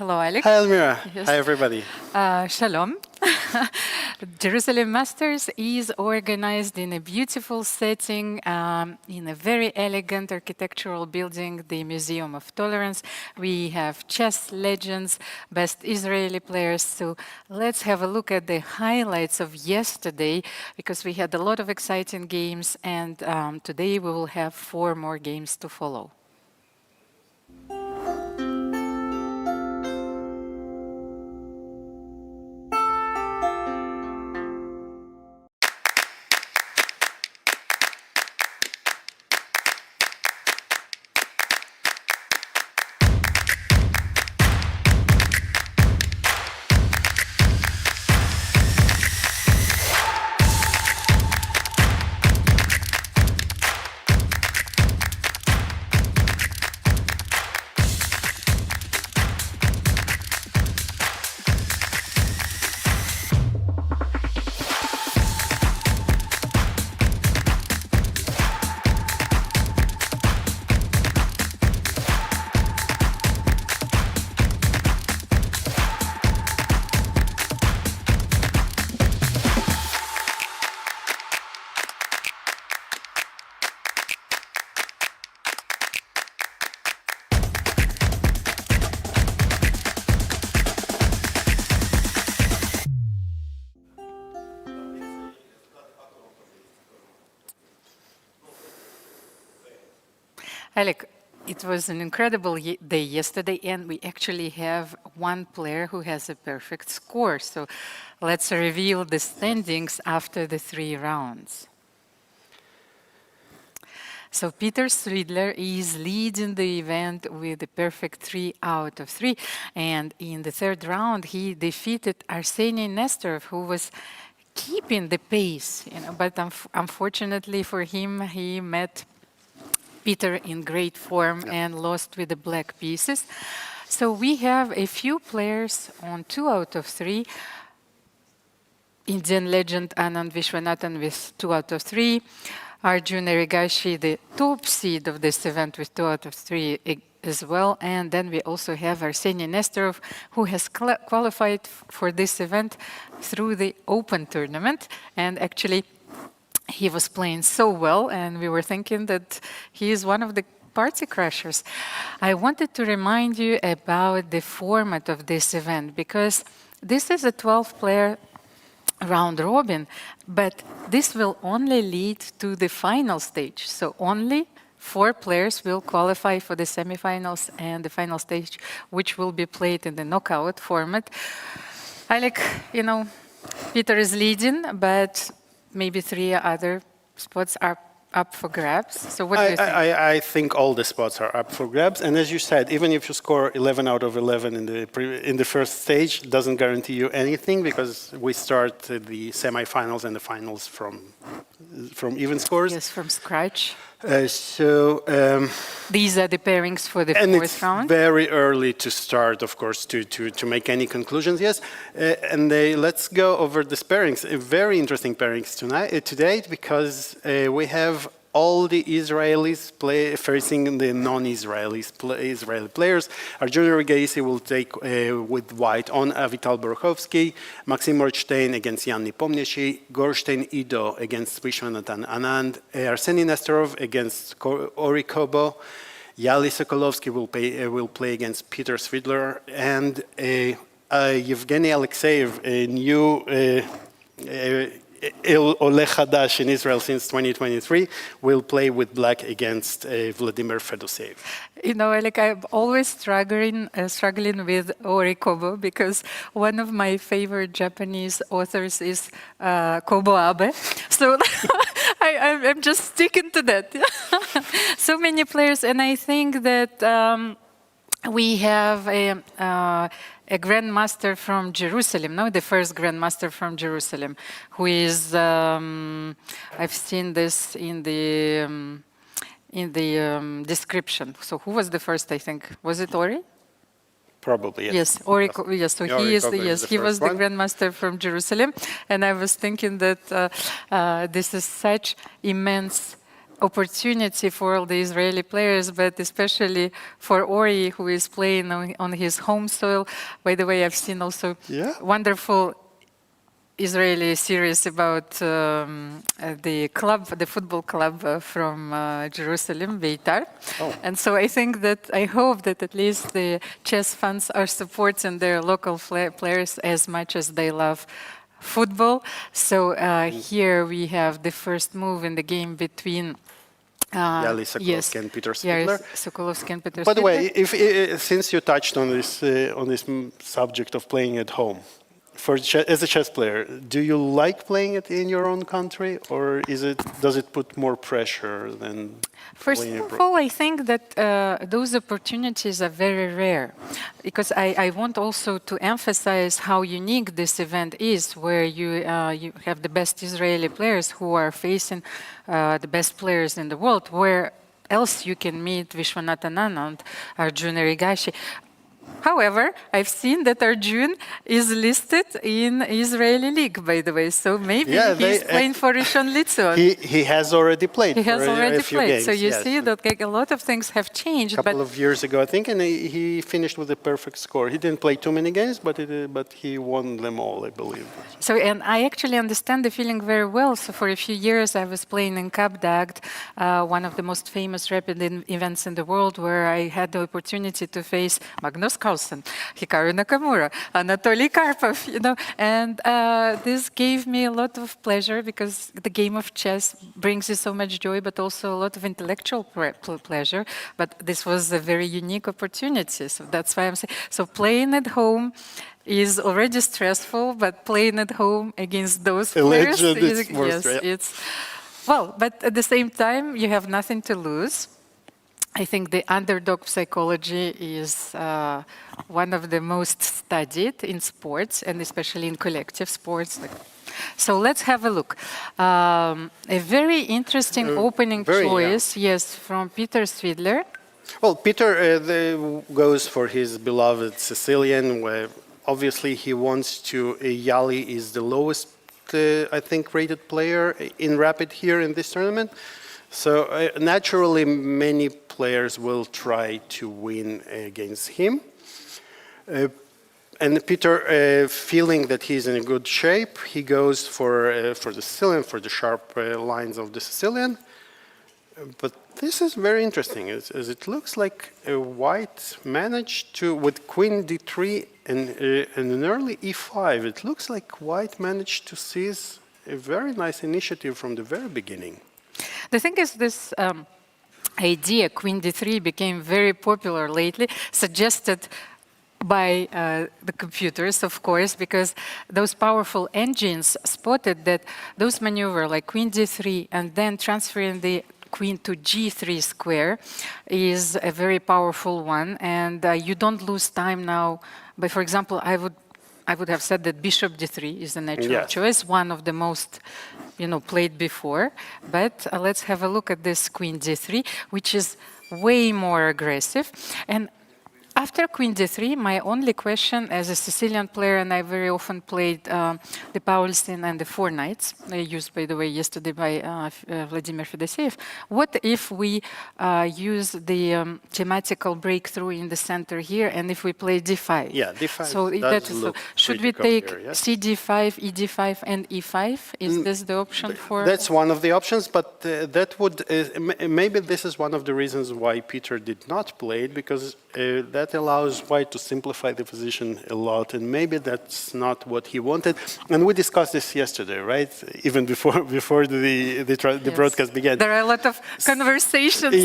Hello, Alik. Hi, Almira. Yes. Hi, everybody. Shalom. Jerusalem Masters is organized in a beautiful setting, in a very elegant architectural building, the Museum of Tolerance. We have chess legends, best Israeli players. So let's have a look at the highlights of yesterday, because we had a lot of exciting games, and today we will have 4 more games to follow. Alik, it was an incredible day yesterday, and we actually have one player who has a perfect score. So let's reveal the standings after the 3 rounds. So Peter Swidler is leading the event with a perfect 3 out of 3. And in the 3rd round, he defeated Arseniy Nesterov, who was keeping the pace. But unfortunately for him, he met Peter in great form and lost with the black pieces. So we have a few players on 2 out of 3. Indian legend Anand Vishwanathan with 2 out of 3. Arjun Erigaisi, the top seed of this event, with 2 out of 3 as well. And then we also have Arseniy Nesterov, who has qualified for this event through the Open tournament. And actually, he was playing so well, and we were thinking that he is one of the party crashers. I wanted to remind you about the format of this event, because this is a 12-player round robin, but this will only lead to the final stage. So only 4 players will qualify for the semifinals and the final stage, which will be played in the knockout format. Alik, Peter is leading, but maybe 3 other spots are up for grabs. So what do you think? I think all the spots are up for grabs. And as you said, even if you score 11 out of 11 in the first stage, doesn't guarantee you anything, because we start the semifinals and the finals from even scores. Yes, from scratch. These are the pairings for the 4th round. And it's very early to start, of course, to make any conclusions. Yes, and let's go over the pairings. Very interesting pairings today, because we have all the Israelis facing the non-Israeli players. Arjun Erigaisi will take with white on Avital Boruchovsky, Maxim Rodshtein against Nepomniachtchi, Gorshtein Ido against Vishy Anand, Arseniy Nesterov against Ori Kobo, Yahli Sokolovsky will play against Peter Svidler, and Evgeny Alekseev, a new Ole Chadash in Israel since 2023, will play with black against Vladimir Fedoseev. Like I'm always struggling with Ori Kobo, because one of my favorite Japanese authors is Kobo Abe. So I'm just sticking to that. So many players, and I think that we have a grandmaster from Jerusalem, the first grandmaster from Jerusalem, who is, I've seen this in the description. So who was the first, I think? Was it Ori? Probably, yes. Yes, Ori, yes. So he was the grandmaster from Jerusalem, and I was thinking that this is such immense opportunity for all the Israeli players, but especially for Ori, who is playing on his home soil. By the way, I've seen also wonderful Israeli series about the club, the football club from Jerusalem, Beitar. And so I think that, I hope that at least the chess fans are supporting their local players as much as they love football. So here we have the first move in the game between Yahli Sokolovsky and Peter Svidler. Sokolovsky and Peter By the way, Svidler. since you touched on this subject of playing at home, as a chess player, do you like playing it in your own country, or does it put more pressure than? First of all, I think that those opportunities are very rare, because I want also to emphasize how unique this event is, where you have the best Israeli players who are facing the best players in the world. Where else you can meet Viswanathan Anand, Arjun Erigaisi. However, I've seen that Arjun is listed in Israeli league, by the way. So maybe he's playing for Rishon LeZion. He has already played. He has already played. Games, so you see that like, a lot of things have changed. A couple of years ago, I think, and he finished with a perfect score. He didn't play too many games, but he won them all, I believe. So, and I actually understand the feeling very well. So for a few years, I was playing in Kabdagd, one of the most famous rapid events in the world, where I had the opportunity to face Magnus Carlsen, Hikaru Nakamura, Anatoly Karpov, and this gave me a lot of pleasure, because the game of chess brings you so much joy, but also a lot of intellectual pleasure. But this was a very unique opportunity. So that's why I'm saying, so playing at home is already stressful, but playing at home against those players, it's well, but at the same time, you have nothing to lose. I think the underdog psychology is one of the most studied in sports, and especially in collective sports. So let's have a look. A very interesting opening choice, from Peter Svidler. Well, Peter goes for his beloved Sicilian, where obviously he wants to. Yahli is the lowest, I think, rated player in rapid here in this tournament. So naturally, many players will try to win against him. And Peter, feeling that he's in a good shape, he goes for the Sicilian, for the sharp lines of the Sicilian. But this is very interesting, as it looks like White managed to, with Queen d3 and an early e5, it looks like White managed to seize a very nice initiative from the very beginning. The thing is, this idea, Queen d3, became very popular lately, suggested by the computers, of course, because those powerful engines spotted that those maneuver like Queen d3 and then transferring the Queen to g3 square is a very powerful one, and you don't lose time now. But for example, I would have said that Bishop d3 is the natural choice, one of the most, played before. But let's have a look at this Queen d3, which is way more aggressive. And after Queen d3, my only question as a Sicilian player, and I very often played the Paulsen and the four knights, used, by the way, yesterday by Vladimir Fedoseev. What if we use the thematical breakthrough in the center here, and if we play d5? Yeah, d5. So should we take cd5, ed5, and e5? Is this the option for? That's one of the options, but that would maybe this is one of the reasons why Peter did not play it, because that allows White to simplify the position a lot, and maybe that's not what he wanted. And we discussed this yesterday, right? Even before the broadcast began. There are a lot of conversations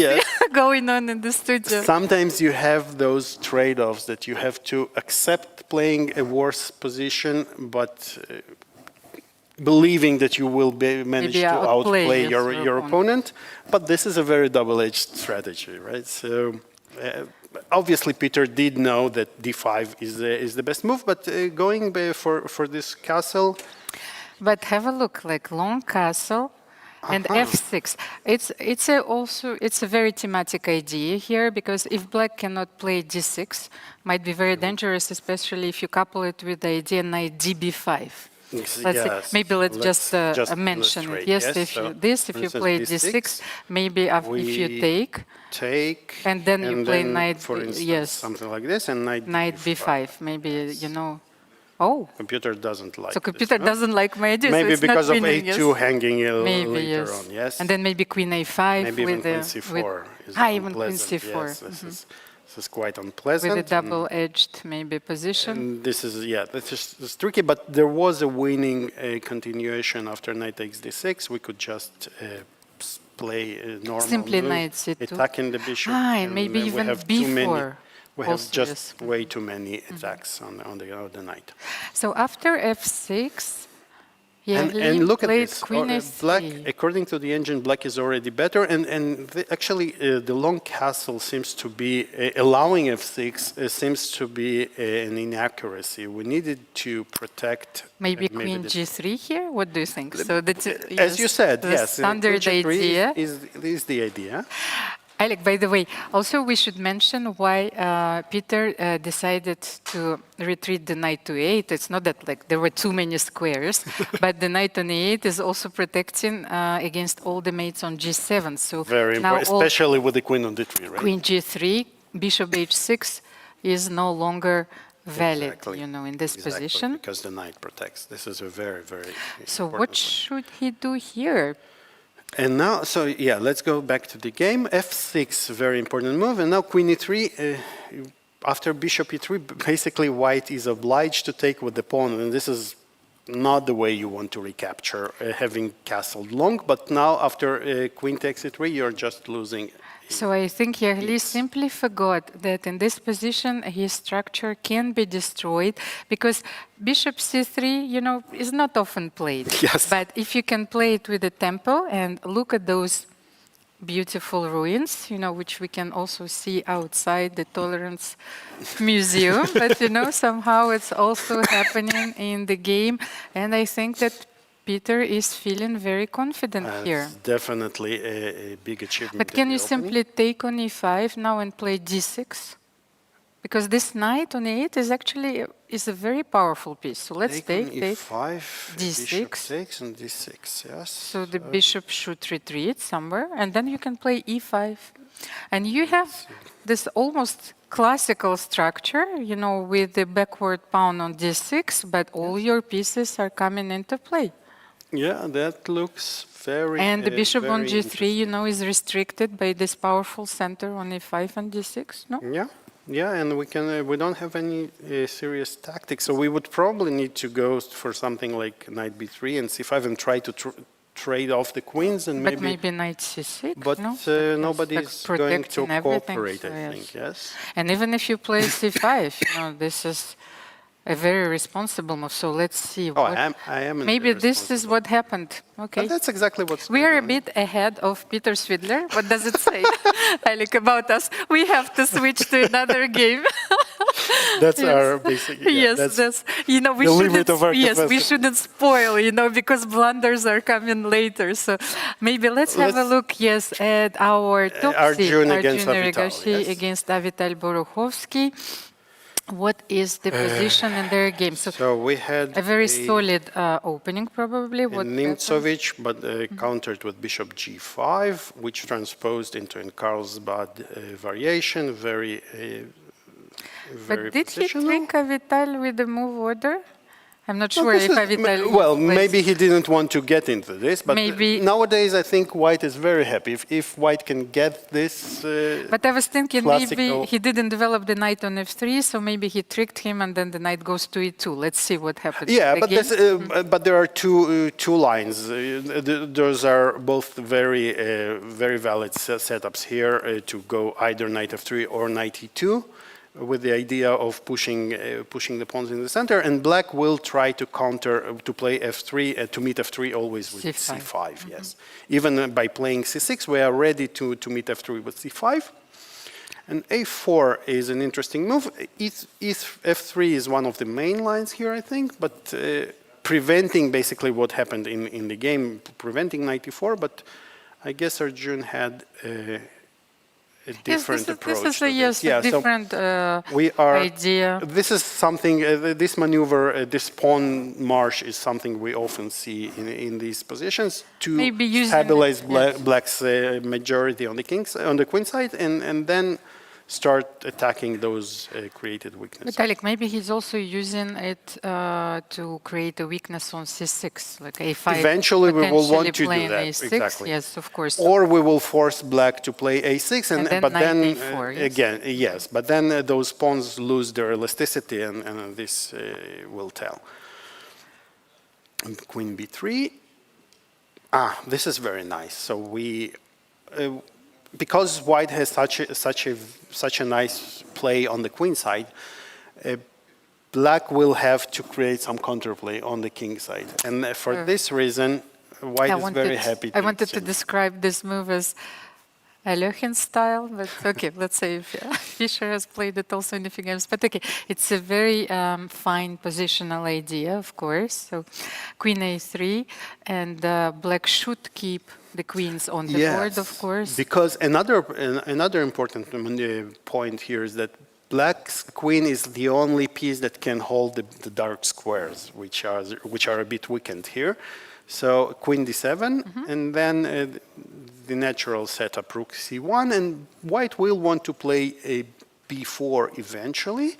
going on in the studio. Sometimes you have those trade-offs that you have to accept playing a worse position, but believing that you will manage to outplay your opponent. But this is a very double-edged strategy, right? So. Obviously, Peter did know that d5 is the best move, but going for this castle. But have a look, like long castle and f6. It's a very thematic idea here, because if Black cannot play d6, might be very dangerous, especially if you couple it with the idea knight db5. Let's see. Yes, Maybe let's just mention it. illustrate. Yes, Yes, if so, you this, if for you instance, play d6, d6, maybe if you take, and then you play knight, for instance, yes, something like this, and knight b5. Maybe, you know, oh. Computer doesn't like So computer this, no? doesn't like my idea, Maybe so it's because not of winning, a2 yes. hanging Maybe, later yes. on, yes? And then maybe queen a5 Maybe with even queen c4 is even queen unpleasant. c4. Yes, this is quite unpleasant. With a double-edged maybe position. And this is, yeah, this is tricky, but there was a winning continuation after knight takes d6. We could just play a normal Simply move, knight c2. attacking the bishop. And maybe even we have b4. We have Also, just yes. way too many attacks on the knight. So after f6, And look at played this. queen Black, f3. according to the engine, black is already better. And actually, the long castle seems to be, allowing f6 seems to be an inaccuracy. We needed to protect. Maybe queen g3 here? What do you think? So that's, As you said, the yes. standard queen g3 idea. is the idea. Alec, by the way, also we should mention why Peter decided to retreat the knight to e8. It's not that like there were too many squares, but the knight on e8 is also protecting against all the mates on g7. So Very now important, especially with the queen on d3, right? queen g3, bishop h6 is no longer valid, Exactly. you know, in this Exactly, position. because the knight protects. This is a very, very So important what one. should he do here? And now, so yeah, let's go back to the game. f6, very important move. And now queen e3, after bishop e3, basically white is obliged to take with the pawn. And this is not the way you want to recapture, having castled long. But now, after queen takes e3, you're just losing. So I think Yahli simply forgot that in this position his structure can be destroyed because bishop c3, you know, is not often played. Yes. But if you can play it with a tempo and look at those beautiful ruins, you know, which we can also see outside the Tolerance Museum, but you know, somehow it's also happening in the game. And I think that Peter is feeling very confident here. It's definitely a big achievement. But can you simply take on e5 now and play d6? Because this knight on e8 is actually a very powerful piece. So let's take e5, d6. bishop 6 and d6, yes. So the bishop should retreat somewhere, and then you can play e5. And you have this almost classical structure, you know, with the backward pawn on d6, but all your pieces are coming into play. Yeah, that looks very. And the bishop on very g3, you know, is restricted by this powerful center on e5 and d6, no? Yeah, yeah, and we don't have any serious tactics, so we would probably need to go for something like knight b3 and c5 and try to trade off the queens and But maybe knight c6, But no? nobody's like going to protecting everything, cooperate, so I think, yes. And even if you play c5, you know, this is a very responsible move. So let's see. Oh, I am. Maybe this is what happened. Okay. But that's exactly what's We are a going on. bit ahead of Peter Swidler. What does it say, Alik, about us? We have to switch to another game. That's Yes. our basic. Yeah, That's you know, we the shouldn't. limit of our Yes, we capacity. shouldn't spoil, you know, because blunders are coming later. So maybe let's have a look. Yes, at our top seed, Arjun against Avital, Erigaisi yes. against Avital Boruchovsky. What is the position in their game? So we had a very solid opening, probably. What Nimtsovich, but countered with bishop g5, which transposed into a Carlsbad variation, very But did he positional. trick Avital with the move order? I'm not sure if Avital... Well, maybe he didn't want to get into this, but Maybe- nowadays I think White is very happy. If White can get this But I was thinking classical- maybe he didn't develop the knight on f3, so maybe he tricked him and then the knight goes to e2. Let's see what happens. Yeah, in the but, game. but there are two lines. Those are both very valid setups here to go either knight f3 or knight e2, with the idea of pushing the pawns in the center. And black will try to counter to play f3 to meet f3 always with c5. Yes, even by playing c6, we are ready to meet f3 with c5. And a4 is an interesting move. F3 is one of the main lines here, I think, but preventing basically what happened in the game, preventing knight e4. But I guess Arjun had different approach. This is a different idea. This is something, this maneuver, this pawn march is something we often see in these positions to stabilize black's majority on the queen side, and then start attacking those created weaknesses. But Alik, maybe he's also using it to create a weakness on c6, like a5. Eventually we will want to do that, a6. exactly. Yes, of course. Or we will force black to play a6, but then a4, yes. again, yes, but then those pawns lose their elasticity, and this will tell. And queen b3. This is very nice. So we, because white has such a nice play on the queen side, black will have to create some counterplay on the king side, and for this reason, white is very happy. I wanted to describe this move as Alekhin style, but okay, let's say if Fischer has played it also in a few games. But okay, it's a very fine positional idea, of course. So queen a3, and black should keep the queens on the board, of course. Because another important point here is that black's queen is the only piece that can hold the dark squares, which are a bit weakened here. So queen d7, and then the natural setup rook c1, and white will want to play a b4 eventually.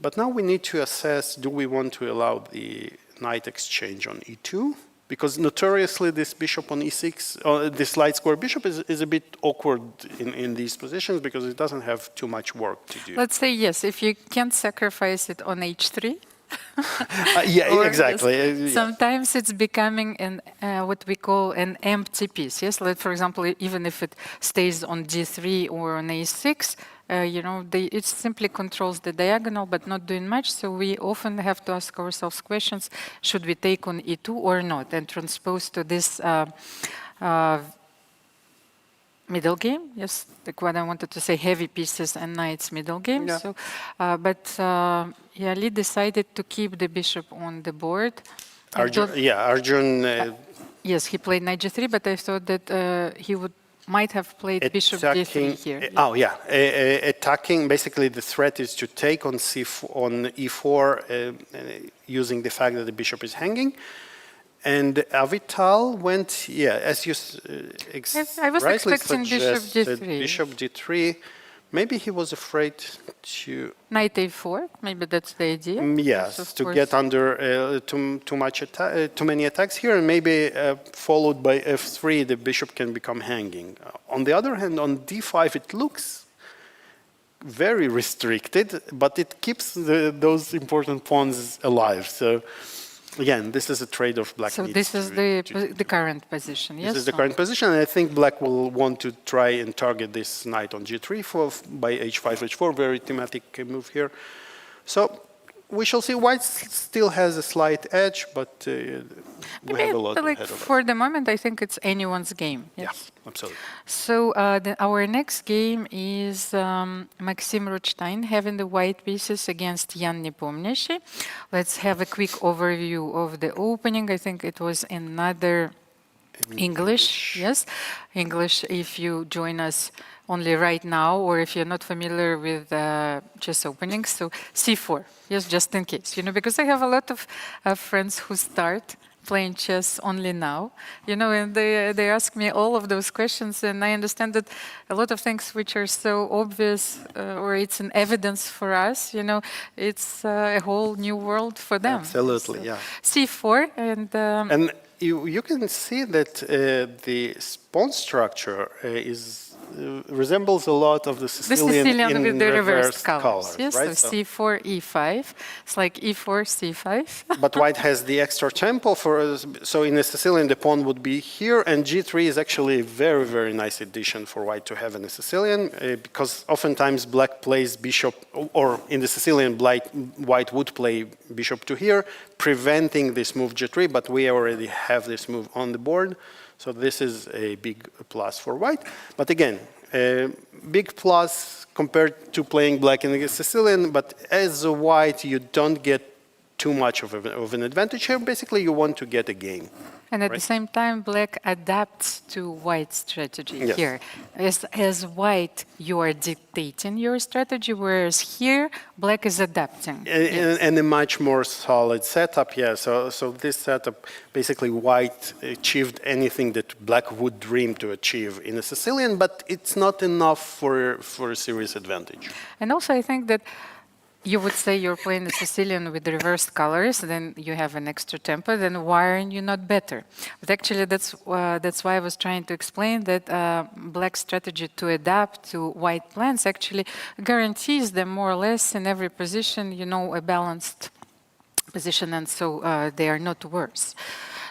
But now we need to assess, do we want to allow the knight exchange on e2? Because notoriously this bishop on e6, this light square bishop is a bit awkward in these positions because it doesn't have too much work to do. Let's say yes, if you can't sacrifice it on h3. Yeah, exactly. Sometimes it's becoming an what we call an empty piece. Yes, like for example, even if it stays on d3 or on a6, you know, it simply controls the diagonal, but not doing much. So we often have to ask ourselves questions: should we take on e2 or not, and transpose to this middle game? Yes, like what I wanted to say, heavy pieces and knights middle game. Yeah. So, but Yahli decided to keep the bishop on the board. Arjun. Yes, he played knight g3, but I thought that he might have played bishop d3 here. Oh yeah, attacking. Basically, the threat is to take on e4 using the fact that the bishop is hanging. And Avital went, as you I was rightly expecting bishop suggested, d3. Bishop d3. Maybe he was afraid to... Knight a4, maybe that's the idea. Yes, to get under too many attacks here, and maybe followed by f3, the bishop can become hanging. On the other hand, on d5, it looks very restricted, but it keeps those important pawns alive. So again, this is a trade-off black needs. So this is the current position, yes? This is the current position, and I think black will want to try and target this knight on g3 by h5, h4, very thematic move here. So we shall see. White still has a slight edge, but we have a lot ahead of us. For the moment, I think it's anyone's game. Yes. Yeah, absolutely. So our next game is Maxim Rodshtein having the white pieces against Jan Nepomniachtchi. Let's have a quick overview of the opening. I think it was another English. Yes, English if you join us only right now, or if you're not familiar with chess openings. So c4, yes, just in case, you know, because I have a lot of friends who start playing chess only now, you know, and they ask me all of those questions, and I understand that a lot of things which are so obvious, or it's an evidence for us, you know, it's a whole new world for them. Absolutely, so, yeah. c4, and you can see that the pawn structure resembles a lot of the Sicilian with the reversed colors. Yes, right? So c4, e5. It's like e4, c5. But white has the extra tempo so in a Sicilian the pawn would be here, and g3 is actually a very, very nice addition for white to have in a Sicilian, because oftentimes black plays bishop, or in the Sicilian white would play bishop to here, preventing this move g3, but we already have this move on the board. So this is a big plus for white. But again, a big plus compared to playing black in the Sicilian, but as a white, you don't get too much of an advantage here. Basically, you want to get a game. And at the same time, black adapts to white strategy Yes. here. As white, you are dictating your strategy, whereas here, black is adapting. And a much more solid setup, yeah. So this setup, basically white achieved anything that black would dream to achieve in a Sicilian, but it's not enough for a serious advantage. And also, I think that you would say you're playing the Sicilian with reversed colors, then you have an extra tempo, then why aren't you not better? But actually, that's why I was trying to explain that black strategy to adapt to white plans actually guarantees them more or less in every position, you know, a balanced position, and so they are not worse.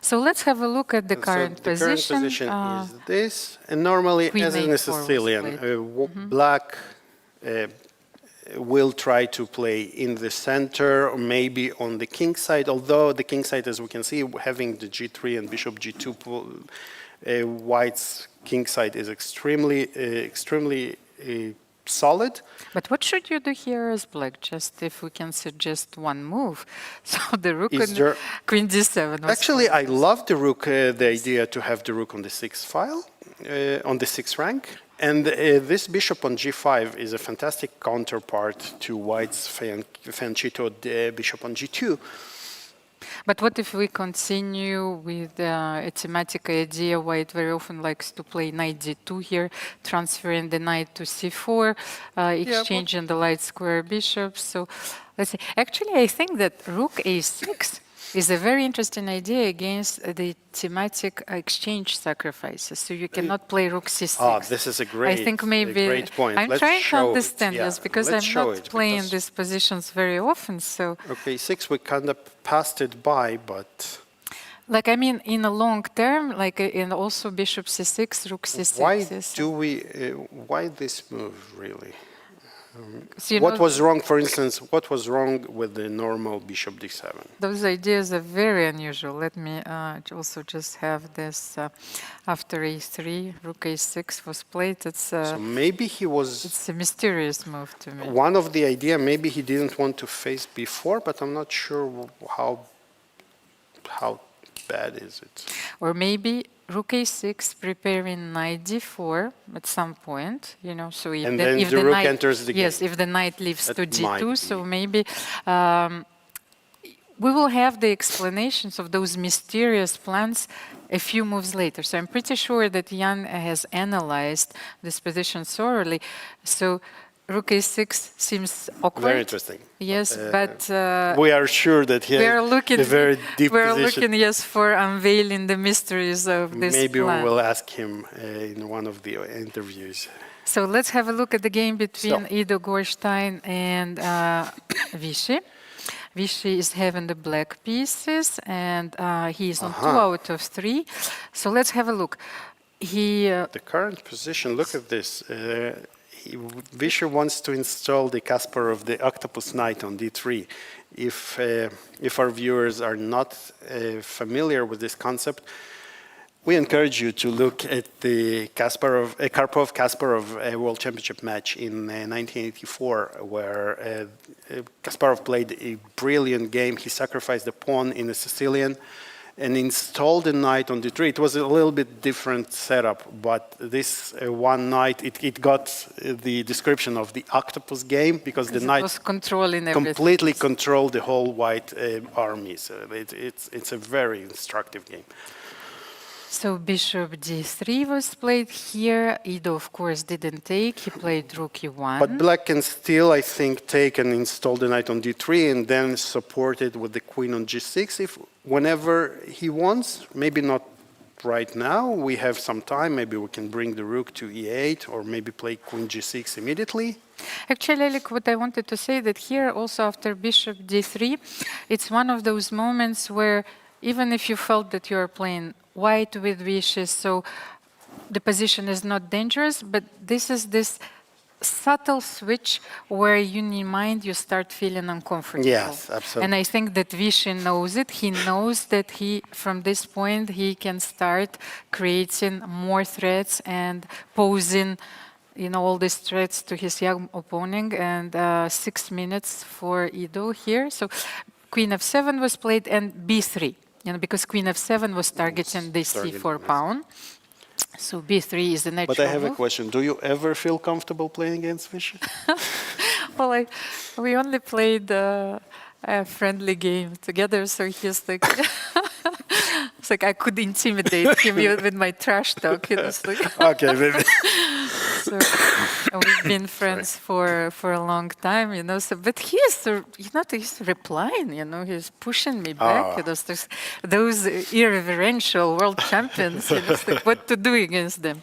So let's have a look at the current position. The current position is this, and normally, as in a Sicilian, black will try to play in the center, or maybe on the king side, although the king side, as we can see, having the g3 and bishop g2, white's king side is extremely solid. But what should you do here as black? Just if we can suggest one move. So the rook on queen d7. Actually, I love the rook, the idea to have the rook on the 6th file, on the 6th rank. And this bishop on g5 is a fantastic counterpart to white's fianchetto bishop on g2. But what if we continue with a thematic idea? White very often likes to play knight d2 here, transferring the knight to c4, exchanging the light square bishops. So let's see. Actually, I think that rook a6 is a very interesting idea against the thematic exchange sacrifices. So you cannot play rook c6. Ah, this is a great point. I'm trying to understand this because I'm not playing these positions very often. So okay, 6 we kind of passed it by, but like I mean, in a long term, like in also bishop c6, rook c6. Why this move really? So what was wrong, for instance, what was wrong with the normal bishop d7? Those ideas are very unusual. Let me also just have this after a3, rook a6 was played. So maybe he was... It's a mysterious move to me. One of the idea, maybe he didn't want to face before, but I'm not sure how bad is it. Or maybe rook a6, preparing knight d4 at some point, you know, so if if the rook enters the game. Yes, if the knight leaves to g2, so maybe we will have the explanations of those mysterious plans a few moves later. So I'm pretty sure that Jan has analyzed this position thoroughly. So rook a6 seems awkward. Very interesting. Yes, but we are sure that he has a very deep position. We're looking, yes, for unveiling the mysteries of this Maybe plan. we will ask him in one of the interviews. So let's have a look at the game between Ido Gorshtein and Vishy. Vishy is having the black pieces, and he is on 2 out of 3. So let's have a look. The current position, look at this. Vishy wants to install the Kasparov, the octopus knight on d3. If our viewers are not familiar with this concept, we encourage you to look at the Karpov-Kasparov World Championship match in 1984, where Kasparov played a brilliant game. He sacrificed the pawn in the Sicilian and installed the knight on d3. It was a little bit different setup, but this one knight, it got the description of the octopus game because the knight was controlling completely controlled the whole white army. So it's a very instructive game. So bishop d3 was played here. Ido, of course, didn't take. He played rook e1. But black can still, I think, take and install the knight on d3 and then support it with the queen on g6 whenever he wants. Maybe not right now. We have some time. Maybe we can bring the rook to e8 or maybe play queen g6 immediately. Actually, Alik, what I wanted to say that here also after bishop d3, it's one of those moments where even if you felt that you are playing white with Vishy, so the position is not dangerous, but this is this subtle switch where in your mind you start feeling uncomfortable. Yes, absolutely. And I think that Vishy knows it. He knows that from this point, he can start creating more threats and posing, all these threats to his young opponent. And 6 minutes for Ido here. So queen f7 was played and b3, because queen f7 was targeting the c4 pawn. So b3 is the natural But I have a move. question. Do you ever feel comfortable playing against Vishy? Well, we only played a friendly game together, so he's like, it's like I could intimidate him with my trash talk. It's like Okay, maybe. so we've been friends for a long time, So, but he's, he's replying, he's pushing me back. There's those irreverential world champions. It's like what to do against them.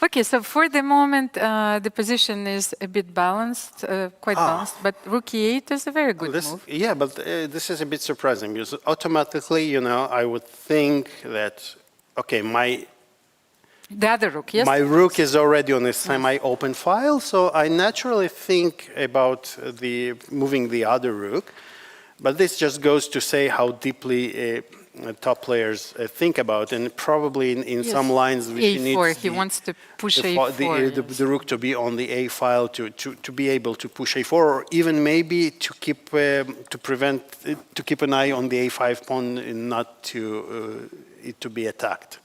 Okay, so for the moment, the position is a bit balanced, quite balanced. But rook e8 is a very good move. Yeah, but this is a bit surprising because automatically, I would think that okay, the other rook, yes? my rook is already on a semi-open file, so I naturally think about moving the other rook. But this just goes to say how deeply top players think about, and probably in some lines, Vishy needs he wants to push a4. The rook to be on the a file to be able to push a4, or even maybe to keep to keep an eye on the a5 pawn and not to it to be attacked.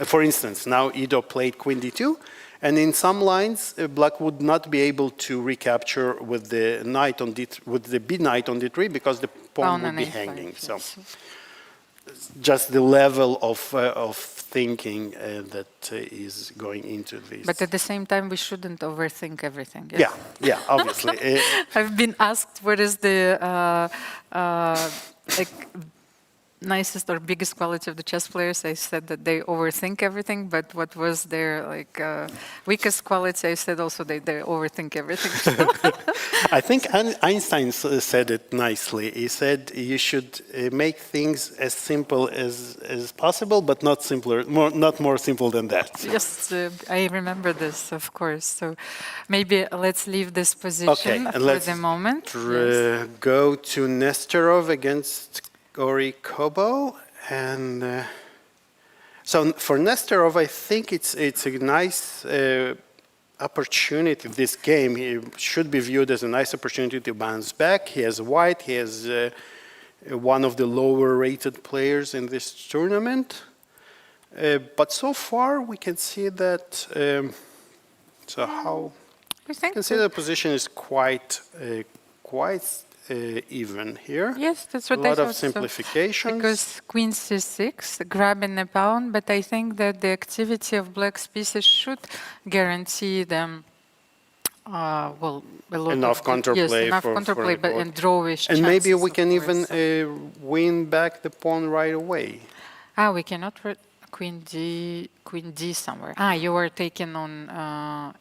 For instance, now Ido played queen d2, and in some lines, black would not be able to recapture with the knight on with the b knight on d3 because the pawn would be hanging. Yes. So, just the level of thinking that is going into this. But at the same time, we shouldn't overthink everything. Yes? Yeah, obviously. I've been asked what is the nicest or biggest quality of the chess players. I said that they overthink everything, but what was their weakest quality? I said also they overthink everything. I think Einstein said it nicely. He said you should make things as simple as possible, but not more simple than that. So. Yes, I remember this, of course. So maybe let's leave this position for the moment. Go to Nesterov against Ori Kobo, and so for Nesterov, I think it's a nice opportunity. This game he should be viewed as a nice opportunity to bounce back. He has white. He has one of the lower-rated players in this tournament. But so far, we can see that. We can see the position is quite even here. Yes, that's what I thought. A lot of simplifications. Because queen c6, grabbing a pawn, but I think that the activity of black's pieces should guarantee them, a lot enough counterplay. Yes, enough counterplay, and drawish. And maybe we can even win back the pawn right away. We cannot. Queen D somewhere. You are taking on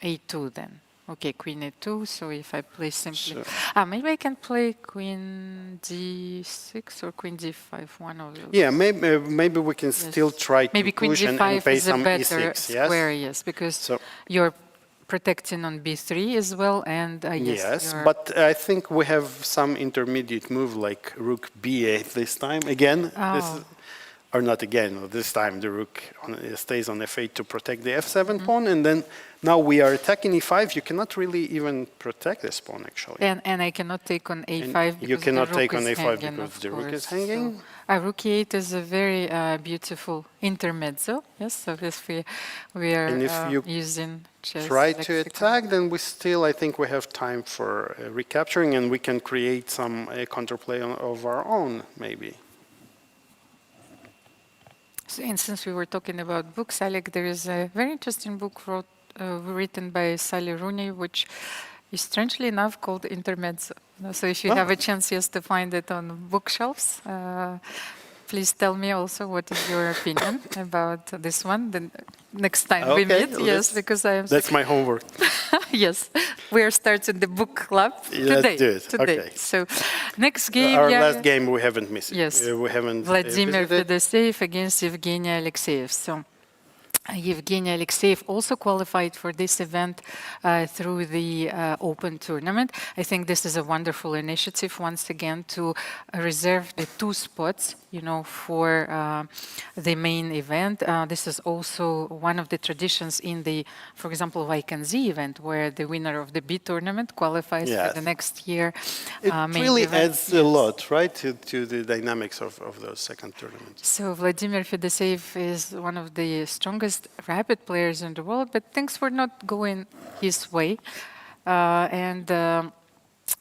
a2 then. Okay, queen a2, so if I play simply... maybe I can play queen d6 or queen d5, one of those. Yeah, maybe we can still try to push and pay some e6, square, yes, because you're protecting on b3 as well, and yes, but I think we have some intermediate move like rook b8 this time. Again, or not again, this time the rook stays on f8 to protect the f7 pawn, and then now we are attacking e5. You cannot really even protect this pawn, actually. And I cannot take on a5 because you cannot the rook take on a5 hanging, because the rook is hanging. So, rook e8 is a very beautiful intermezzo. Yes, so if we are using chess try to attack, then I think we have time for recapturing, and we can create some counterplay of our own, maybe. And since we were talking about books, Alec, there is a very interesting book written by Sally Rooney, which is strangely enough called Intermezzo. So if you have a chance, to find it on bookshelves, please tell me also what is your opinion about this one. The next time we meet, because I am. That's my homework. Yes, we are starting the book club today. Let's do it. Okay. So, next game. Our last game we haven't missed. Yes. We haven't. Vladimir Fedoseev against Evgeny Alekseev. So, Evgeny Alekseev also qualified for this event through the Open tournament. I think this is a wonderful initiative, once again, to reserve the 2 spots, for the main event. This is also one of the traditions in the, for example, Z event, where the winner of the B tournament qualifies for the next year. It really adds a lot, right, to the dynamics of those second tournaments. So Vladimir Fedoseev is one of the strongest rapid players in the world, but things were not going his way.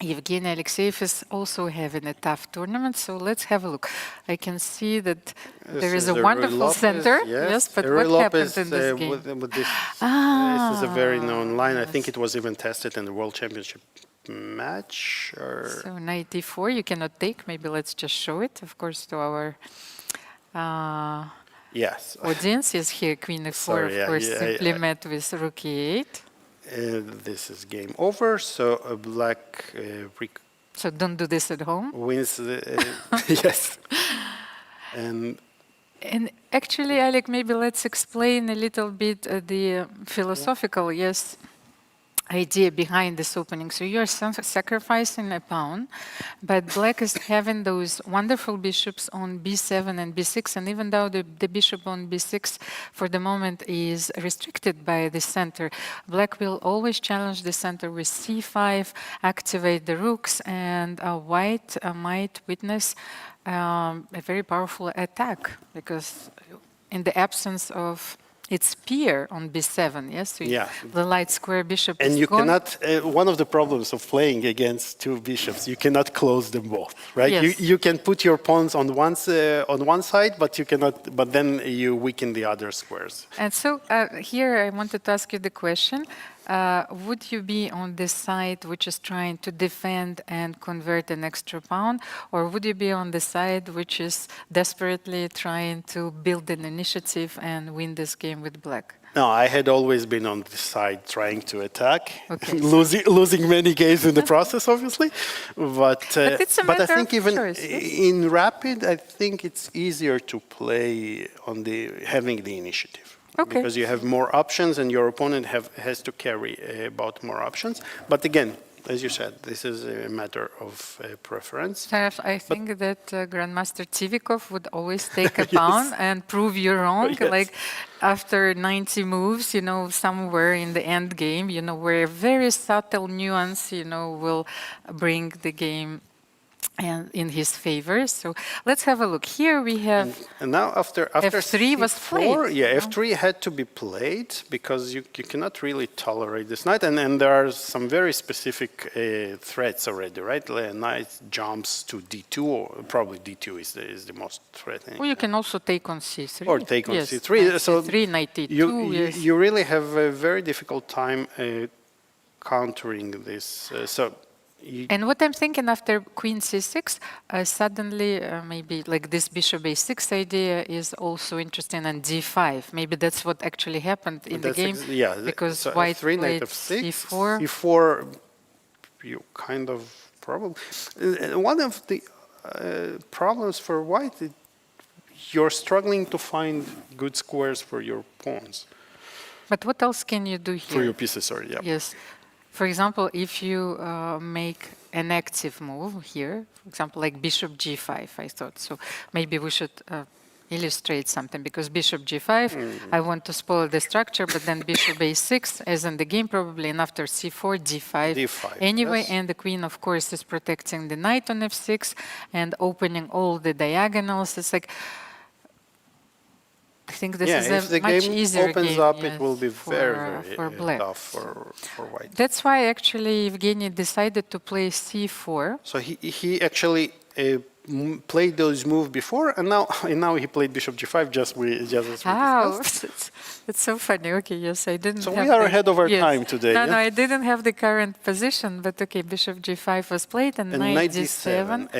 Evgeny Alekseev is also having a tough tournament, so let's have a look. I can see that there is a wonderful center. Yes, but what happened in this game? This is a very known line. I think it was even tested in the World Championship match. So knight d4, you cannot take. Maybe let's just show it, of course, to our audience. Yes, here queen f4, of course, simply met with rook e8. This is game over, so black so don't do this at home. Wins yes. And actually, Alec, maybe let's explain a little bit the philosophical idea behind this opening. So you're sacrificing a pawn, but black is having those wonderful bishops on b7 and b6, and even though the bishop on b6 for the moment is restricted by the center, black will always challenge the center with c5, activate the rooks, and white might witness a very powerful attack, because in the absence of its peer on b7, yes? So the light square bishop and is you gone. cannot, one of the problems of playing against 2 bishops, you cannot close them both, right? Yes. You can put your pawns on one side, but you cannot, but then you weaken the other squares. And so here I wanted to ask you the question, would you be on this side which is trying to defend and convert an extra pawn, or would you be on the side which is desperately trying to build an initiative and win this game with black? No, I had always been on this side trying to attack, losing many games in the process, obviously. But it's a matter I think of even choice, in rapid, I think it's easier to play on having the initiative. Because you have more options and your opponent has to carry about more options. But again, as you said, this is a matter of preference. I think that Grandmaster Tsivikov would always take a pawn and prove you wrong. Like after 90 moves, somewhere in the end game, where a very subtle nuance, will bring the game and in his favor. So let's have a look. Here we have and now after f3 was played. F3 had to be played because you cannot really tolerate this knight, and there are some very specific threats already, right? Knight jumps to d2, or probably d2 is the most threatening. Well, you can also take on c3. Or take on c3. So c3, knight e2. You really have a very difficult time countering this. And what I'm thinking after queen c6, suddenly maybe like this bishop a6 idea is also interesting, and d5. Maybe that's what actually happened in the game. Because so white f3, knight played f6, c4. c4, you kind of probably... One of the problems for white, you're struggling to find good squares for your pawns. But what else can you do here? For your pieces, sorry, Yes. For example, if you make an active move here, for example, like bishop g5, I thought. So maybe we should illustrate something, because bishop g5, I want to spoil the structure, but then bishop a6, as in the game probably, and after c4, d5. Anyway, and the queen, of course, is protecting the knight on f6 and opening all the diagonals. It's like, I think this is a much easier game. If the game opens up, it will be very tough for white. That's why actually Evgeny decided to play c4. So he actually played those moves before, and now he played bishop g5 just as we discussed. It's so funny. Okay, yes, I didn't. So we are ahead of our time today. No, I didn't have the current position, but okay, bishop g5 was played, and knight d7.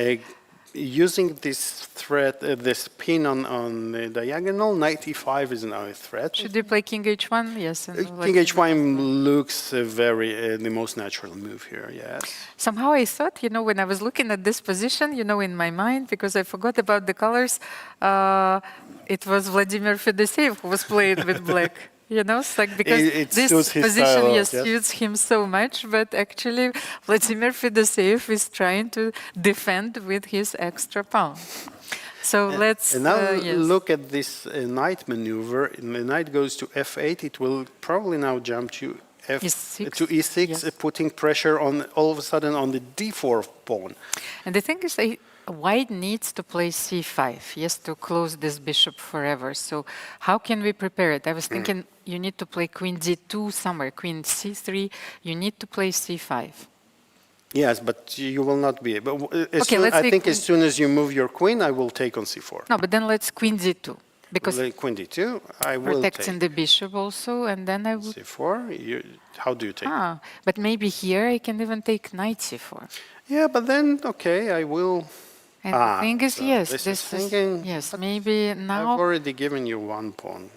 using this threat, this pin on the diagonal, knight e5 is now a threat. Should you play king h1? Yes. And King h1 looks very the most natural move here, yes. Somehow I thought, when I was looking at this position, in my mind, because I forgot about the colors, it was Vladimir Fedoseev who was playing with black. It's like because this position suits him so much, but actually Vladimir Fedoseev is trying to defend with his extra pawn. So let's and now look at this knight maneuver. And the knight goes to f8. It will probably now jump to e6, yes. Putting pressure on all of a sudden on the d4 pawn. And the thing is, white needs to play c5, yes, to close this bishop forever. So how can we prepare it? I was thinking you need to play queen d2 somewhere, queen c3. You need to play c5. Yes, but you will not be able. I think as soon as you move your queen, I will take on c4. No, but then let's queen d2. Because queen d2, I will protecting the bishop also, and then I will... c4, how do you take it? But maybe here I can even take knight c4. Yeah, but then, okay, I will... And the thing is, so yes, this is yes, maybe now... I've already given you one pawn.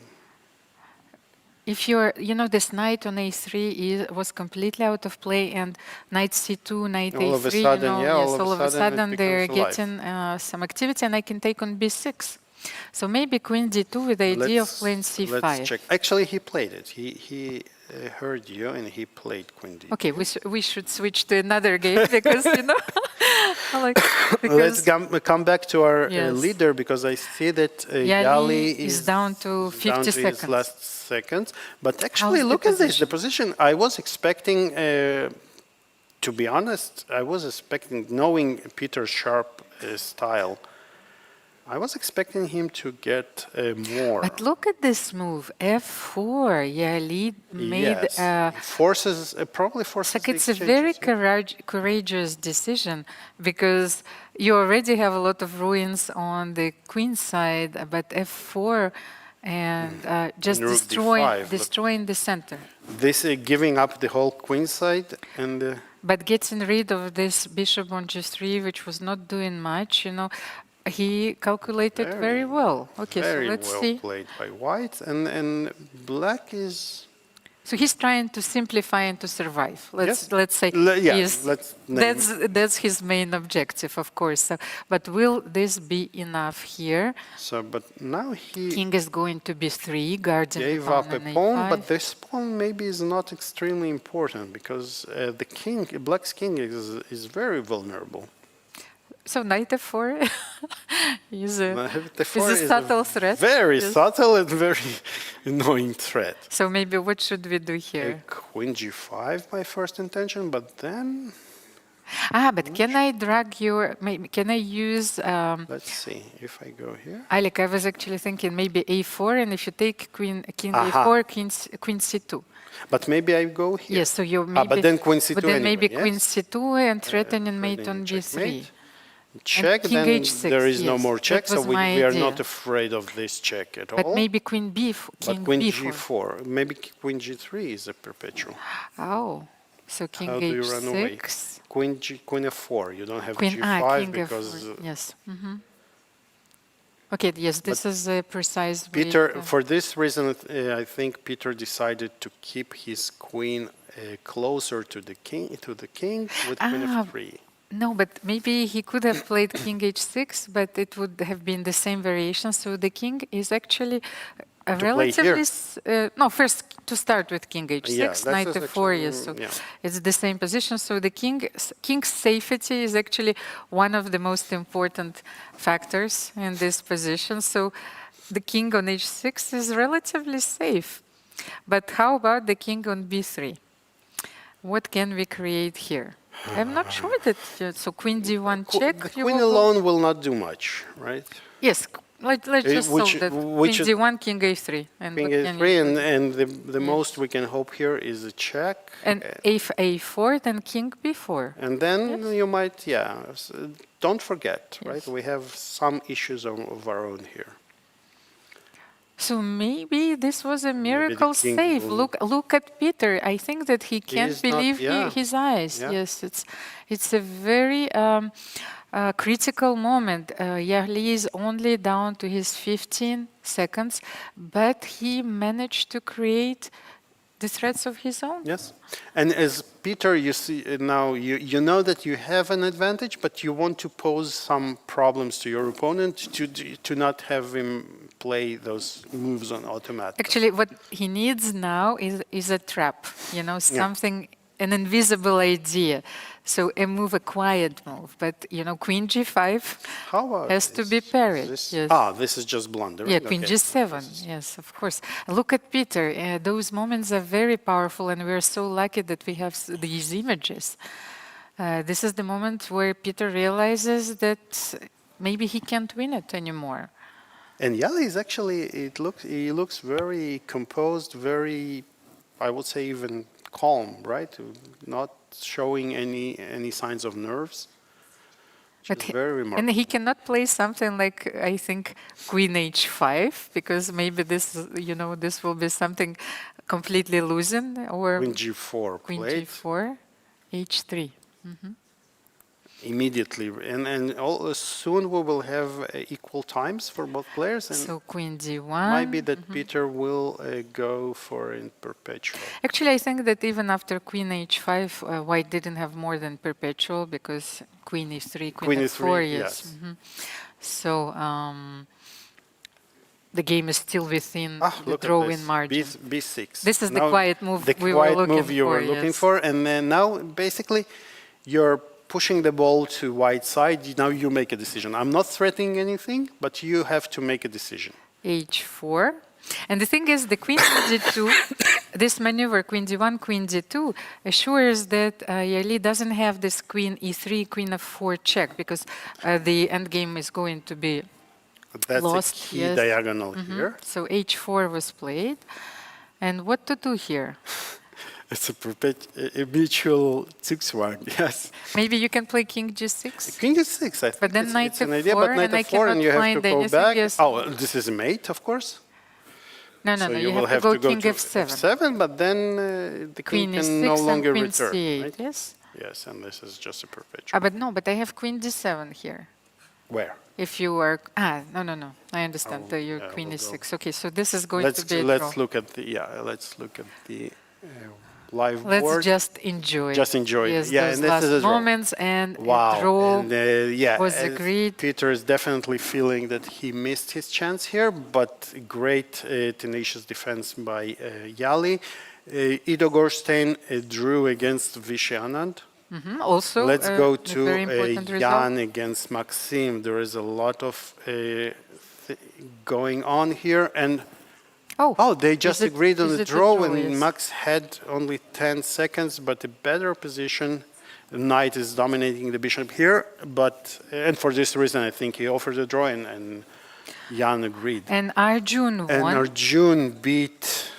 If you're, this knight on a3 was completely out of play, and knight c2, knight a3, all of a sudden, all of a sudden they're getting some activity, and I can take on b6. So maybe queen d2 with the idea of playing c5. Let's check. Actually, he played it. He heard you, and he played queen d2. Okay, we should switch to another game, because, Let's come back to our leader, because I see that Yahli is down to 50 seconds. His last seconds. But actually, look at this. The position, I was expecting, to be honest, I was expecting, knowing Peter's sharp style, I was expecting him to get more. But look at this move, f4. Yahli made probably forces. Like it's a very courageous decision, because you already have a lot of ruins on the queen side, but f4 and just destroying the center. This giving up the whole queen side and. But getting rid of this bishop on g3, which was not doing much, he calculated very well. Okay, so let's see. Very well played by white, and black is... So he's trying to simplify and to survive. Let's say that's his main objective, of course. So, but will this be enough here? So, but now king is going to b3, guarding gave up a pawn, but this pawn maybe is not extremely important, because the king, black's king, is very vulnerable. So knight f4 is a subtle threat. Very subtle and very annoying threat. So maybe what should we do here? Queen g5, my first intention, but then... but can I drag your... Can I use... Let's see, if I go here... Alik, I was actually thinking maybe a4, and if you take king a4, queen c2. But maybe I go here. Yes, so you maybe... but then queen c2 But then maybe queen c2 and threatening mate on g3. Check, then h6, there is no more check, so we are not afraid of this check at all. But maybe queen b4. Queen g4. Maybe queen g3 is a perpetual. Oh, so king h6. How do you run away? Queen f4. You don't have g5 because... Yes. Okay, yes, this is a precise way. Peter, for this reason, I think Peter decided to keep his queen closer to the king with queen f3. No, but maybe he could have played king h6, but it would have been the same variation. So the king is actually a relatively... no, first to start with king h6, knight f4, yes. So it's the same position. So the king's safety is actually one of the most important factors in this position. So the king on h6 is relatively safe. But how about the king on b3? What can we create here? I'm not sure that, so queen d1 check. The queen alone will not do much, right? Yes, let's just solve that. Queen d1, king a3. King a3, and the most we can hope here is a check. And if a4, then king b4. And then you might, don't forget, right? We have some issues of our own here. So maybe this was a miracle king save. will- Look at Peter. I think that he can't is not- believe yeah. his eyes. Yeah. Yes, it's a very critical moment. Yahli is only down to his 15 seconds, but he managed to create the threats of his own. Yes. And as Peter, you see now, you know that you have an advantage, but you want to pose some problems to your opponent to not have him play those moves on automatic. Actually, what he needs now is a trap, something, an invisible idea. So a move, a quiet move. But, Queen G5 How about has to be this? parried. This- Yes. This is just blundering. Yeah, Queen Okay. G7. Yes, of course. Look at Peter. Those moments are very powerful, and we're so lucky that we have these images. This is the moment where Peter realizes that maybe he can't win it anymore. And Yahli is actually, he looks very composed, very, I would say even calm, right? Not showing any signs of nerves. Which is very remarkable. And he cannot play something like, I think, Queen H5, because maybe this, this will be something completely losing, or Queen G4 Queen played G4, H3. immediately, and soon we will have equal times for both players, and So Queen D1. might be that Peter will go for in perpetual. Actually, I think that even after Queen H5, White didn't have more than perpetual, because Queen E3, Queen F4, yes. So the game is still within the Look at drawing this. margin. B6. This is the Now, quiet move the we were quiet looking move you for, were looking yes. for, and then now basically you're pushing the ball to white side. Now you make a decision. I'm not threatening anything, but you have to make a decision. H4. And the thing is, the Queen D2, this maneuver, Queen D1, Queen D2, assures that Yahli doesn't have this Queen E3, Queen F4 check, because the endgame is going to be That's lost. a key Yes. diagonal here. So H4 was played. And what to do here? It's a mutual Zugzwang, yes. Maybe you can play King G6? King is 6, I think. But then knight it's an F4, idea, but knight and I F4, and you cannot have to find go anything, back. yes. Oh, this is a mate, of course. No, So you will have to go King to F7. F7, but then the Queen king E6 can no and longer Queen return. C8, Right? yes? Yes, and this is just a perpetual. But I have Queen D7 here. Where? If you are, no. I understand that your yeah, Queen we'll is 6. Okay, so this is going to be a draw. Let's look at the live Let's board. just enjoy. Just enjoy it. Yes, Yeah, those and this last is a draw. moments, and Wow. a draw And, yeah, was as agreed. Peter is definitely feeling that he missed his chance here, but great tenacious defense by Yahli. Ido Gorshtein drew against Vishy Anand. Also, Let's go a to very important result. Jan against Maxim. There is a lot of going on here, and they just agreed on the draw, and Max had only 10 seconds, but a better position. The knight is dominating the bishop here, and for this reason, I think he offered a draw, and Jan agreed. And Arjun won. And Arjun beat.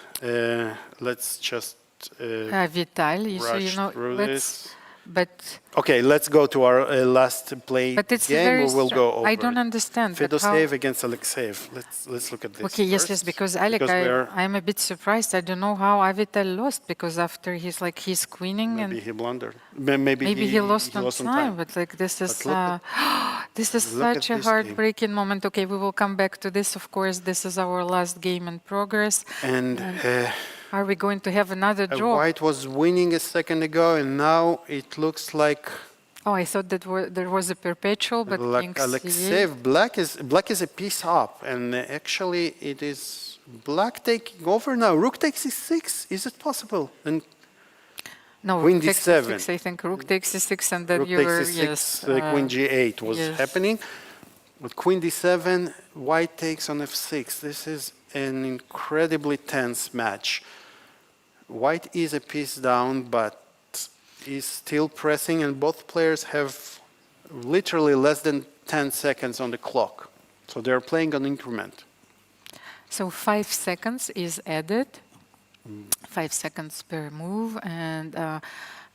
Let's just Vital. rush through this. But Okay, let's go to our last play it's game. very We will go over. I don't understand. but how- Fedoseev against Alexeev. Let's look at this. Okay, yes, first, because Alik, I'm a bit surprised. I don't know how Avital lost, because after he's queening, maybe and he blundered. Maybe he lost on time. But this is this is look such at a this heartbreaking moment. Okay, we will come back to this. Of course, this is our last game in progress. And Are we going to have another draw? White was winning a second ago, and now it looks like Oh, I thought that there was a perpetual, but King C8. Alexeev. Black is a piece up, and actually it is Black taking over now. Rook takes e6. Is it possible? And No, Queen Rook takes D7. E6. I think Rook takes E6, and then Rook you takes were e6, Queen G8 was yes. happening. With Queen D7, White takes on F6. This is an incredibly tense match. White is a piece down, but is still pressing, and both players have literally less than 10 seconds on the clock. So they're playing on increment. So 5 seconds is added, 5 seconds per move, and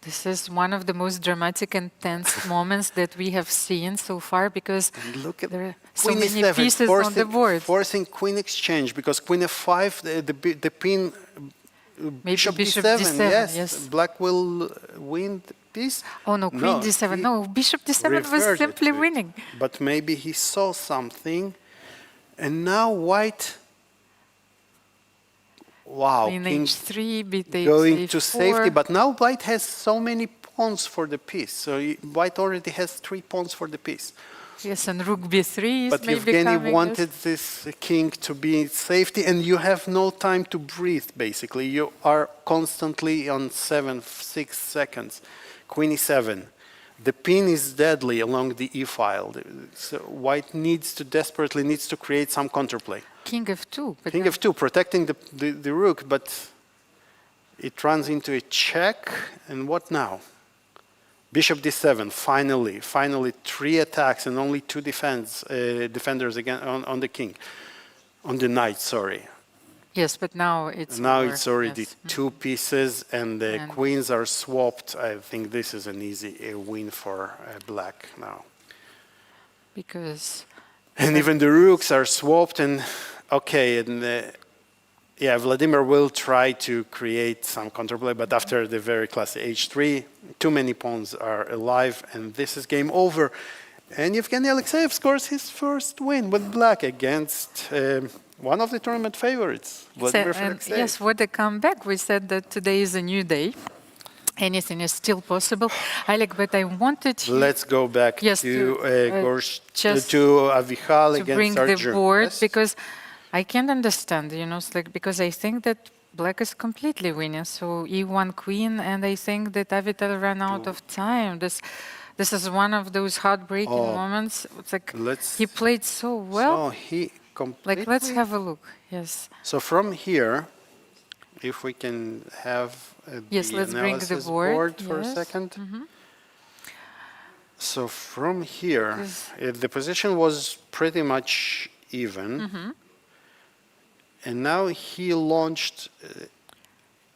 This is one of the most dramatic and tense moments that we have seen so far, because And look at there are so Queen many E7 pieces on the board. forcing Queen exchange, because Queen F5, the pin, Maybe Bishop D7, yes. Black will win the piece. Oh no, Queen D7. No, Bishop D7 was simply winning. But maybe he saw something, and now White. Wow, Queen King H3, B8, going to A4. safety, but now White has so many pawns for the piece. So White already has 3 pawns for the piece. Yes, and Rook B3 is But maybe Evgeny coming. wanted this king to be in safety, and you have no time to breathe, basically. You are constantly on 6 seconds. Queen E7. The pin is deadly along the E file. So White desperately needs to create some counterplay. King F2. But King F2, protecting the rook, but it runs into a check. And what now? Bishop D7, finally 3 attacks and only 2 defenders again on the king, on the knight, sorry. Yes, but now it's It's already 2 pieces, and the queens are swapped. I think this is an easy win for Black now. Because... And even the rooks are swapped, and okay, and yeah, Vladimir will try to create some counterplay, but after the very classic H3, too many pawns are alive, and this is game over. And Evgeny Alekseev scores his first win with Black against one of the tournament favorites, Vladimir Fedoseev. Yes, what a comeback. We said that today is a new day. Anything is still possible. Alik, but I wanted you... Let's go back to Avital against bring Arjun. The board, because I can't understand, you know, it's like, because I think that Black is completely winning. So E1 Queen, and I think that Avital ran out of time. This is one of those heartbreaking moments. It's like he played so well. So he completely... Like, let's have a look. Yes. So from here, if we can have let's bring the board for a second. So from here, the position was pretty much even. And now he launched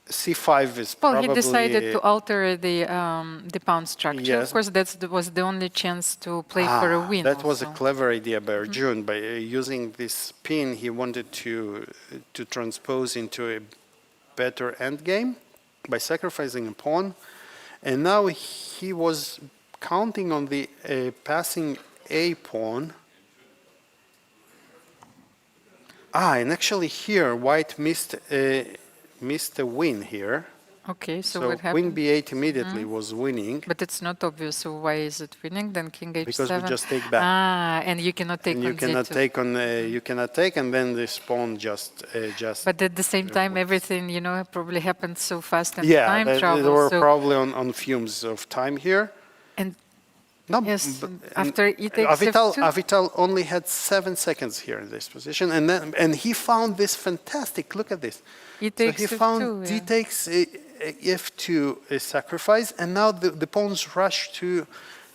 C5 is probably... Well, he decided to alter the pawn structure. Yes. Of course, that was the only chance to play for a win. That was a clever idea by Arjun. By using this pin, he wanted to transpose into a better endgame by sacrificing a pawn. And now he was counting on the passing a pawn. And actually here, White missed a win here. Okay, so So what happened? Queen B8 immediately was winning. But it's not obvious, so why is it winning? Then King H7. Because we just take back. And you cannot take And on you cannot Z2. take on, you cannot take, and then this pawn just. But at the same time, everything, you know, probably happened so fast and Yeah, time travel. they were so probably on fumes of time here. And No, yes, but- after E takes F2. Avital only had 7 seconds here in this position, and he found this fantastic. Look at this. E takes So he F2, found D takes F2 sacrifice, and now the pawns rush to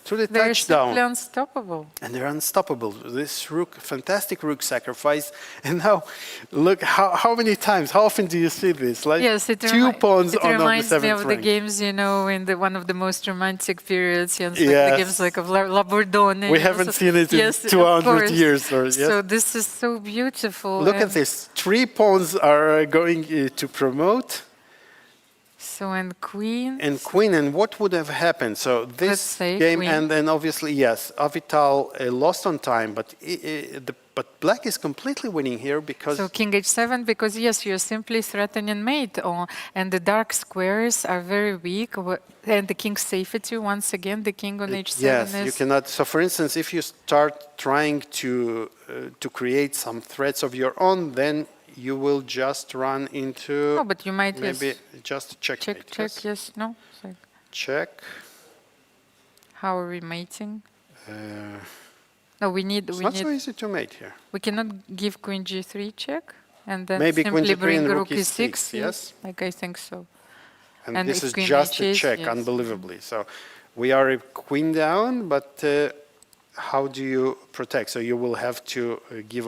the They're touchdown. simply unstoppable. And they're unstoppable. This rook, fantastic rook sacrifice. And now, look how many times, how often do you see this? Like Yes, 2 pawns it on the reminds me 7th of the rank. games, you know, in one of the most romantic periods, like the Yes. games like of La Bourdonnais. We haven't seen it in 200 years. Yes. So this is so beautiful. Look at this. 3 pawns are going to promote. So, and Queen. And Queen, and what would have happened? So Let's this say game, Queen. and then obviously, yes, Avital lost on time, but Black is completely winning here because... So King H7, because yes, you're simply threatening mate, and the dark squares are very weak, and the King's safety, once again, the King on H7 Yes, is... you cannot. So, for instance, if you start trying to create some threats of your own, then you will just run into... No, but you might, maybe yes. just checkmate. Check, yes, no? It's like, Check. how are we mating? No, we need... It's not so easy to mate here. We cannot give Queen G3 check, and then Maybe Queen simply G3 bring and Rook Rook E6. E6, yes? Like, I think so. And this if is Queen just a H8, check, yes. unbelievably. So we are a queen down, but how do you protect? So you will have to give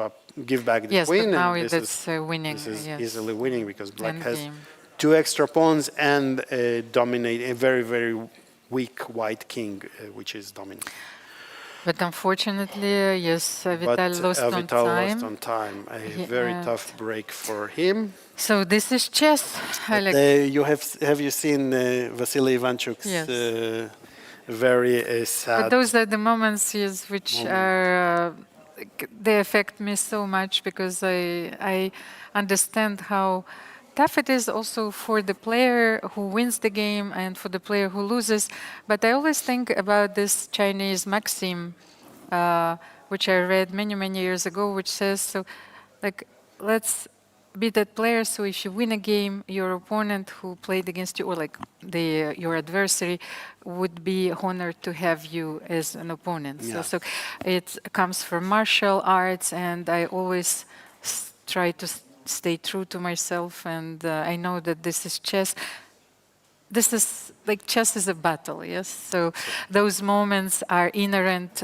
back the Yes, queen. but now and this that's winning. is yes. easily winning because Black has Endgame. two extra pawns and dominate a very, very weak white king, which is dominant. But unfortunately, yes, But Avital lost on Avital time. lost on time. A He- very tough break for him. So this is chess, Alex. You have you seen Vasily Ivanchuk's Yes. very sad? But those are the moments, yes, which are they affect me so much because I understand how tough it is also for the player who wins the game and for the player who loses. But I always think about this Chinese maxim, which I read many years ago, which says so, like, let's be that player. So if you win a game, your opponent who played against you, or like your adversary, would be honored to have you as an opponent. Yeah. So it comes from martial arts, and I always try to stay true to myself. And I know that this is chess. This is like chess is a battle, yes. So those moments are inherent.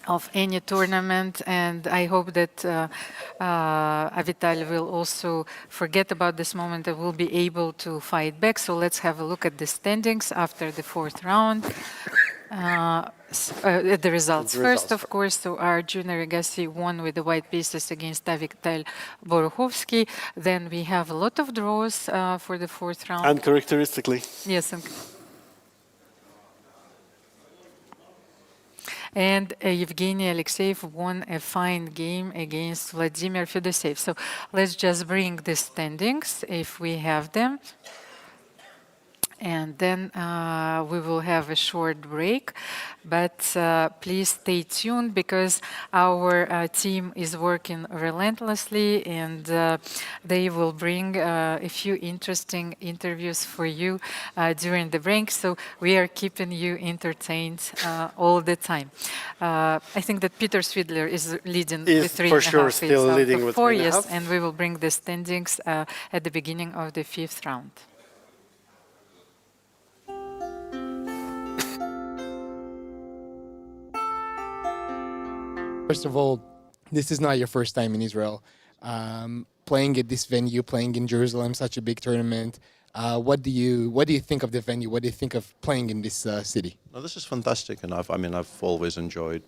Of any tournament, and I hope that Avital will also forget about this moment and will be able to fight back. So let's have a look at the standings after the fourth round. The results first, of course. So Arjun Erigaisi won with the white pieces against Avital Boruchovsky. Then we have a lot of draws for the fourth round. Uncharacteristically. Yes. And Evgeny Alekseev won a fine game against Vladimir Fedoseev. So let's just bring the standings if we have them. And then we will have a short break. But please stay tuned because our team is working relentlessly, and they will bring a few interesting interviews for you during the break. So we are keeping you entertained all the time. I think that Peter Swidler is leading with 3.5 for sure still leading with 4, 3.5. yes, and we will bring the standings at the beginning of the fifth round. First of all, this is not your first time in Israel. Playing at this venue, playing in Jerusalem, such a big tournament. What do you think of the venue? What do you think of playing in this city? No, this is fantastic, and I've always enjoyed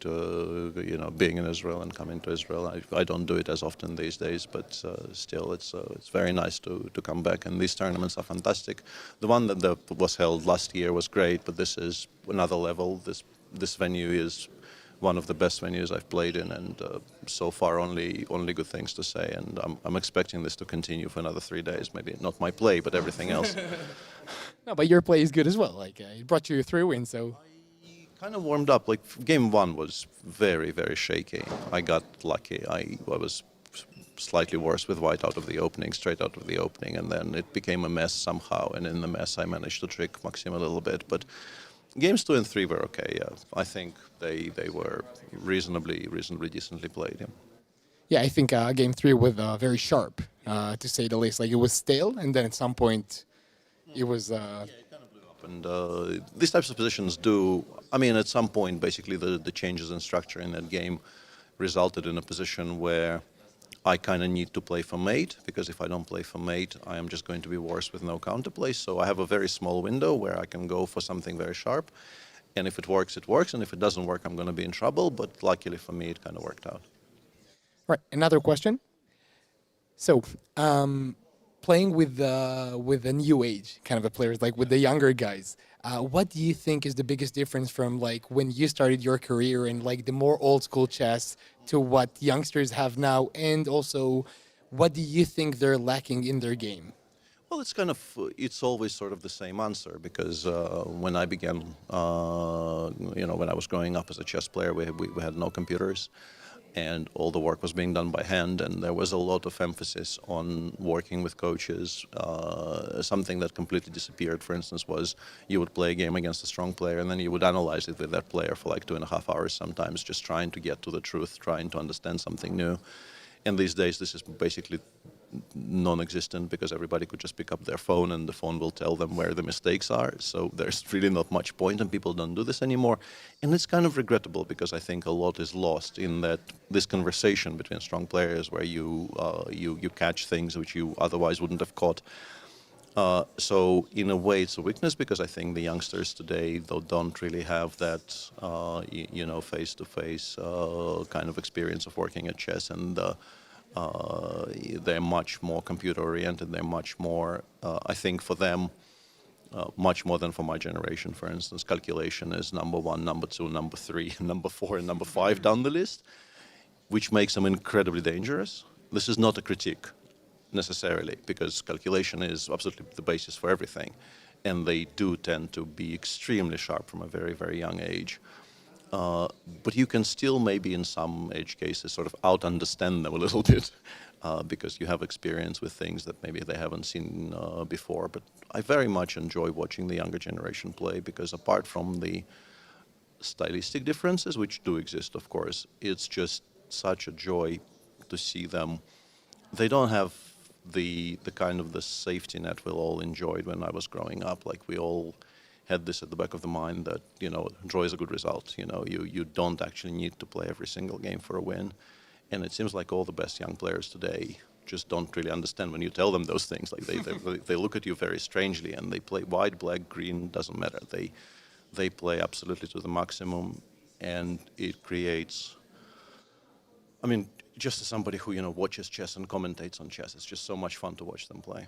being in Israel and coming to Israel. I don't do it as often these days, but still, it's very nice to come back. And these tournaments are fantastic. The one that was held last year was great, but this is another level. This venue is one of the best venues I've played in, and so far only good things to say. And I'm expecting this to continue for another 3 days. Maybe not my play, but everything else. No, but your play is good as well. Like it brought you through, and so I kind of warmed up. Like game one was very shaky. I got lucky. I was slightly worse with white straight out of the opening, and then it became a mess somehow. And in the mess, I managed to trick Maxim a little bit, but. Games 2 and 3 were okay. I think they were reasonably decently played. Yeah. Yeah, I think game 3 was very sharp, to say the least. Like it was stale, and then at some point, it was. Yeah, it kind of blew up. And these types of positions do. I mean, at some point, basically, the changes in structure in that game resulted in a position where I kind of need to play for mate, because if I don't play for mate, I am just going to be worse with no counterplay. So I have a very small window where I can go for something very sharp. And if it works, it works. And if it doesn't work, I'm going to be in trouble. But luckily for me, it kind of worked out. Right. Another question. So, playing with the new age kind of players, like with the younger guys, what do you think is the biggest difference from like when you started your career and like the more old school chess to what youngsters have now, and also what do you think they're lacking in their game? Well, it's always sort of the same answer, because when I began, when I was growing up as a chess player, we had no computers, and all the work was being done by hand, and there was a lot of emphasis on working with coaches. Something that completely disappeared, for instance, was you would play a game against a strong player, and then you would analyze it with that player for like 2.5 hours sometimes, just trying to get to the truth, trying to understand something new. And these days, this is basically non-existent, because everybody could just pick up their phone and the phone will tell them where the mistakes are. So there's really not much point, and people don't do this anymore. And it's kind of regrettable, because I think a lot is lost in that this conversation between strong players where you catch things which you otherwise wouldn't have caught. So in a way, it's a weakness because I think the youngsters today don't really have that, face-to-face kind of experience of working at chess, and they're much more computer-oriented. They're much more, I think, for them, much more than for my generation. For instance, calculation is number one, number two, number three, number four, and number five down the list, which makes them incredibly dangerous. This is not a critique, necessarily, because calculation is absolutely the basis for everything, and they do tend to be extremely sharp from a very, very young age. But you can still maybe in some age cases sort of out-understand them a little bit because you have experience with things that maybe they haven't seen before. But I very much enjoy watching the younger generation play because apart from the stylistic differences, which do exist, of course, it's just such a joy to see them. They don't have the kind of the safety net we all enjoyed when I was growing up. Like we all had this at the back of the mind that, draw is a good result. You don't actually need to play every single game for a win. And it seems like all the best young players today just don't really understand when you tell them those things. Like they look at you very strangely and they play white, black, green, doesn't matter. They play absolutely to the maximum, and it creates, just as somebody who, watches chess and commentates on chess, it's just so much fun to watch them play.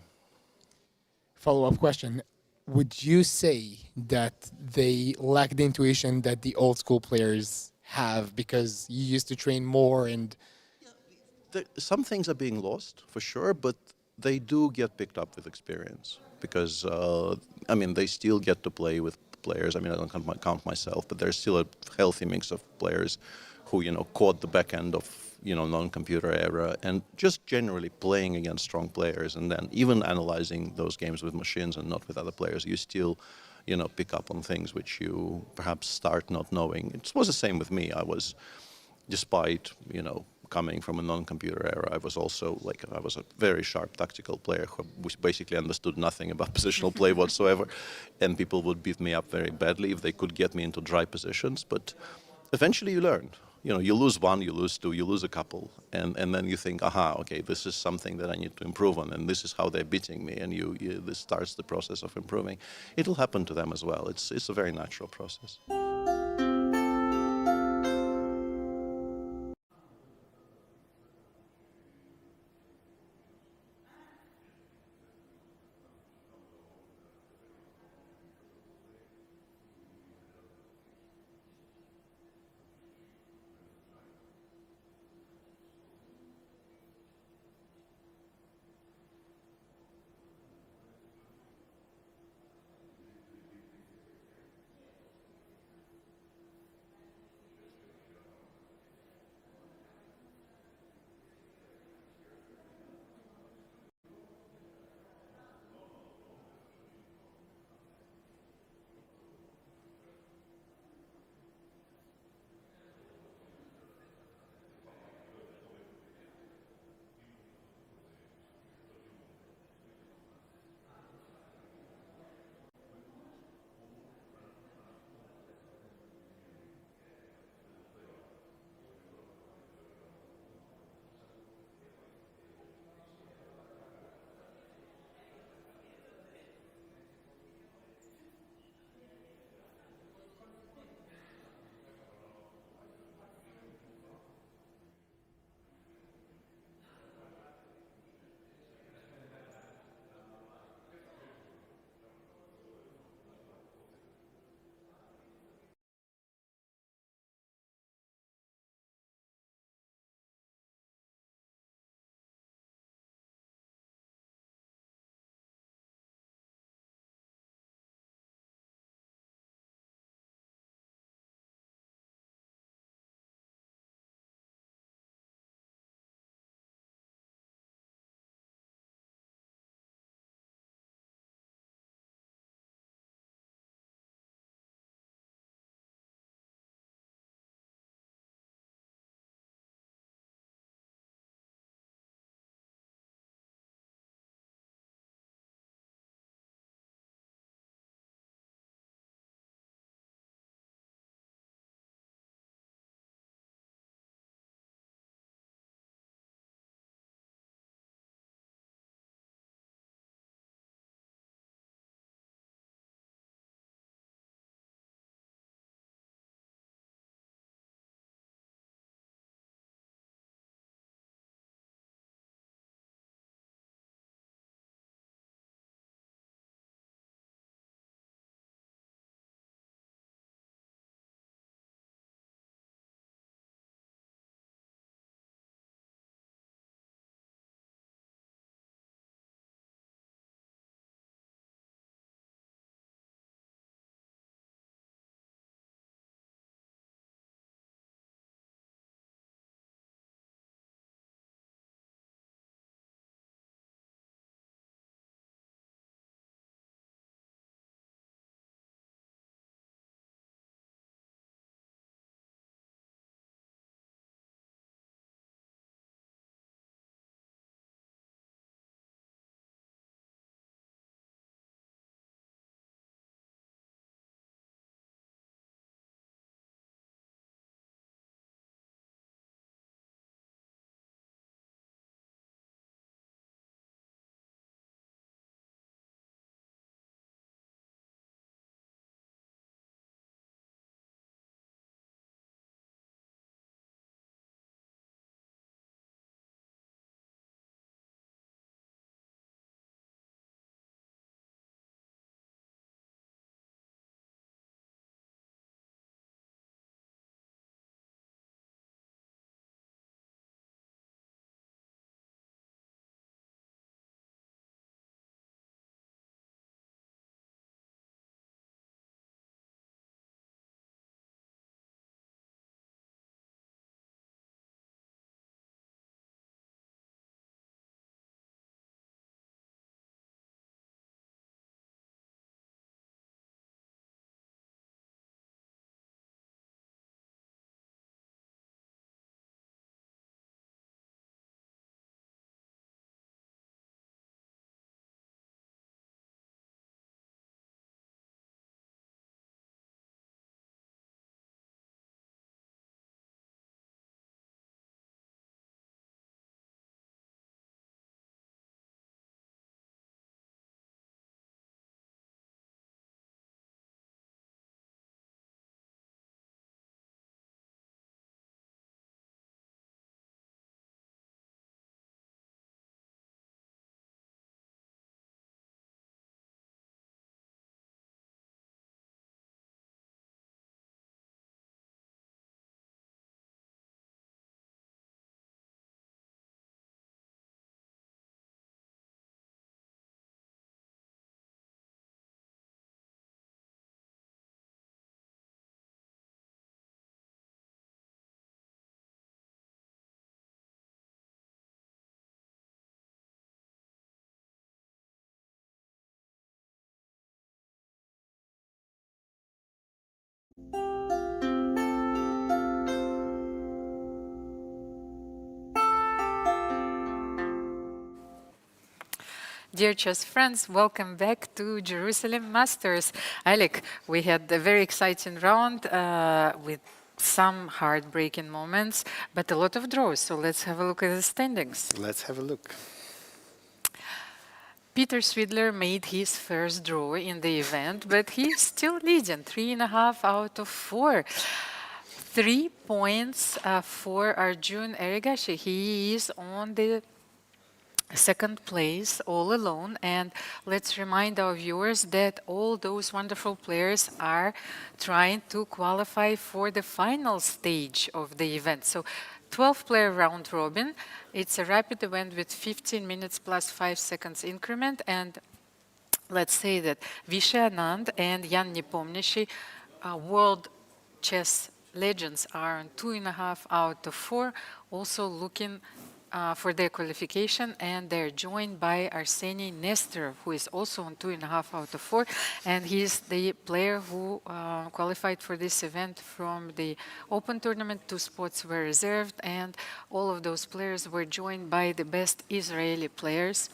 Follow-up question. Would you say that they lack the intuition that the old school players have because you used to train more and... Some things are being lost, for sure, but they do get picked up with experience because, they still get to play with players. I don't count myself, but there's still a healthy mix of players who, caught the back end of, non-computer era and just generally playing against strong players and then even analyzing those games with machines and not with other players, you still, pick up on things which you perhaps start not knowing. It was the same with me. I was, despite, coming from a non-computer era, I was also I was a very sharp tactical player who basically understood nothing about positional play whatsoever, and people would beat me up very badly if they could get me into dry positions. But eventually you learn. You lose one, you lose two, you lose a couple, and then you think, okay, this is something that I need to improve on, and this is how they're beating me, and this starts the process of improving. It'll happen to them as well. It's a very natural process. Dear chess friends, welcome back to Jerusalem Masters. Alik, we had a very exciting round with some heartbreaking moments, but a lot of draws. So let's have a look at the standings. Let's have a look. Peter Swidler made his first draw in the event, but he's still leading, 3.5 out of 4. 3 points for Arjun Erigaisi. He is on the second place all alone, and let's remind our viewers that all those wonderful players are trying to qualify for the final stage of the event. So 12-player round robin, it's a rapid event with 15 minutes plus 5 seconds increment, and let's say that Vishy Anand and Yan Nepomniachtchi, world chess legends, are on 2.5 out of 4, also looking for their qualification, and they're joined by Arseniy Nesterov, who is also on 2.5 out of 4, and he's the player who qualified for this event from the open tournament. 2 spots were reserved, and all of those players were joined by the best Israeli players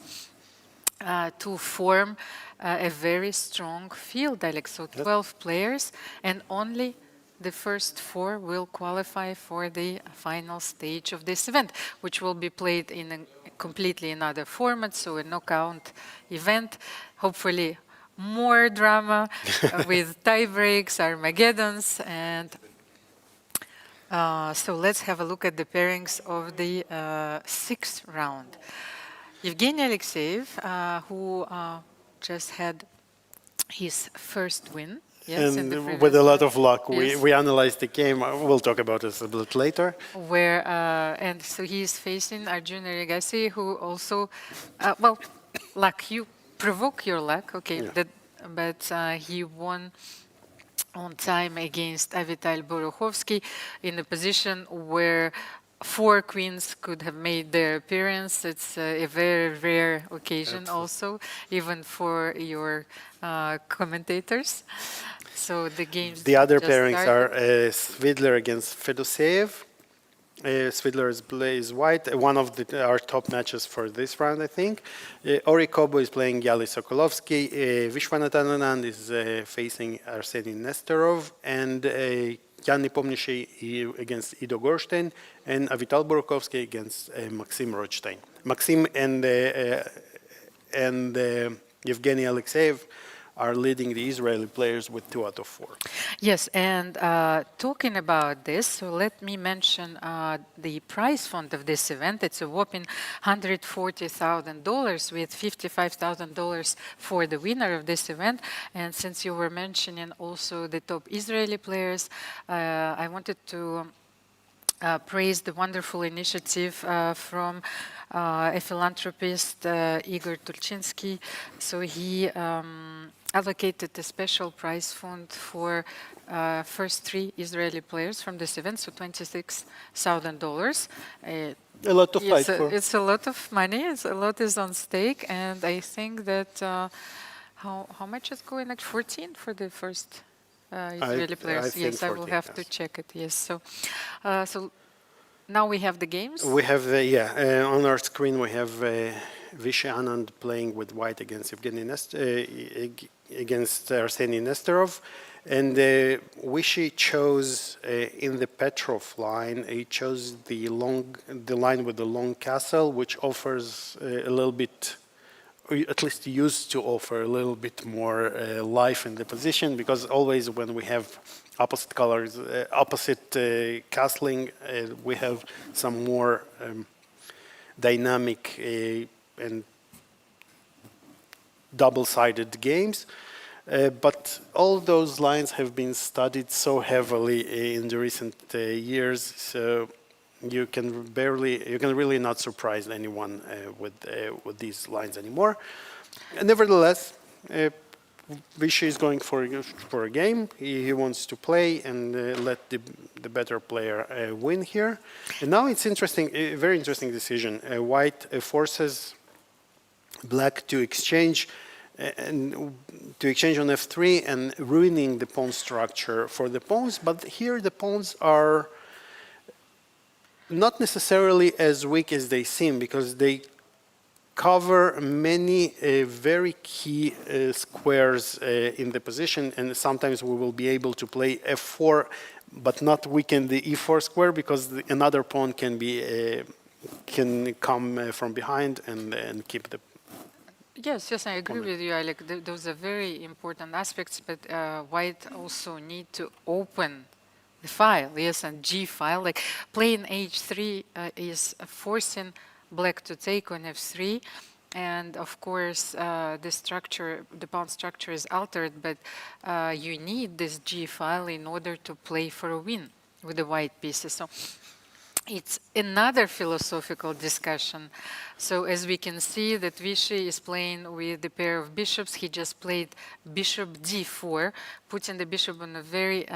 to form a very strong field, Alex. So 12 players, and only the first 4 will qualify for the final stage of this event, which will be played in a completely another format, so a knockout event, hopefully more drama with tie breaks, Armageddons, and so let's have a look at the pairings of the 6th round. Evgeny Alekseev, who just had his first win. Yes, and with a lot of luck, yes, we analyzed the game. We'll talk about this a bit later. Where and so he is facing Arjun Erigaisi, who also, well, luck, you provoke your luck, okay, Yeah. but he won on time against Avital Boruchovsky in a position where 4 queens could have made their appearance. It's a very rare occasion also, even for your commentators. So the games. The other just pairings started. are Svidler against Fedoseev. Svidler is white, one of our top matches for this round, I think. Ori Kobo is playing Yahli Sokolovsky. Vishy Anand is facing Arseniy Nesterov, and Yan Nepomniachtchi against Ido Gorshtein, and Avital Boruchovsky against Maxim Rodshtein. Maxim and Evgeny Alekseev are leading the Israeli players with 2 out of 4. Yes, and talking about this, so let me mention the prize fund of this event. It's a whopping $140,000 with $55,000 for the winner of this event. And since you were mentioning also the top Israeli players, I wanted to praise the wonderful initiative from a philanthropist, Igor Tulchinsky. So he allocated a special prize fund for first 3 Israeli players from this event, so $26,000. A lot of fight for. It's a lot of money. A lot is on stake, and I think that how much is going at 14 for the first Israeli players? Yes, I will have to check it. Yes, so so now we have the games. We have on our screen we have Vishy Anand playing with white against against Arseniy Nesterov, and Vishy chose in the Petrov line. He chose the line with the long castle, which offers a little bit, at least used to offer a little bit more life in the position, because always when we have opposite colors, opposite castling, we have some more dynamic and double-sided games. But all those lines have been studied so heavily in the recent years, so you can really not surprise anyone with these lines anymore. Nevertheless, Vishy is going for a game. He wants to play and let the better player win here. And now it's interesting, a very interesting decision. White forces black to exchange on f3 and ruining the pawn structure for the pawns. But here the pawns are not necessarily as weak as they seem, because they cover many very key squares in the position, and sometimes we will be able to play f4, but not weaken the e4 square because another pawn can come from behind and keep the. Yes, yes, I agree with you, Alec. Those are very important aspects, but White also need to open the file, yes, and G file. Like playing H3 is forcing Black to take on F3, and of course the structure, the pawn structure is altered, but you need this G file in order to play for a win with the White pieces. So it's another philosophical discussion. So as we can see that Vishy is playing with the pair of bishops. He just played bishop d4, putting the bishop in a very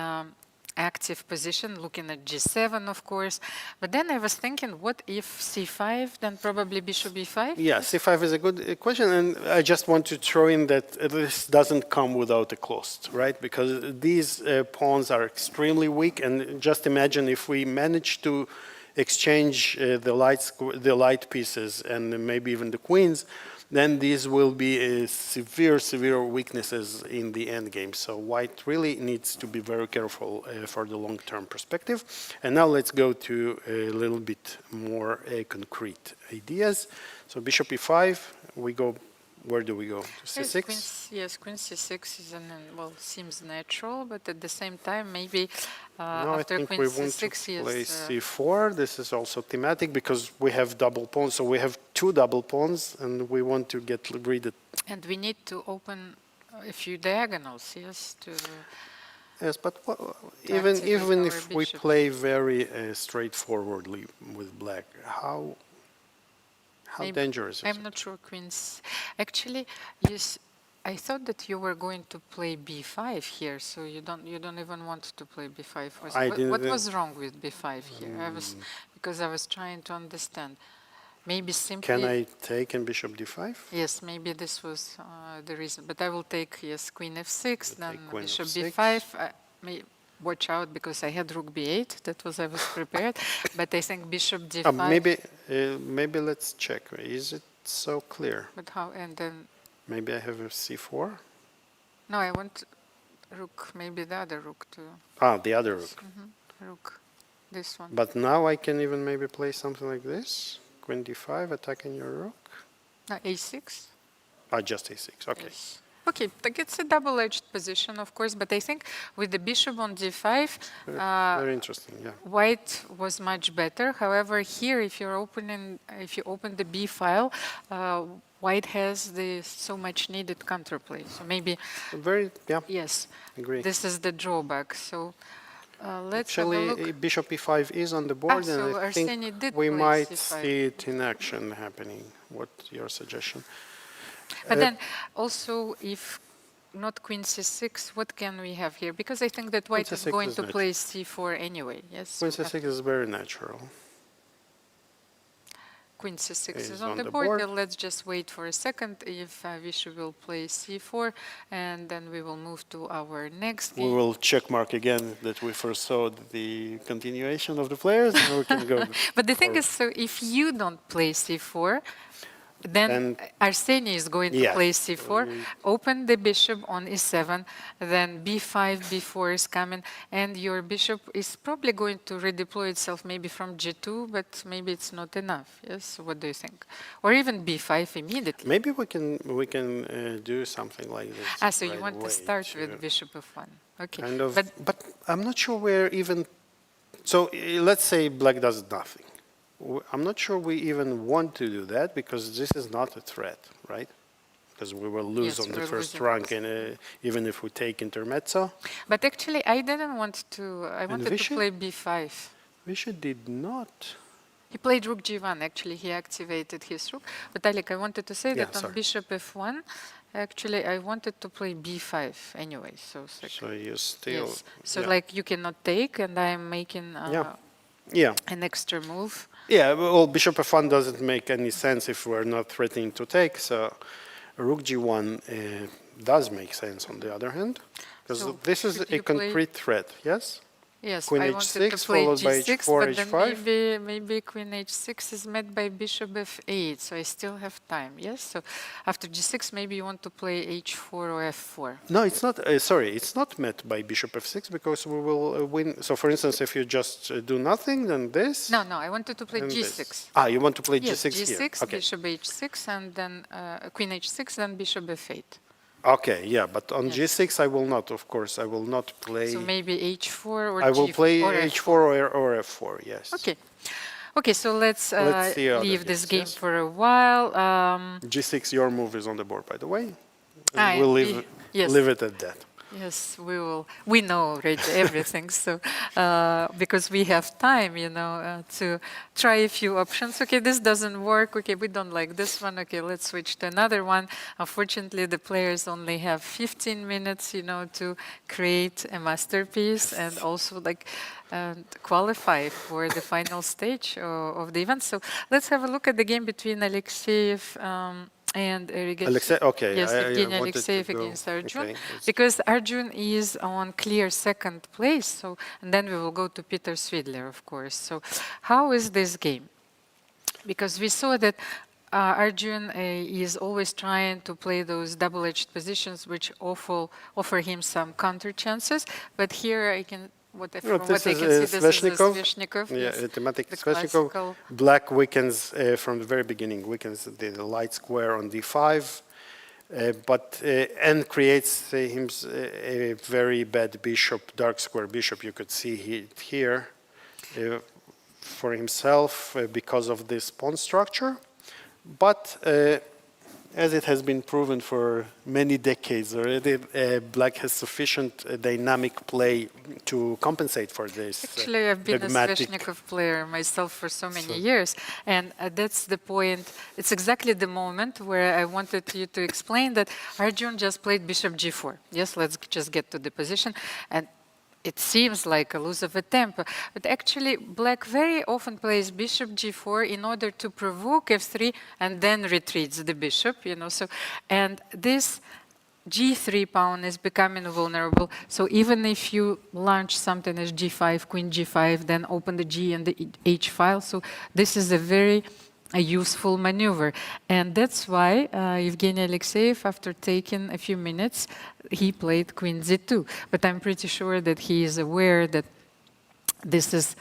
active position, looking at g7, of course. But then I was thinking, what if c5, then probably bishop e5? Yeah, c5 is a good question, and I just want to throw in that this doesn't come without a closed, right? Because these pawns are extremely weak, and just imagine if we manage to exchange the light pieces and maybe even the queens, then these will be severe weaknesses in the end game. So White really needs to be very careful for the long-term perspective. And now let's go to a little bit more concrete ideas. So bishop e5, we go. Where do we go? To c6? Yes, queen c6 is well, seems natural, but at the same time, maybe No, after I think queen we want c6, to yes. play c4. This is also thematic because we have double pawns. So we have two double pawns, and we want to get rid of. And we need to open a few diagonals, yes, to. Yes, but even activate if our we bishop. play very straightforwardly with black, how Maybe- dangerous is I'm it? not sure queens. Actually, yes, I thought that you were going to play b5 here, so you don't even want to play b5. What was wrong with b5 here? Because I was trying to understand. Maybe simply. Can I take in bishop d5? Yes, maybe this was the reason. But I will take, yes, queen f6, then take queen bishop f6. b5. Watch out, because I had rook b8. That was, I was prepared. But I think bishop d5. Maybe let's check. Is it so clear? But how? And then. Maybe I have a c4? No, I want rook, maybe the other rook too. The other rook. Rook, this one. But now I can even maybe play something like this. Queen d5, attacking your rook. a6? Just a6, okay. Yes. Okay, like it's a double-edged position, of course, but I think with the bishop on d5, Very interesting, yeah. White was much better. However, here, if you open the b file, White has the so much needed counterplay. So maybe, yes, agree. this is the drawback. So let's have a Actually, look. bishop e5 is on the board, so and I think Arseniy did we play might c5. see it in action happening. What's your suggestion? But then also, if not queen c6, what can we have here? Because I think that White is c6 going is to natural. play c4 anyway. Yes. Queen c6 is very natural. Queen c6 Is is on on the the board. board. Then let's just wait for a second if Vishy will play c4, and then we will move to our next We game. will check mark again that we foresaw the continuation of the players, and we can go. But the thing is, so if you don't play c4, then Arseniy is going to Yes. play c4, open the bishop on e7, then b5, b4 is coming, and your bishop is probably going to redeploy itself maybe from g2, but maybe it's not enough. Yes, so what do you think? Or even b5 immediately. Maybe we can do something like this. So you right want to away start with bishop f1. Okay. kind of, But but I'm not sure where even. So let's say black does nothing. I'm not sure we even want to do that because this is not a threat, right? Because we will lose Yes, on the we're first losing. rank, and even if we take intermezzo. But actually, I didn't want to. I wanted to Vishy? play b5. Vishy did not. He played rook g1. Actually, he activated his rook. But Alik, I wanted to say that on sorry. bishop f1, actually, I wanted to play b5 anyway. So So you still. yes. So yeah. like you cannot take, and I am making Yeah. an extra move. Yeah, well, bishop f1 doesn't make any sense if we're not threatening to take. So rook g1 does make sense on the other hand, because So this is should a you play- concrete threat. Yes. Yes, Queen I wanted to h6 play followed by g6, h4, but then h5. maybe queen h6 is met by bishop f8, so I still have time. Yes, so after g6, maybe you want to play h4 or f4. No, it's not. Sorry, it's not met by bishop f6 because we will win. So, for instance, if you just do nothing, then this. No, I wanted to play and g6. this. Ah, you want to play Yes, g6 g6, here. Okay. bishop h6, and then queen h6, then bishop f8. Okay, yeah, but on Yes. g6 I will not, of course, I will not play. So maybe h4 or I will g4 play or h4 or f4, yes. Okay. Okay, so let's see other leave this games, game yes. for a while. G6, your move is on the board, by the way. Ah, And we'll yes. leave it at that. Yes, we will. We know already everything, so because we have time, to try a few options. Okay, this doesn't work. Okay, we don't like this one. Okay, let's switch to another one. Unfortunately, the players only have 15 minutes, to create a masterpiece and also qualify for the final stage of the event. So let's have a look at the game between Alexeev and Erigaisi. Okay, Yes, Evgeny wanted to Alekseev go- against Arjun, okay, it's- because Arjun is on clear second place. So, and then we will go to Peter Svidler, of course. So, how is this game? Because we saw that Arjun is always trying to play those double-edged positions, which offer him some counter chances. But here I can. From this what I is can see, this is Sveshnikov. Sveshnikov. Yeah, Yes, thematic the Sveshnikov. classical. Black weakens from the very beginning, weakens the light square on d5, and creates a very bad bishop, dark square bishop. You could see here for himself because of this pawn structure. But as it has been proven for many decades already, Black has sufficient dynamic play to compensate for this. Actually, I've been a pragmatic- Sveshnikov player myself for so many years, and that's the point. It's exactly the moment where I wanted you to explain that Arjun just played bishop g4. Yes, let's just get to the position. And it seems like a lose of a tempo, but actually Black very often plays bishop g4 in order to provoke f3 and then retreats the bishop, So, and this g3 pawn is becoming vulnerable. So even if you launch something as g5, queen g5, then open the g and the h file, so this is a useful maneuver. And that's why Evgeny Alekseev, after taking a few minutes, he played queen z2. But I'm pretty sure that he is aware that this is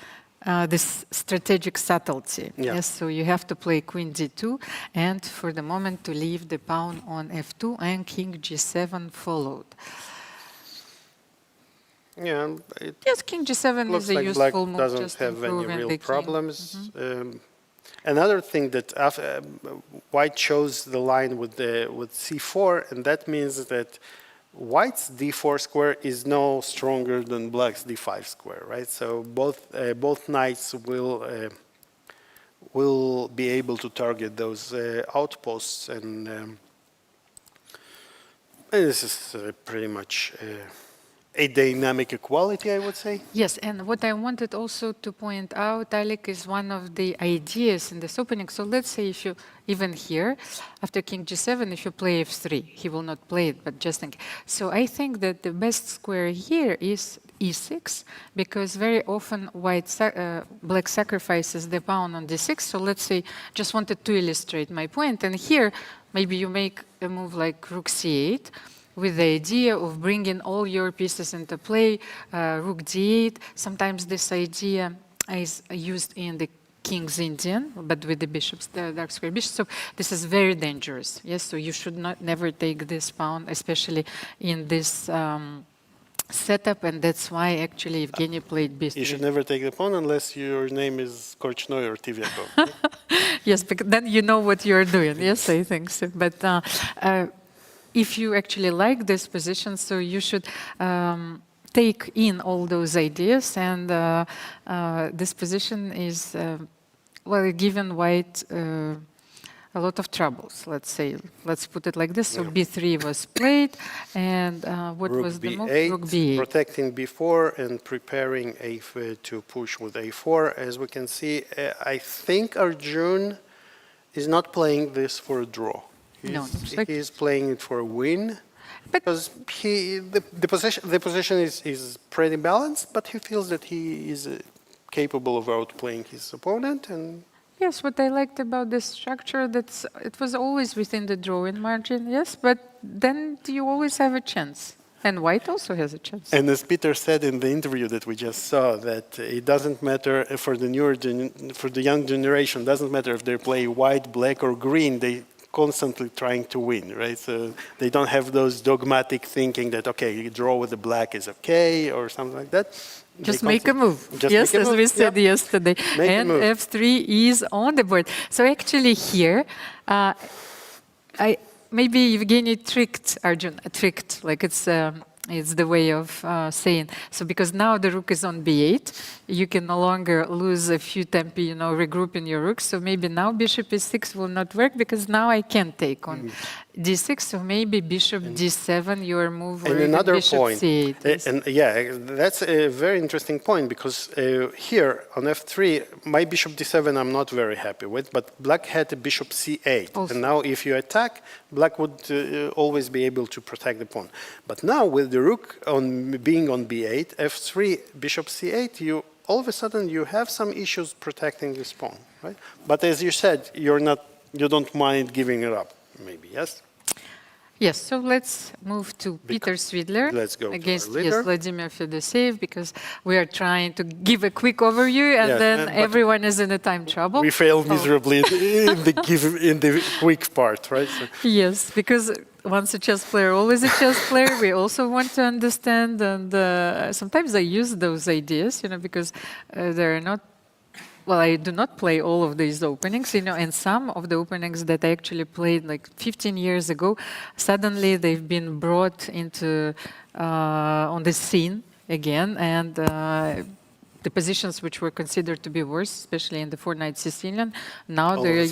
this strategic subtlety. Yeah. Yes, so you have to play queen d2, and for the moment to leave the pawn on f2, and king g7 followed. Yeah, it Yes, king g7 looks is a like Black useful move, doesn't just have any improving real the king. problems. Another thing that White chose the line with c4, and that means that White's d4 square is no stronger than Black's d5 square, right? So both knights will be able to target those outposts, and this is pretty much a dynamic equality, I would say. Yes, and what I wanted also to point out, Alik, is one of the ideas in this opening. So let's say if you, even here, after king g7, if you play f3, he will not play it, but just think. So I think that the best square here is e6, because very often Black sacrifices the pawn on d6. So let's say, just wanted to illustrate my point. And here, maybe you make a move like rook c8, with the idea of bringing all your pieces into play, rook d8. Sometimes this idea is used in the King's Indian, but with the bishops, the dark square bishop. So this is very dangerous. Yes, so you should never take this pawn, especially in this setup, and that's why actually Evgeny played b3. You should never take the pawn unless your name is Korchnoi or Tivyakov. Yes, because then you know what you're doing. Yes, I think so. But if you actually like this position, so you should take in all those ideas, and this position is, well, given White a lot of troubles, let's say. Let's put it like this. So b3 was played, and what Rook was the move? b8, Rook b8. protecting b4 and preparing to push with a4. As we can see, I think Arjun is not playing this for a draw. No, looks like- He's playing it for a win. Because the position is pretty balanced, but he feels that he is capable of outplaying his opponent. And Yes, what I liked about this structure, it was always within the drawing margin, yes, but then you always have a chance. And white also has a chance. And as Peter said in the interview that we just saw, that it doesn't matter for the for the young generation, doesn't matter if they play white, black, or green. They constantly trying to win, right? So they don't have those dogmatic thinking that okay, you draw with the black is okay or something like that. Just make a move. Just yes, make a as move. we said Yep. yesterday. Make a And move. f3 is on the board. So actually here, maybe Evgeny tricked Arjun, like it's the way of saying. So because now the rook is on b8, you can no longer lose a few tempi, regrouping your rooks. So maybe now bishop e6 will not work because now I can take on d6. So maybe bishop d7, your move, or And even another bishop point, c8. Yes. and yeah, that's a very interesting point because here on f3, my bishop d7 I'm not very happy with, but black had a bishop c8, Also. and now if you attack, black would always be able to protect the pawn. But now with the rook being on b8, f3, bishop c8, you all of a sudden you have some issues protecting this pawn, right? But as you said, you don't mind giving it up, maybe, yes? Yes, so let's move to Peter Swidler Let's go to against our leader. Vladimir Fedoseev, because we are trying to give a quick overview and Yes, then but everyone is in a time trouble. We failed miserably in the quick part, right? So, Yes, because once a chess player, always a chess player. We also want to understand, and sometimes I use those ideas, because they're not. Well, I do not play all of these openings, and some of the openings that I actually played like 15 years ago, suddenly they've been brought into on the scene again, and the positions which were considered to be worse, especially in the four-knight Sicilian, now they're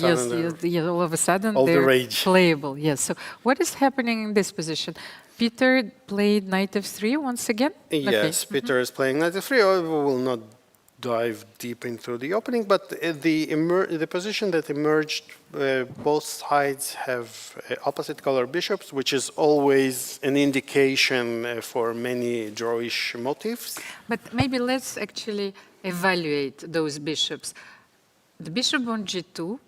all of a sudden all the they're rage. playable. Yes. So what is happening in this position? Peter played knight f3 once again. yes, Peter is playing knight f3. We will not dive deep into the opening, but the position that emerged, both sides have opposite color bishops, which is always an indication for many drawish motifs. But maybe let's actually evaluate those bishops. The bishop on g2,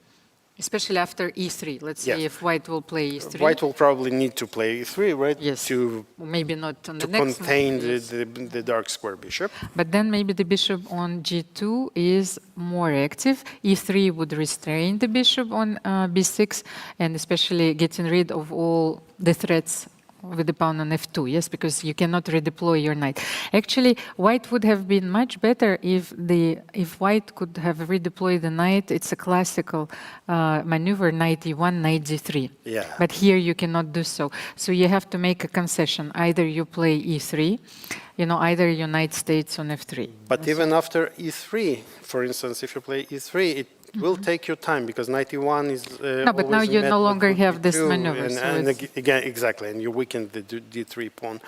especially after e3. Let's say if white will play e3. White will probably need to play e3, right? Yes. To maybe not on the to next contain move, yes. the dark square bishop. But then maybe the bishop on g2 is more active. e3 would restrain the bishop on b6, and especially getting rid of all the threats with the pawn on f2, yes, because you cannot redeploy your knight. Actually, white would have been much better if white could have redeployed the knight. It's a classical maneuver, knight e1, knight d3. Yeah. But here you cannot do so. So you have to make a concession. Either you play e3, either your knight stays on f3. But even after e3, for instance, if you play e3, it will take your time because knight e1 is No, but now always you met no with longer rook have this e2, maneuver. and again, exactly, and you weaken the d3 pawn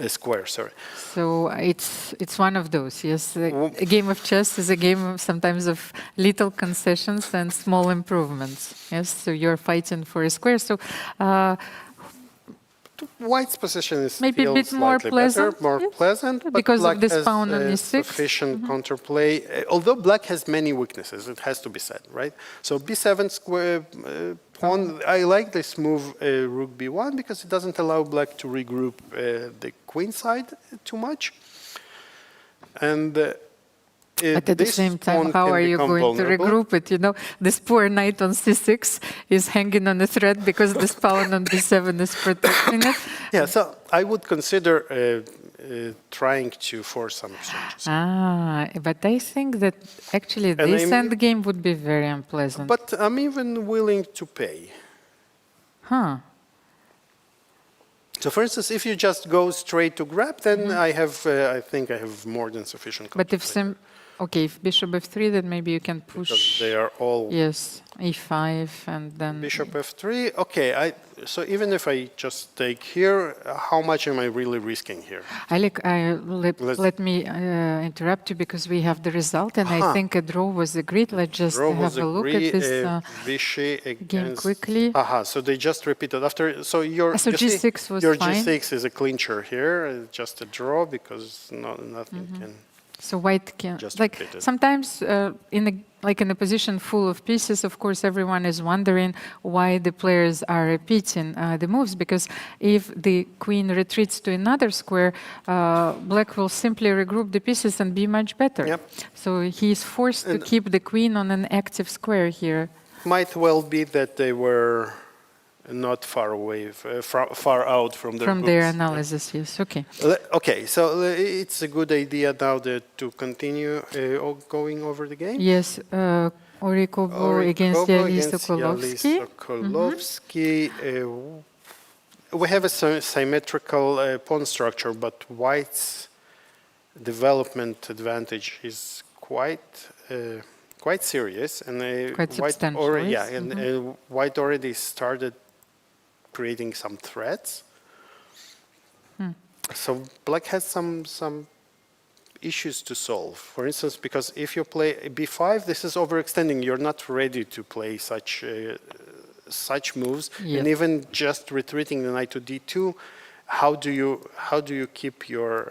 square. Sorry. So it's one of those. Yes, a game of chess is a game sometimes of little concessions and small improvements. Yes, so you're fighting for a square. So. White's position is Maybe a still bit more slightly pleasant, better, more yes. pleasant, but Because of black this has pawn on e6. sufficient counterplay. Although black has many weaknesses, it has to be said, right? So b7 square pawn. I like this move, rook b1, because it doesn't allow black to regroup the queen side too much, and. But at the same time, how are you going to regroup it? This poor knight on c6 is hanging on a thread because this pawn on b7 is protecting it. Yeah, so I would consider trying to force some exchanges. But I think that actually this endgame would be very unpleasant. But I'm even willing to pay. Huh. So, for instance, if you just go straight to grab, then I think I have more than sufficient. But if Okay, if bishop f3, then maybe you can because push. they are all Yes, e5, and then bishop f3. Okay, so even if I just take here, how much am I really risking here? Alec, Let's- let me interrupt you because we have the result, and I Aha. think a draw was agreed. Let's just Draw have was a look agree, at this Vishy game against. quickly. Aha, so they just repeated after. So your So you see, G6 was your fine. G6 is a clincher here, just a draw because nothing can. So white can Just like repeat it. sometimes in a position full of pieces. Of course, everyone is wondering why the players are repeating the moves, because if the queen retreats to another square, black will simply regroup the pieces and be much better. Yep. So he is forced to keep the queen on an active square here. Might well be that they were not far away, far out from their From their books. analysis, yes. Okay. Okay, so it's a good idea now to continue going over the game. Yes. Ori Kobo Ori against Kobo Yahli against Yahli Sokolovsky. Sokolovsky. We have a symmetrical pawn structure, but white's development advantage is quite serious, and Quite white substantial, yeah, yes. and white already started creating some threats. So black has some issues to solve. For instance, because if you play b5, this is overextending. You're not ready to play such moves, Yeah. and even just retreating the knight to d2. How do you keep your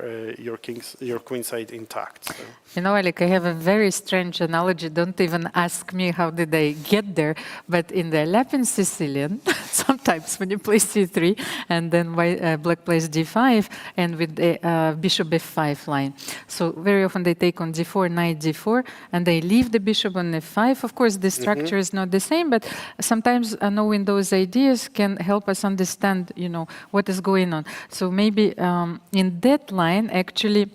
queen side intact? So. You know, Alec, I have a very strange analogy. Don't even ask me how did I get there. But in the Lapin Sicilian, sometimes when you play c3 and then black plays d5 and with the bishop f5 line. So very often they take on d4, knight d4, and they leave the bishop on f5. Of course, the structure is not the same, but sometimes knowing those ideas can help us understand, you know, what is going on. So maybe in that line, actually,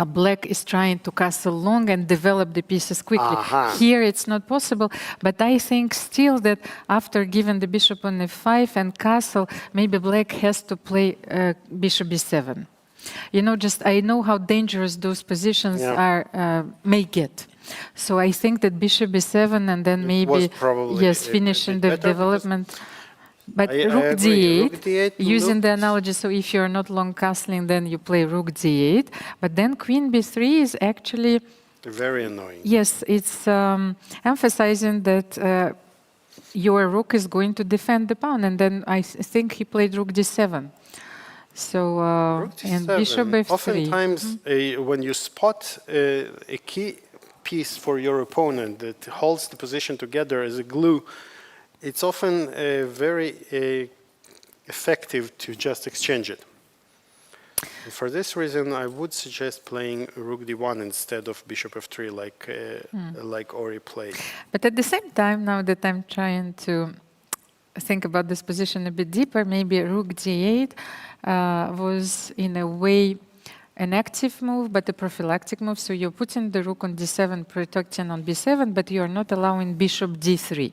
black is trying to castle long and develop the pieces quickly. Aha. Here it's not possible, but I think still that after giving the bishop on f5 and castle, maybe black has to play bishop b7. You know, just I know how dangerous those positions are may get. So I think that bishop b7 and then maybe yes, finishing the development. But rook d8, Rook d8 using the looks- analogy, so if you're not long castling, then you play rook d8. But then queen b3 is actually, Very annoying. yes, it's emphasizing that your rook is going to defend the pawn. And then I think he played rook d7. So, Rook and d7. bishop f3. Oftentimes, when you spot a key piece for your opponent that holds the position together as a glue, it's often very effective to just exchange it. And for this reason, I would suggest playing rook d1 instead of bishop f3, like Ori played. But at the same time, now that I'm trying to think about this position a bit deeper, maybe rook d8 was in a way an active move, but a prophylactic move. So you're putting the rook on d7, protecting on b7, but you're not allowing bishop d3.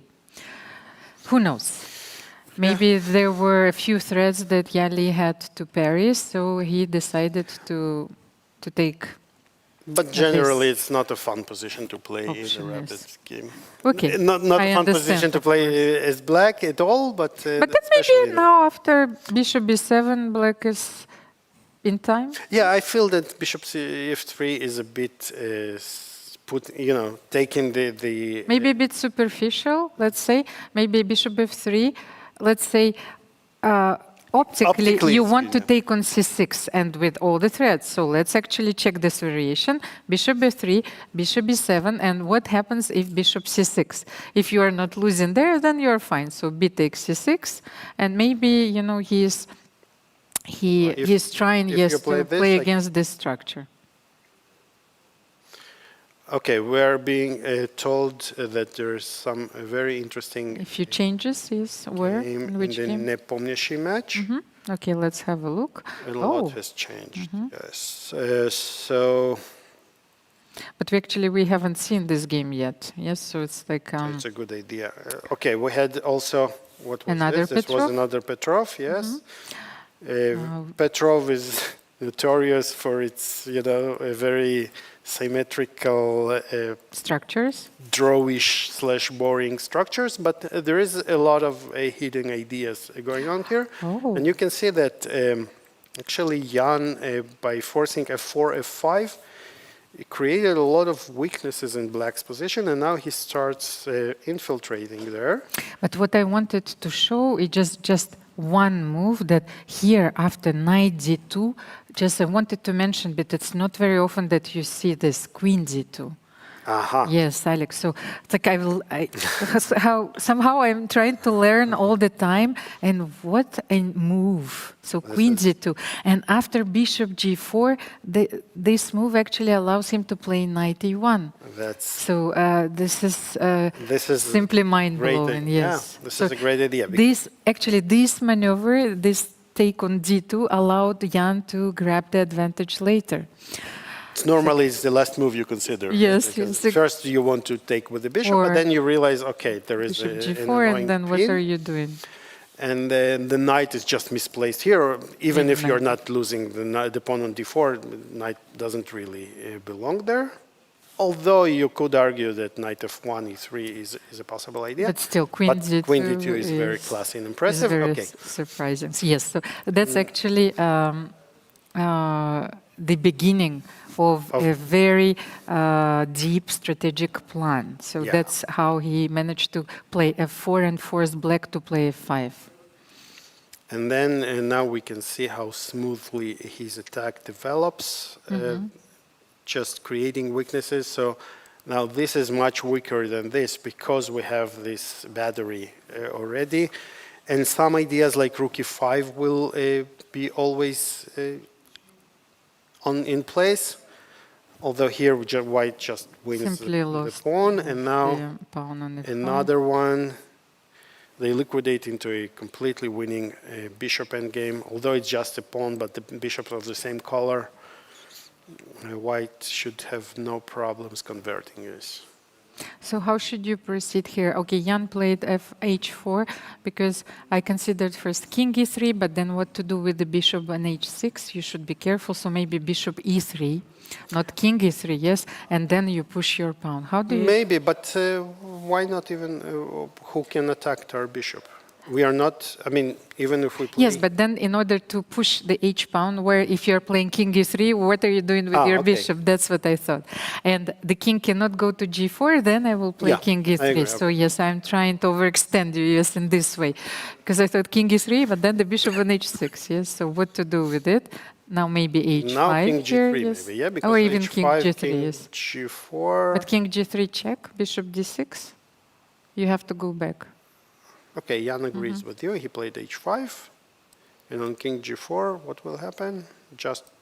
Who knows? Maybe there were a few threats that Yahli had to parry, so he decided to take. But generally, it's not a fun position to play in a Option, rapid yes. game. Okay, Not I a fun understand, position to of play as black at all, but But then especially maybe now after bishop b7, black is in time. Yeah, I feel that bishop f3 is a bit taking the Maybe a bit superficial, let's say. Maybe bishop f3, let's say, optically you want to take on c6 and with all the threats. So let's actually check this variation. Bishop f3, bishop b7, and what happens if bishop c6? If you are not losing there, then you're fine. So b takes c6, and maybe, you know, he's trying, if yes, you play to this, play like- against this structure. Okay, we are being told that there's some very interesting A few changes, yes. Where? game In in which the game? Nepomniachtchi match. Okay, let's have a look. A lot Oh, has changed. Yes. So but we haven't seen this game yet. Yes, so it's like it's a good idea. Okay, we had also what was Another this? This was Petrov? another Petrov. Yes. Petrov is notorious for its, a very symmetrical Structures. drawish / boring structures, but there is a lot of hidden ideas going on here. Oh. And you can see that actually Jan, by forcing f4, f5, created a lot of weaknesses in black's position, and now he starts infiltrating there. But what I wanted to show is just one move that here after knight d2, just I wanted to mention, but it's not very often that you see this queen d2. Aha. Yes, Alex. So it's like somehow I'm trying to learn all the time, and what a move. So queen d2, and after bishop g4, this move actually allows him to play knight e1. So this is simply mind blowing. Yes, yeah, this is a great idea. This maneuver, this take on d2, allowed Jan to grab the advantage later. Normally, it's the last move you consider. Yes, yes. First, you want to take with the bishop, but then you realize, okay, there is bishop an g4, and then what pin, are you doing? And then the knight is just misplaced here. Or even if you're not losing the pawn on d4, the knight doesn't really belong there. Although you could argue that knight f1, e3 is a possible idea. But still, queen d2, queen d2 is very classy and impressive. Very okay. surprising. Yes, so that's actually the beginning of a very deep strategic plan. So that's how he managed to play f4 and force black to play f5. And then now we can see how smoothly his attack develops, just creating weaknesses. So now this is much weaker than this because we have this battery already. And some ideas like rook e5 will be always in place. Although here white just wins the pawn, and now another one. They liquidate into a completely winning bishop endgame. Although it's just a pawn, but the bishops of the same color, white should have no problems converting this. So how should you proceed here? Okay, Jan played h4 because I considered first king e3, but then what to do with the bishop on h6? You should be careful. So maybe bishop e3, not king e3, yes, and then you push your pawn. How do you? Maybe, but why not even who can attack our bishop? We are not, I mean, even if we play... Yes, but then in order to push the h-pawn, where if you're playing king e3, what are you doing with your bishop? That's what I thought. And the king cannot go to g4, then I will play king e3. So yes, I'm trying to overextend you, yes, in this way. Because I thought king e3, but then the bishop on h6, yes. So what to do with it? Now maybe h5 now king here, g3 yes. maybe, yeah, because or even h5, king g3, king yes. g4. But king g3 check, bishop d6, you have to go back. Okay, Jan agrees with you. He played h5. And on king g4, what will happen?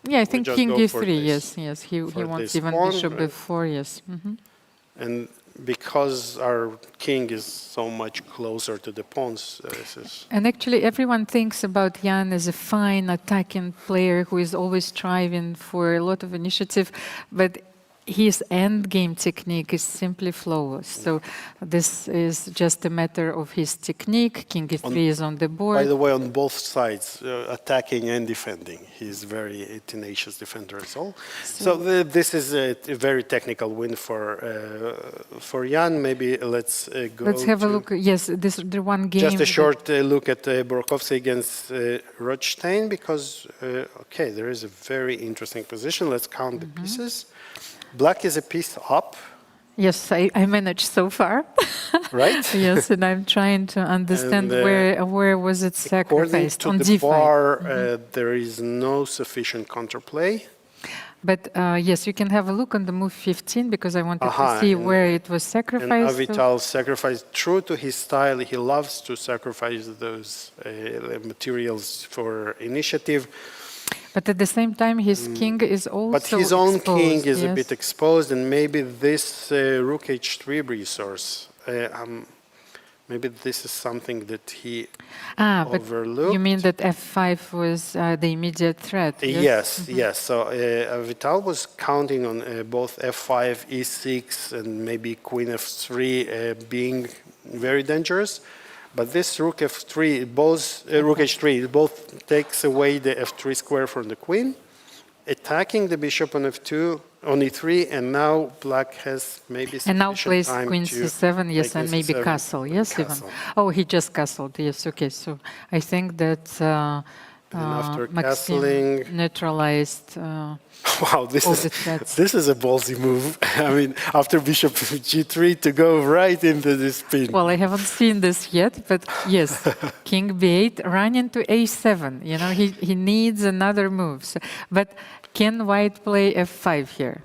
I think king e3, yes. He wants even bishop b4, yes. And because our king is so much closer to the pawns, this is... And actually, everyone thinks about Jan as a fine attacking player who is always striving for a lot of initiative, but his endgame technique is simply flawless. So this is just a matter of his technique. King e3 is on the board. By the way, on both sides, attacking and defending, he's very tenacious defender as well. So this is a very technical win for Jan. Maybe let's go. Let's have a look. Yes, the one game. Just a short look at Boruchovsky against Rodshtein, because okay, there is a very interesting position. Let's count the pieces. Black is a piece up. Yes, I managed so far. Right? Yes, and I'm trying to understand where was it sacrificed. According to the bar, there is no sufficient counterplay. But yes, you can have a look on the move 15 because I wanted to see where it was sacrificed. And Avital sacrificed, true to his style, he loves to sacrifice those materials for initiative. But at the same time, his king is also But his own exposed, king is a bit exposed, and maybe this rook h3 resource, maybe this is something that he overlooked. But you mean that f5 was the immediate threat? Yes, yes. So Avital was counting on both f5, e6, and maybe queen f3 being very dangerous. But this rook f3, rook h3, both takes away the f3 square from the queen, attacking the bishop on f2, on e3, and now black has maybe And now sufficient plays time queen to c7, yes, play and queen maybe c7. castle, yes, Castle. even. Oh, he just castled, yes, okay. So I think that And after Maxim castling- neutralized Wow, this all is the threats. this is a ballsy move. I mean, after bishop g3 to go right into this pin. Well, I haven't seen this yet, but yes, king b8, run into a7. You know, he needs another move. So, but can white play f5 here?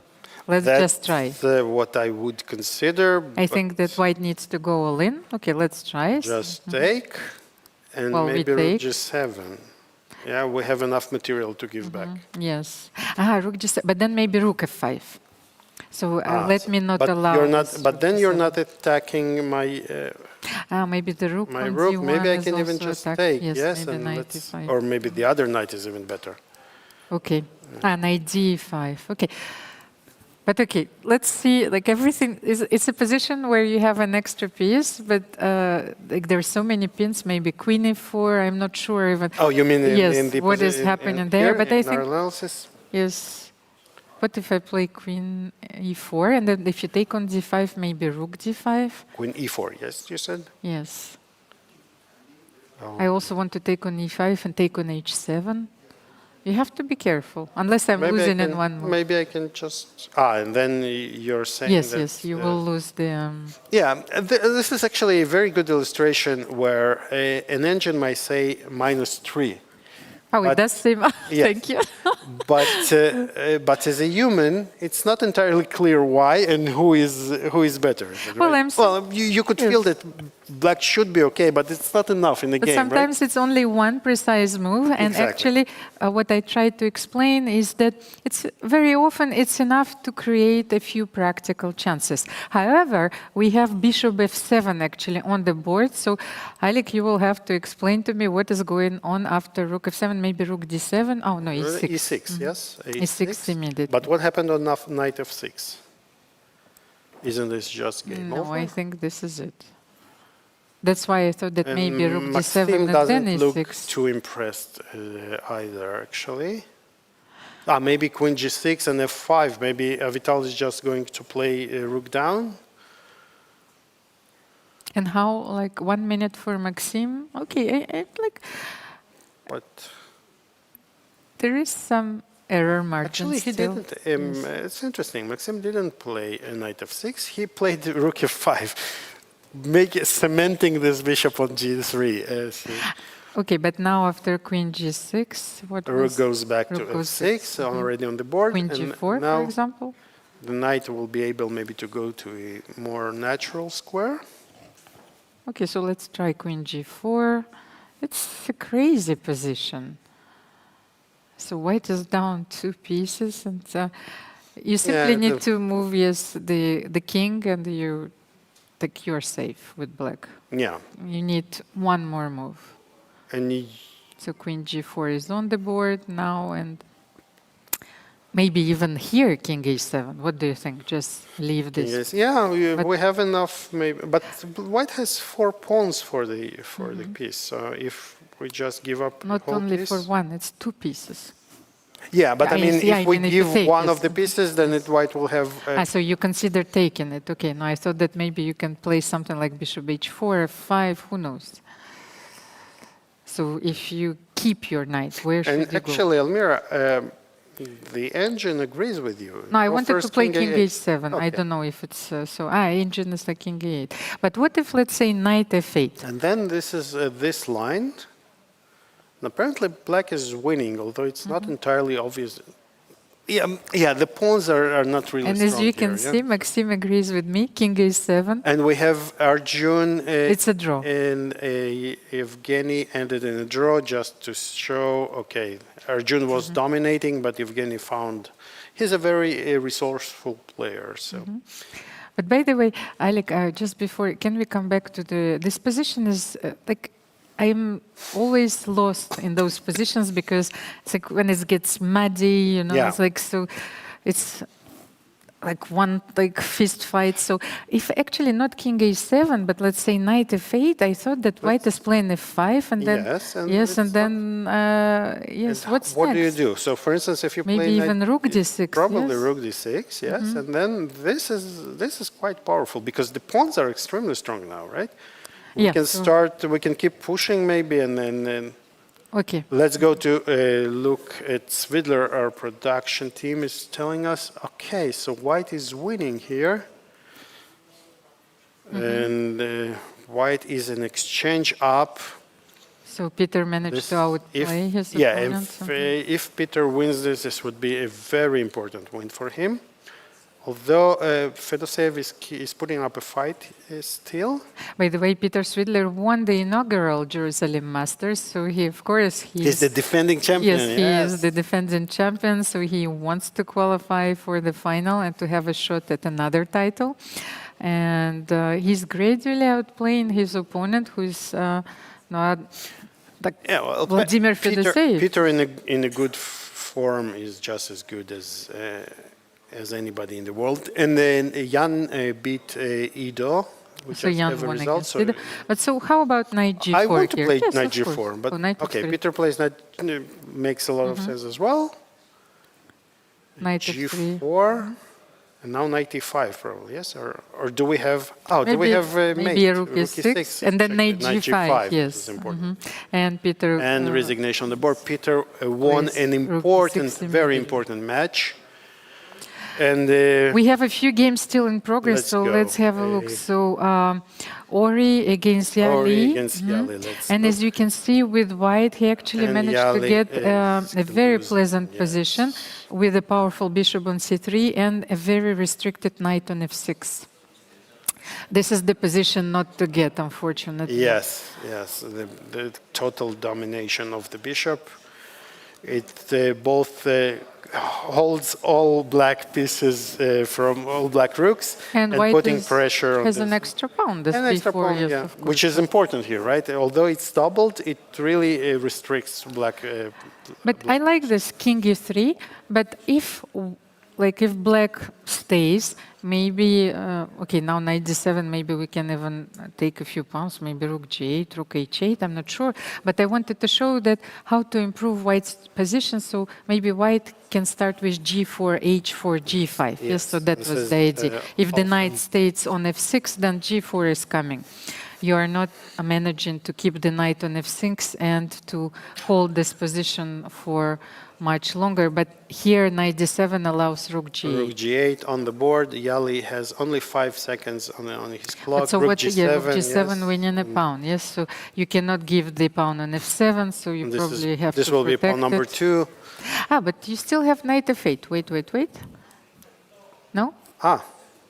Let's just try. That's what I would consider. I think that white needs to go all in. Okay, let's try it. Just take, and Well, we maybe rook take. g7. Yeah, we have enough material to give back. Yes. Rook g7, but then maybe rook f5. So let me not but allow. You're not, this but rook then you're g7. not attacking my Maybe the rook my on rook. d1 Maybe I is can even also just attacked. take. Yes, Yes, maybe and knight let's, e5. or maybe the other knight is even better. Okay. Knight d5. Okay. But okay, let's see, like everything is, it's a position where you have an extra piece, but like there's so many pins, maybe queen e4, I'm not sure even. Oh, you mean yes, in the what is posi- happening in there, here, but I in think, our analysis? yes. What if I play queen e4, and then if you take on d5, maybe rook d5? Queen e4, yes, you said? Yes. Oh. I also want to take on e5 and take on h7. You have to be careful, unless I'm losing in one move. Maybe I can just... and then you're saying Yes, that... yes, you will lose the... Yeah, this is actually a very good illustration where an engine might say -3. Oh, But- it does seem... Yes. Thank you. But as a human, it's not entirely clear why and who is better. Well, right? You could feel that black should be okay, but it's not enough in the But game, sometimes it's only one precise move, and Exactly. actually, what I try to explain is that it's very often it's enough to create a few practical chances. However, we have bishop f7 actually on the board, so Alik, you will have to explain to me what is going on after rook f7, maybe rook d7. Oh no, right? e6. E6, yes. E6 immediately. But what happened on knight f6? Isn't this just game No, over? I think this is it. That's why I thought that And maybe rook d7 Maxim and then doesn't look e6. too impressed either, actually. Maybe queen g6 and f5. Maybe Avital is just going to play rook down. And how, like 1 minute for Maxim? Okay, I like But there is some error margin actually, he still. didn't. It's interesting. Maxim didn't play knight f6. He played rook f5, cementing this bishop on g3. Okay, but now after queen g6, what Rook was goes back to rook goes f6, already on the board. queen and g4, for now example? the knight will be able maybe to go to a more natural square. Okay, so let's try queen g4. It's a crazy position. So white is down 2 pieces, and you simply need to move, yes, the king, and you're safe with black. Yeah. You need one more move. And So queen g4 is on the board now, and maybe even here king h7. What do you think? Just leave this. yes, yeah, we have enough. Maybe, but white has 4 pawns for the piece. So if we just give up Not the whole only piece, for one, it's 2 pieces. yeah, but I mean, if we if you give take one this. of the pieces, then white will have. So you consider taking it. Okay, no, I thought that maybe you can play something like bishop h4, f5, who knows. So if you keep your knight, where should And you actually, Almira, the engine agrees with you. go? No, I Go wanted to first play king A8. h7. I Okay. don't know if it's so. Engine is like king a8. But what if, let's say, knight f8? And then this is this line. And apparently, black is winning, although it's not entirely obvious. Yeah, the pawns are not really And strong as you can here, see, Maxim agrees with me, king h7. And we have Arjun It's a draw. and Evgeny ended in a draw just to show, okay, Arjun was dominating, but Evgeny found, he's a very resourceful player. So. But by the way, Alik, just before, can we come back to this position is like, I'm always lost in those positions because it's like when it gets muddy, you know, Yeah. it's like, so it's, like one fist fight. So if actually not king a7, but let's say knight f8, I thought that white is playing f5 and then what's what next? do you do? So for instance, if you Maybe play even rook d6, probably yes. rook d6, yes, and then this is quite powerful because the pawns are extremely strong now, right? We can start. We can keep pushing maybe, and then. Okay. Let's go to look at Swidler. Our production team is telling us, okay, so white is winning here. And white is an exchange up. So Peter managed to outplay his opponent. If Peter wins this, this would be a very important win for him. Although Fedoseev is putting up a fight still. By the way, Peter Swidler won the inaugural Jerusalem Masters, so he, of course, he's the defending champion. Yes, he is the defending champion, so he wants to qualify for the final and to have a shot at another title. And he's gradually outplaying his opponent, who's Vladimir Fedoseev. Peter in a good form is just as good as anybody in the world. And then Jan beat Ido, which so Jan have a won result. Ido. But so how about knight g4 I want to here? play Yes, knight g4, but okay, Peter plays knight, makes a lot of sense as well. Knight g4, and now knight e5 probably, yes? Or do we have, maybe, do we have maybe a rook e6, and then knight g5, yes. This is important. And Peter... And resignation on the board. Peter won an important, very important match. And we have a few games still in progress, so let's have a look. So Ori against Yahli. And as you can see with white, he actually managed to get a very pleasant position with a powerful bishop on c3 and a very restricted knight on f6. This is the position not to get, unfortunately. Yes, the total domination of the bishop. It both holds all black pieces from all black rooks and putting pressure on has an extra pawn, which is important here, right? Although it's doubled, it really restricts black. But I like this king e3. But if black stays, maybe okay, now knight d7, maybe we can even take a few pawns, maybe rook g8, rook h8, I'm not sure. But I wanted to show that how to improve white's position, so maybe white can start with g4, h4, g5. Yes, so that was the idea. If the knight stays on f6, then g4 is coming. You are not managing to keep the knight on f6 and to hold this position for much longer, but here knight d7 allows rook g8. Rook g8 on the board. Yahli has only 5 seconds on his clock. So rook g7, rook g7 winning a pawn, yes. So you cannot give the pawn on f7, so you probably have to This will be pawn number 2. But you still have knight f8. Wait. No?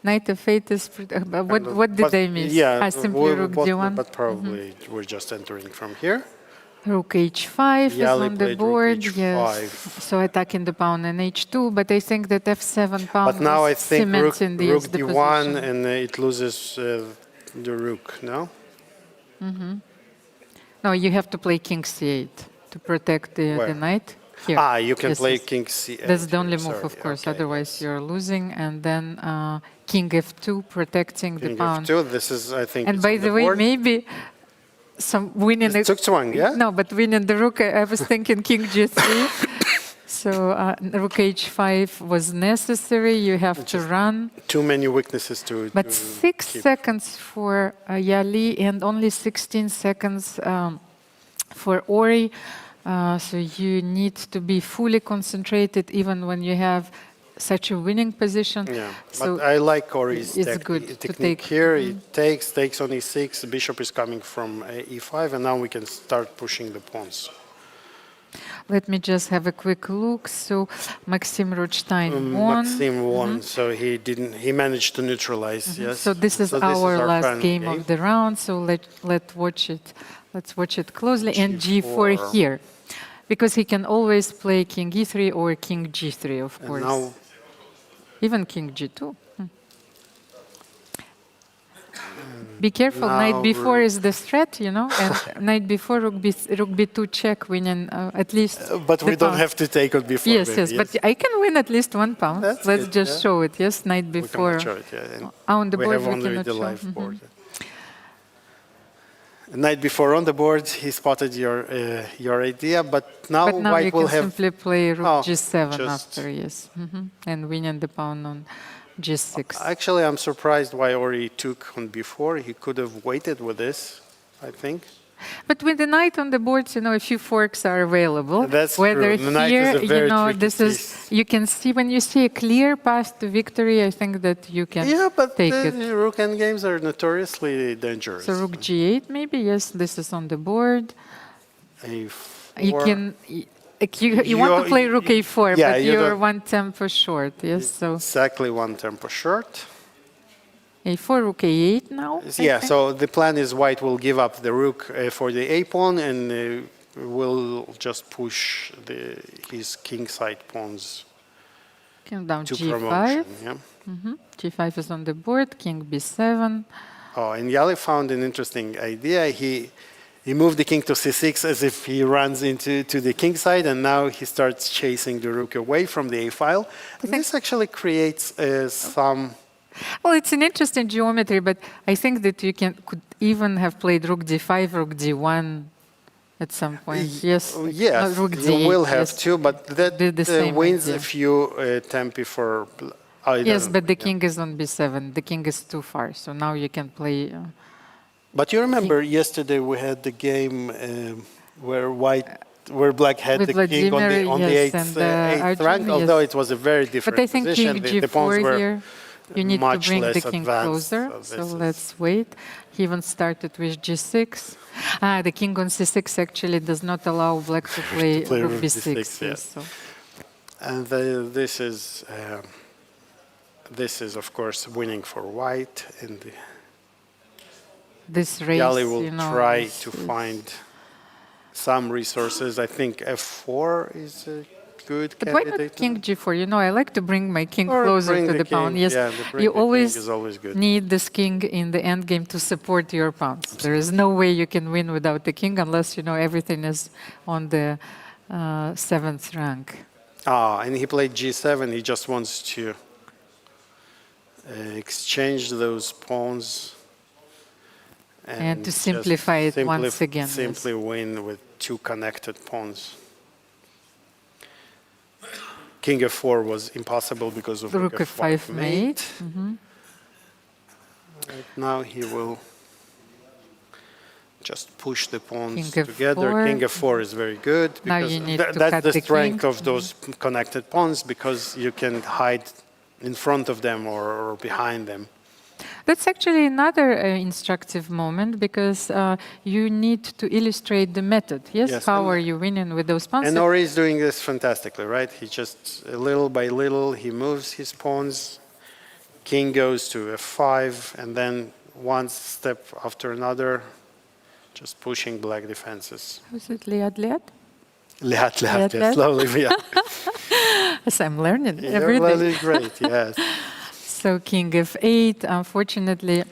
Knight f8 is... what did I miss? Simply rook d1. But probably we're just entering from here. Rook h5 is on the board, yes. So attacking the pawn in h2, but I think that f7 pawn But now I think rook d1 and it loses the rook, no? No, you have to play king c8 to protect the knight. Here. You can play king c8. That's the only move, of course, otherwise you're losing. And then king f2, protecting the pawn. King f2, this is, I think, and by the way, maybe... some winning No, but winning the rook, I was thinking king g3. So rook h5 was necessary. You have to run. Too many weaknesses to. But 6 seconds for Yahli and only 16 seconds for Ori. So you need to be fully concentrated even when you have such a winning position. Yeah, so but I like Ori's technique here. It takes on e6. The bishop is coming from e5, and now we can start pushing the pawns. Let me just have a quick look. So Maxim Rodshtein won. Maxim won, so he managed to neutralize. Yes. So this is our last game of the round. So let's watch it. Let's watch it closely. And g4 here, because he can always play king e3 or king g3, of course. And now, even king g2. Be careful, Now knight b4 is the threat, you know, and knight b4, rook b2 check, winning at least But we the don't pawn. have to take it before. Yes, yes, but I can win at least 1 pawn. That's Let's good, just yeah. show it, yes, knight We cannot b4. show it, yeah. And On the we board have we only cannot the show. live board. Knight before on the board, he spotted your idea, but now But now white you will can have. simply play rook Oh, g7 just- after, yes, and winning the pawn on g6. Actually, I'm surprised why Ori took on b4. He could have waited with this, I think. But with the knight on the board, you know, a few forks are available. That's Whether true. The knight here, is a very you know, tricky this is, piece. you can see, when you see a clear path to victory, I think that you can Yeah, but take the it. rook endgames are notoriously dangerous. So rook g8 maybe, yes, this is on the board. A4. You can, you want to play rook a4, yeah, but you you're don't- one tempo short, yes, so Exactly one tempo short. a4, rook a8 now? I Yeah, think. so the plan is white will give up the rook for the a pawn and will just push his king side pawns King down to g5. promotion. Yeah. G5 is on the board, king b7. Oh, and Yahli found an interesting idea. He moved the king to c6 as if he runs into the king side, and now he starts chasing the rook away from the a file. And this actually creates some. Well, it's an interesting geometry, but I think that you could even have played rook d5, rook d1 at some point. Yes, Yes, not rook you d8, will have yes. to, but that The same wins idea. a few tempi for. Yes, but the king is on b7. The king is too far, so now you can play. But you remember yesterday we had the game where black had With the king on the Vladimir, yes, eighth, and, eighth Arjun, rank, although yes. it was a very different But I think position. king The pawns g4 were here, you need to much bring the less king advanced, closer. so So this is- let's wait. He even started with g6. The king on c6 actually does not allow black to play, play rook rook b6. b6, yes, yes. so. And this is of course winning for white, and This race, Yahli will you know, try is- to is- find some resources. I think f4 is a good But why not candidate. king g4? You know, I like to bring my king Or closer bring to the the pawn. king, Yes, yeah, bring you the king always is always good. need this king in the endgame to support your pawns. There is no way you can win without the king unless, you know, everything is on the 7th rank. And he played g7. He just wants to exchange those pawns. And to just simplify it once again, yes. Simply win with two connected pawns. King f4 was impossible because of Rook f5 mate. Right now he will just push the pawns King together. f4. King f4 is very good Now because you need to that's cut the the strength king. of those connected pawns, because you can hide in front of them or behind them. That's actually another instructive moment because you need to illustrate the method. Yes, Yes, how and- are you winning with those pawns? And Ori is doing this fantastically, right? He just, little by little, he moves his pawns. King goes to f5, and then one step after another, just pushing black defenses. Was it liad liad? Lihat, lihat, Lihat, yes, lihat. slowly, yeah. Yes, I'm learning You're every day. really great, yes. So king f8, unfortunately,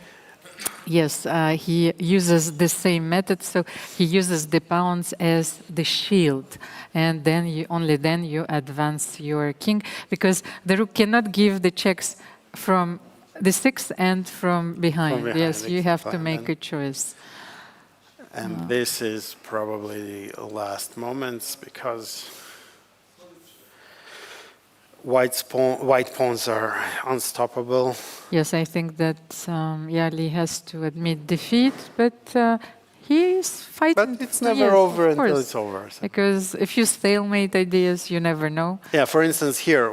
yes, he uses the same method. So he uses the pawns as the shield, and then only then you advance your king, because the rook cannot give the checks from the 6th and from behind. behind, Yes, you have to fine, make then. a choice. And this is probably the last moments, because white pawns are unstoppable. Yes, I think that Yahli has to admit defeat, but he is fighting. But it's never yes, over of until course. it's over. So. Because if you stalemate ideas, you never know. Yeah, for instance, here,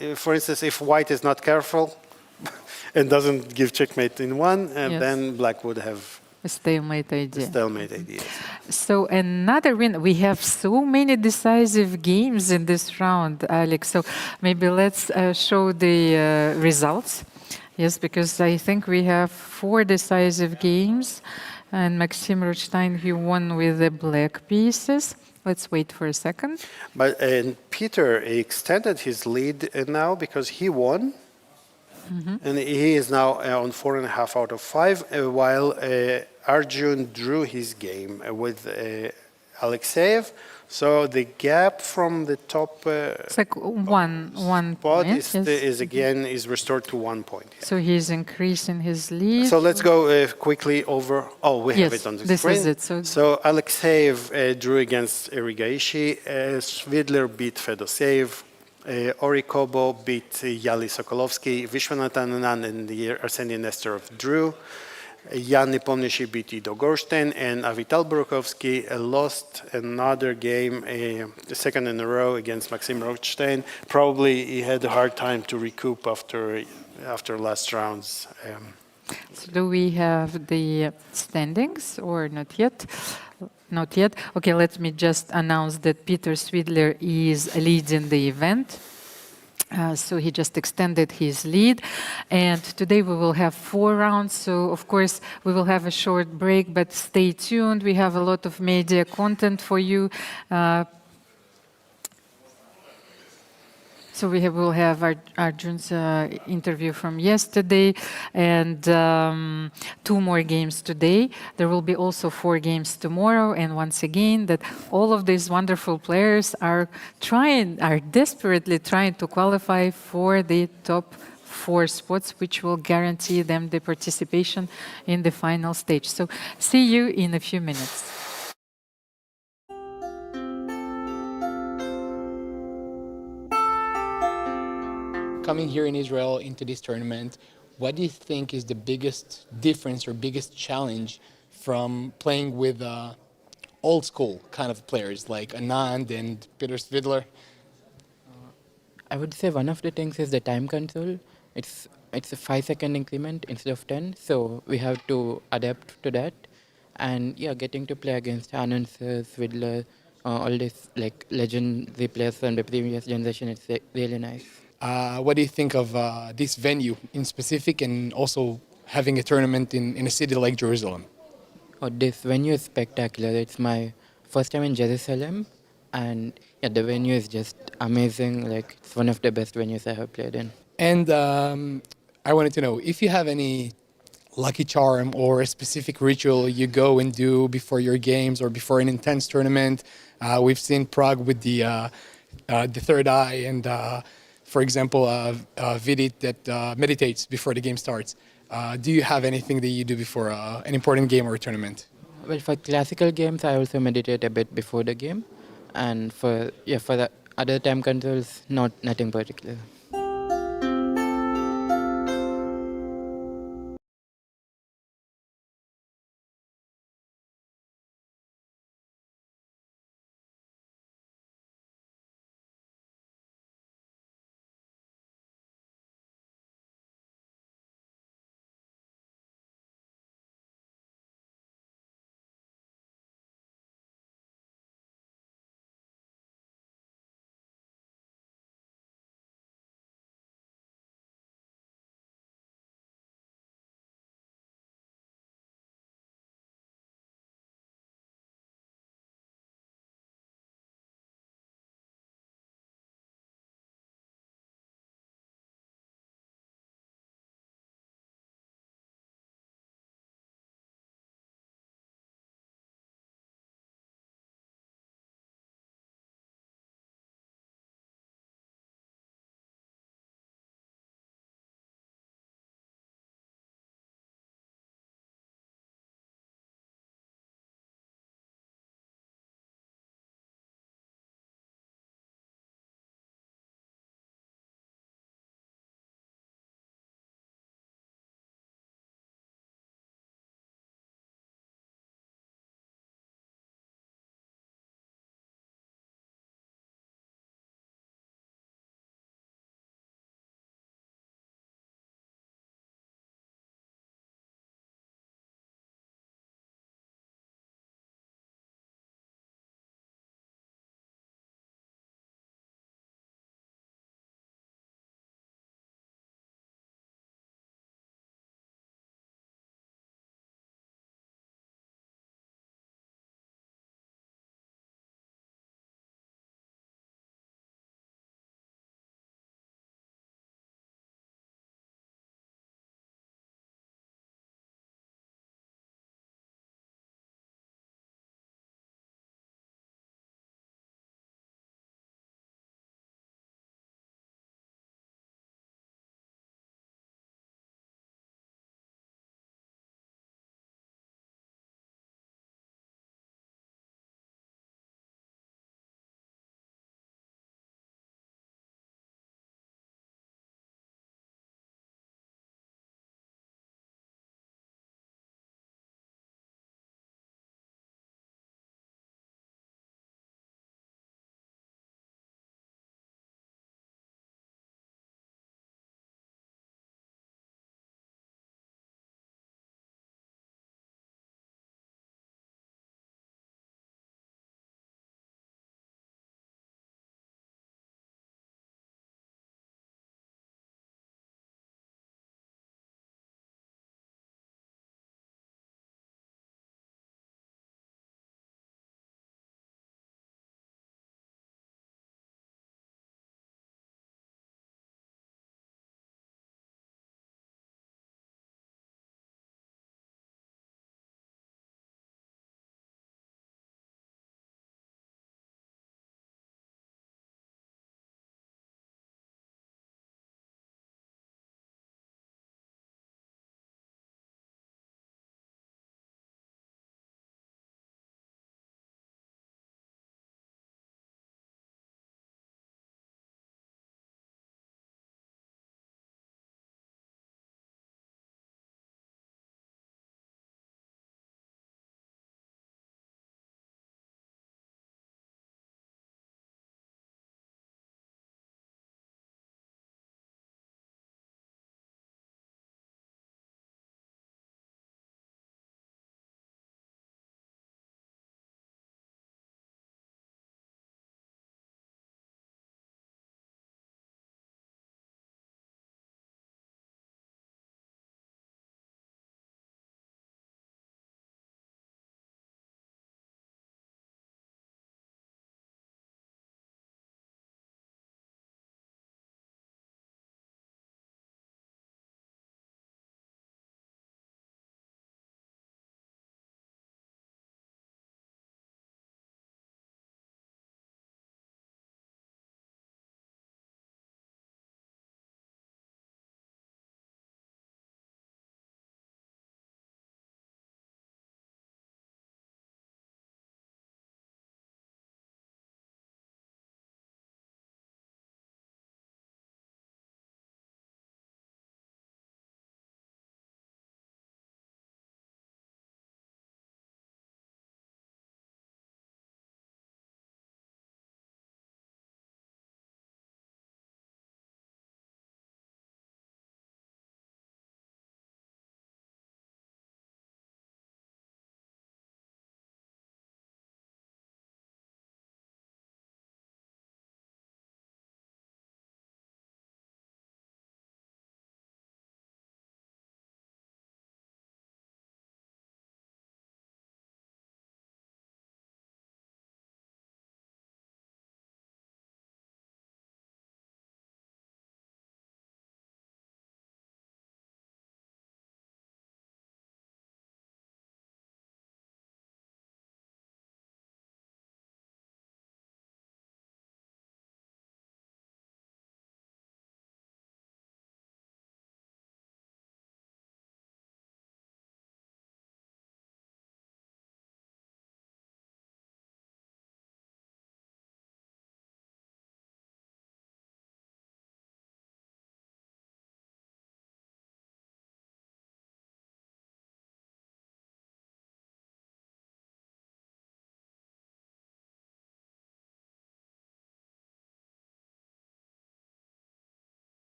if white is not careful and doesn't give checkmate in one, Yes. then black would have A stalemate idea. stalemate ideas. So another win. We have so many decisive games in this round, Alex. So maybe let's show the results. Yes, because I think we have 4 decisive games. And Maxim Rodshtein, he won with the black pieces. Let's wait for a second. But and Peter extended his lead now because he won. And he is now on 4.5 out of 5, while Arjun drew his game with Alexeev. So the gap from the top It's like one spot point. Yes. is restored to 1 point. So he's increasing his lead. So let's go quickly over. Oh, we have Yes, it on the this screen. is it. So Alexeev drew against Erigaisi. Svidler beat Fedoseev. Ori Kobo beat Yahli Sokolovsky. Vishy Anand and Arseniy Nesterov drew. Nepomniachtchi beat Ido Gorshtein, and Avital Boruchovsky lost another game, the second in a row against Maxim Rodshtein. Probably he had a hard time to recoup after last rounds. So do we have the standings or not yet? Not yet. Okay, let me just announce that Peter Swidler is leading the event. So he just extended his lead. And today we will have 4 rounds. So, of course, we will have a short break, but stay tuned. We have a lot of media content for you. So will have Arjun's interview from yesterday and 2 more games today. There will be also 4 games tomorrow. And once again, that all of these wonderful players are desperately trying to qualify for the top 4 spots, which will guarantee them the participation in the final stage. So see you in a few minutes. Coming here in Israel into this tournament, what do you think is the biggest difference or biggest challenge from playing with old school kind of players like Anand and Peter Svidler? I would say one of the things is the time control. It's a 5-second increment instead of 10, so we have to adapt to that. And yeah, getting to play against Anand, Swidler, all these like legendary players from the previous generation, it's really nice. What do you think of this venue in specific, and also having a tournament in a city like Jerusalem? Oh, this venue is spectacular. It's my first time in Jerusalem, and yeah, the venue is just amazing. Like, it's one of the best venues I have played in. And I wanted to know if you have any lucky charm or a specific ritual you go and do before your games or before an intense tournament. We've seen Prague with the third eye and, for example, Vidit that meditates before the game starts. Do you have anything that you do before an important game or a tournament? Well, for classical games, I also meditate a bit before the game, and for the other time controls, nothing particular.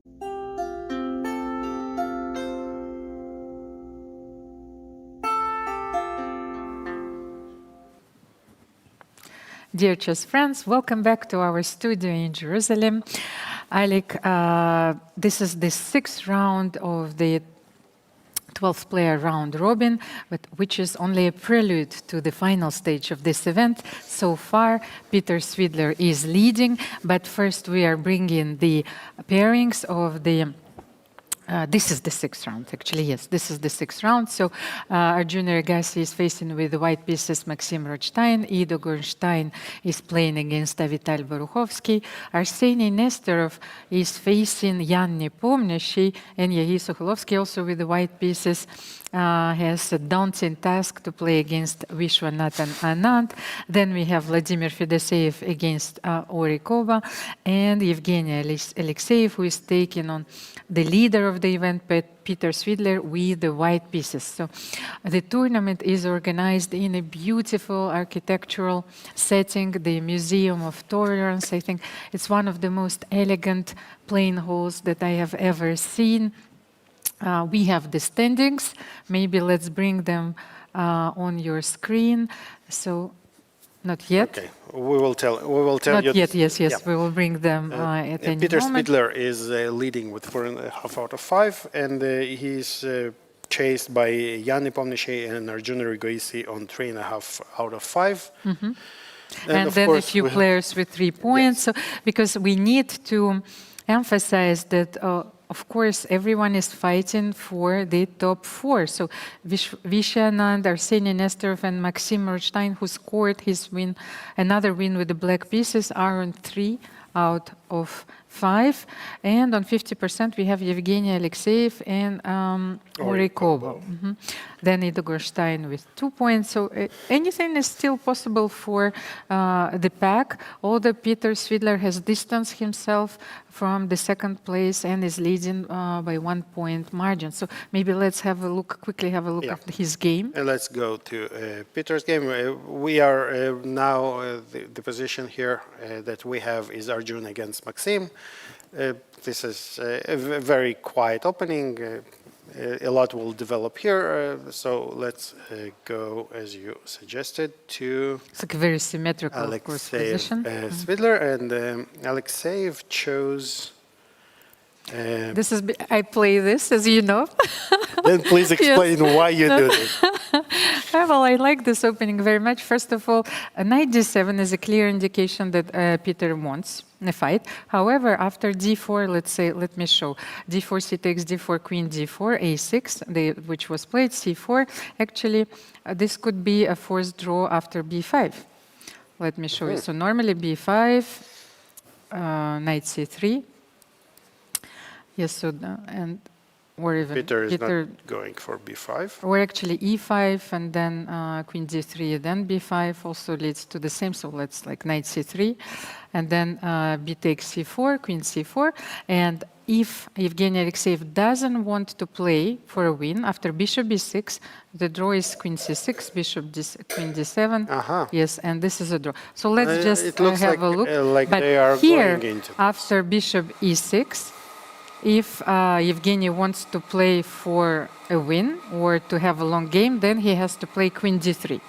Dear chess friends, welcome back to our studio in Jerusalem. Alik, this is the 6th round of the 12th player round robin, but which is only a prelude to the final stage of this event. So far, Peter Swidler is leading, but first we are bringing the pairings of the this is the 6th round, actually, yes, this is the 6th round. So Arjun Erigaisi is facing with the white pieces Maxim Rodshtein, Ido Gorshtein is playing against Avital Boruchovsky, Arseniy Nesterov is facing Nepomniachtchi, and Yahli Sokolovsky also with the white pieces has a daunting task to play against Vishy Anand. Then we have Vladimir Fedoseev against Ori Kobo, and Evgeny Alekseev, who is taking on the leader of the event, Peter Swidler, with the white pieces. So the tournament is organized in a beautiful architectural setting, the Museum of Tolerance. I think it's one of the most elegant playing halls that I have ever seen. We have the standings. Maybe let's bring them on your screen. So, not yet. Okay, we will tell not you. Yet. Yes. Yeah. We will bring them at any Peter moment. Svidler is leading with 4.5 out of 5, and he's chased by Nepomniachtchi and Arjun Erigaisi on 3.5 out of 5. And then a few players with 3 points. Yes. So, because we need to emphasize that. Of course, everyone is fighting for the top 4. So Vishy Anand, Arseniy Nesterov, and Maxim Rodshtein, who scored his win, another win with the black pieces, are on 3 out of 5. And on 50%, we have Evgeny Alekseev and Ori Kobo. Then Ido Gorshtein with 2 points. So anything is still possible for the pack. Although Peter Swidler has distanced himself from the 2nd place and is leading by 1 point margin. So maybe let's have a look, quickly have a look at his game. And let's go to Peter's game. We are now, the position here that we have is Arjun against Maxim. This is a very quiet opening. A lot will develop here, so let's go, as you suggested, to It's like a very symmetrical, of course, position. Swidler, and Alexeev chose. This is I play this, as you know. Then please explain why you do this. Well, I like this opening very much. First of all, knight d7 is a clear indication that Peter wants a fight. However, after d4, let's say, let me show. d4, c takes d4, queen d4, a6, which was played, c4. Actually, this could be a forced draw after b5. Let me show you. So normally b5, knight c3. Yes, so, and or even Peter is not going for b5. Or actually e5 and then queen d3, then b5 also leads to the same. So let's like knight c3, and then b takes c4, queen c4. And if Evgeny Alekseev doesn't want to play for a win after bishop b6, the draw is queen c6, bishop queen d7. Yes, and this is a draw. So let's just have a look. Like but they are here, going into after bishop e6, if Evgeny wants to play for a win or to have a long game, then he has to play queen d3.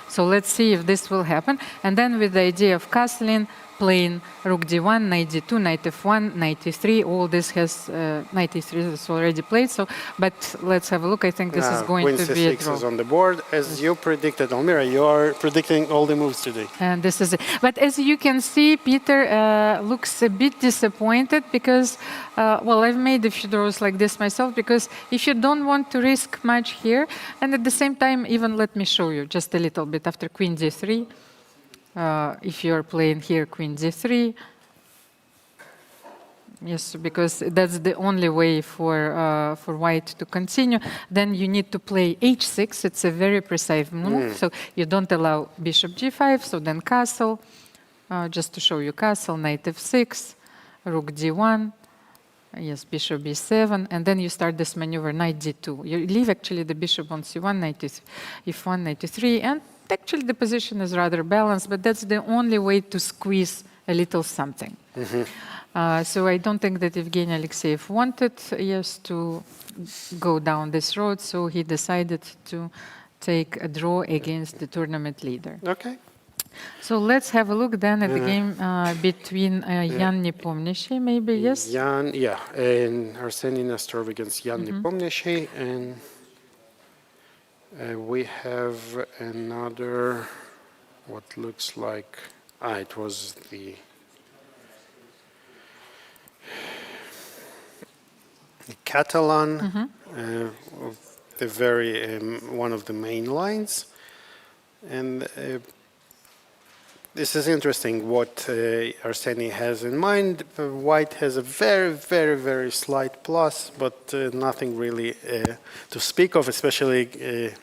So let's see if this will happen. And then with the idea of castling, playing rook d1, knight d2, knight f1, knight e3, all this has, knight e3 is already played. So, but let's have a look. I think this is going to be a queen draw. c6 is on the board. As you predicted, Almira, you are predicting all the moves today. And this is it. But as you can see, Peter looks a bit disappointed because, well, I've made a few draws like this myself, because if you don't want to risk much here, and at the same time, even let me show you just a little bit after queen d3, if you're playing here queen d3, yes, because that's the only way for white to continue. Then you need to play h6. It's a very precise move. So you don't allow bishop g5. So then castle, just to show you castle, knight f6, rook d1. Yes, bishop b7, and then you start this maneuver, knight d2. You leave actually the bishop on c1, knight f1, knight e3, and actually the position is rather balanced, but that's the only way to squeeze a little something. So I don't think that Evgeny Alekseev wanted, yes, to go down this road, so he decided to take a draw against the tournament leader. Okay. So let's have a look then at the game between Jan Nepomniachtchi, maybe, yes? Jan, yeah, and Arseniy Nesterov against Jan Nepomniachtchi, and we have another, what looks like, it was the Catalan, the very one of the main lines, and this is interesting what Arseniy has in mind. White has a very, very, very slight plus, but nothing really to speak of, especially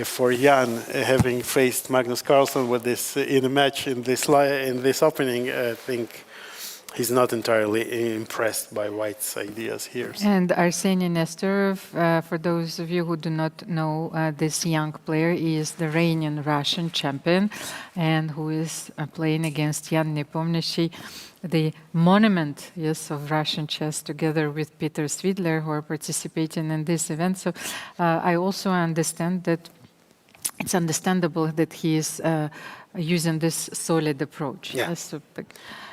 for Jan having faced Magnus Carlsen with this in a match in this opening. I think he's not entirely impressed by White's ideas here. And Arseniy Nesterov, for those of you who do not know, this young player is the reigning Russian champion and who is playing against Jan Nepomniachtchi, the monument, yes, of Russian chess, together with Peter Svidler, who are participating in this event. So I also understand that it's understandable that he is using this solid approach. Yeah. Yes, so,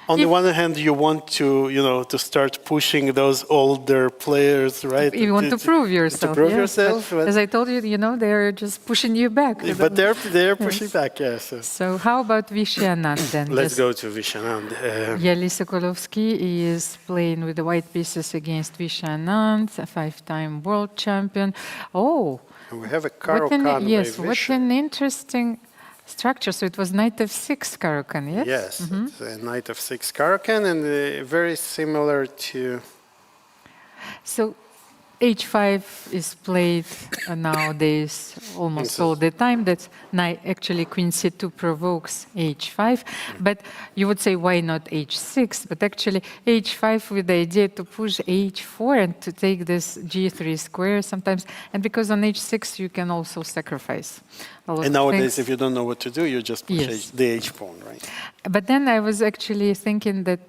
On the one hand, you want to, to start pushing those older players, right? you want to prove yourself. To prove yes, yourself. but as I told you, they're just pushing you back. But they're pushing back, yes. So how about Vishy Anand then? Let's go to Vishy Anand. Yahli Sokolovsky is playing with the white pieces against Vishy Anand, a 5-time world champion. Oh, We have a Caro-Kann by yes, what Vishy. an interesting structure. So it was knight of 6 Caro-Kann, yes? Yes, it's a knight of 6 Caro-Kann, and very similar to... So h5 is played nowadays almost all the time. That's actually queen c2 provokes h5. But you would say, why not h6? But actually h5 with the idea to push h4 and to take this g3 square sometimes. And because on h6 you can also sacrifice a lot And of nowadays, things. if you don't know what to do, you just push Yes. the h-pawn, right? But then I was actually thinking that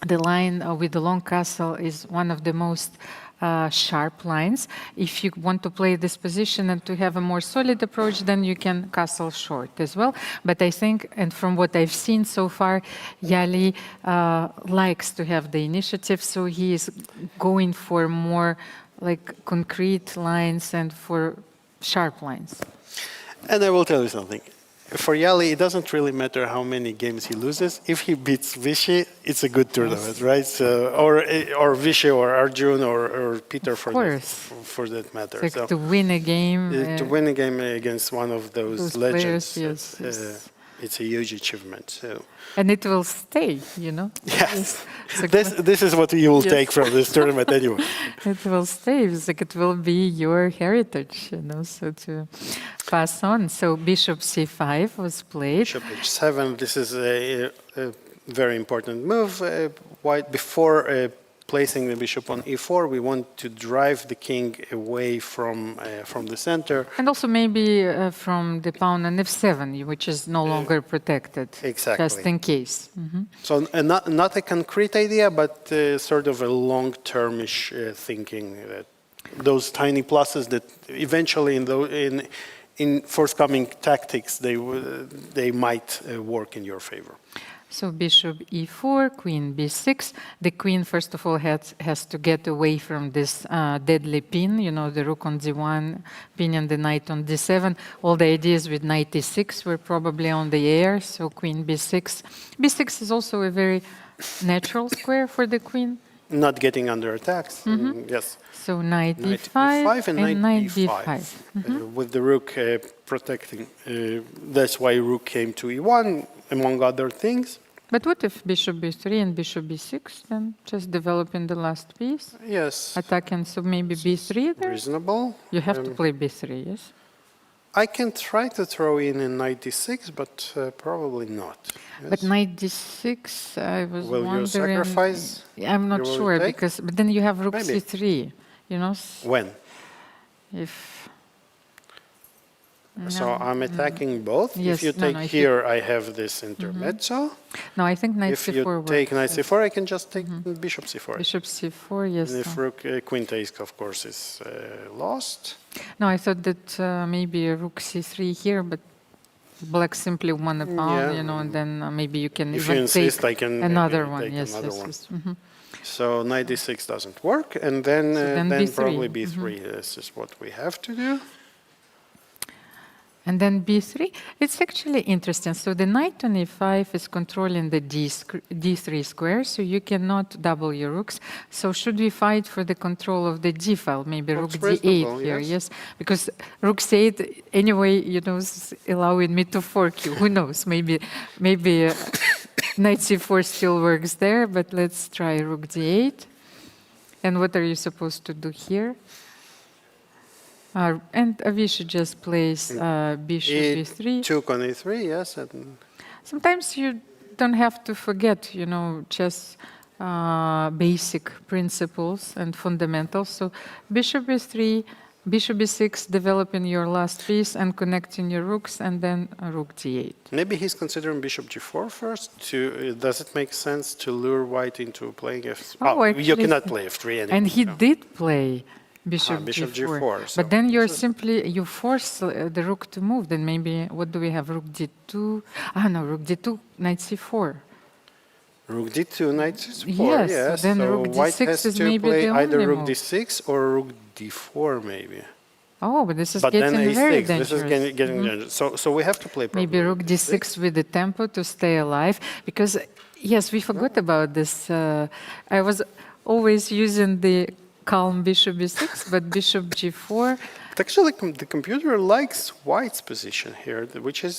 the line with the long castle is one of the most sharp lines. If you want to play this position and to have a more solid approach, then you can castle short as well. But I think, and from what I've seen so far, Yahli likes to have the initiative, so he is going for more like concrete lines and for sharp lines. And I will tell you something. For Yahli, it doesn't really matter how many games he loses. If he beats Vishy, it's a good tournament, right? So, or Vishy, or Arjun, or Peter, for that matter. Like So, to win a game. to win a game against one of those legends, players, yes. it's a huge achievement. So. And it will stay, Yes, So this is what you will Yes. take from this tournament anyway. it will stay. It's like it will be your heritage, so to pass on. So bishop c5 was played. Bishop h7. This is a very important move. White, before placing the bishop on e4, we want to drive the king away from the center. And also maybe from the pawn on f7, which is no longer protected. Exactly. Just in case. Mhm. So not a concrete idea, but sort of a long-termish thinking. That those tiny pluses that eventually in forthcoming tactics they might work in your favor. So bishop e4, queen b6. The queen, first of all, has to get away from this deadly pin, the rook on d1, pin and the knight on d7. All the ideas with knight e6 were probably on the air, so queen b6. b6 is also a very natural square for the queen. Not getting under attacks, yes. So knight Knight e5 e5 and knight b5. b5. With the rook protecting. That's why rook came to e1, among other things. But what if bishop b3 and bishop b6, then just developing the last piece? Yes, Attacking, so maybe b3 there? reasonable. You have to play b3, yes? I can try to throw in a knight d6, but probably not. But knight d6, I was Will you wondering... sacrifice? I'm not You will sure, take? but then you have rook Maybe. c3, When? if... So I'm attacking both. Yes, If you no, take no, if here, I have this intermezzo. No, I think knight If c4 you works. take knight c4, I can just take bishop c4. Bishop c4, yes. And if rook queen takes, of course, is lost. No, I thought that maybe a rook c3 here, but black simply won a pawn, Yeah. and then maybe you can If you even insist, take I can another maybe one. take Yes, another yes, one. yes. Mhm. So knight d6 doesn't work, and then, then then b3. probably b3. This is what we have to do. And then b3, it's actually interesting. So the knight on e5 is controlling the d3 square, so you cannot double your rooks. So should we fight for the control of the d file? Maybe rook Looks d8 reasonable, here, yes. yes? Because rook c8, anyway, is allowing me to fork you. Who knows? Maybe knight c4 still works there, but let's try rook d8. And what are you supposed to do here? And Vishy just plays bishop b3. Took on e3, yes. And Sometimes you don't have to forget, chess basic principles and fundamentals. So bishop b3, bishop b6, developing your last piece and connecting your rooks, and then rook d8. maybe he's considering bishop g4 first. Does it make sense to lure white into playing f? Oh, you actually- cannot play f3 anymore. And he so. did play bishop, bishop g4. g4, so- But then you force the rook to move. Then maybe, what do we have? Rook d2. No, rook d2, knight c4. Rook d2, knight c4. Yes, Yes. then so rook white d6 has is to maybe play the either only rook move. d6 or rook d4, maybe. Oh, but this is But then getting a6. very This dangerous. is getting dangerous. So we have to play probably Maybe rook d6 with the tempo to stay alive. Because, yes, we forgot about this. I was always using the calm bishop b6, but bishop g4. But actually, the computer likes white's position here, which is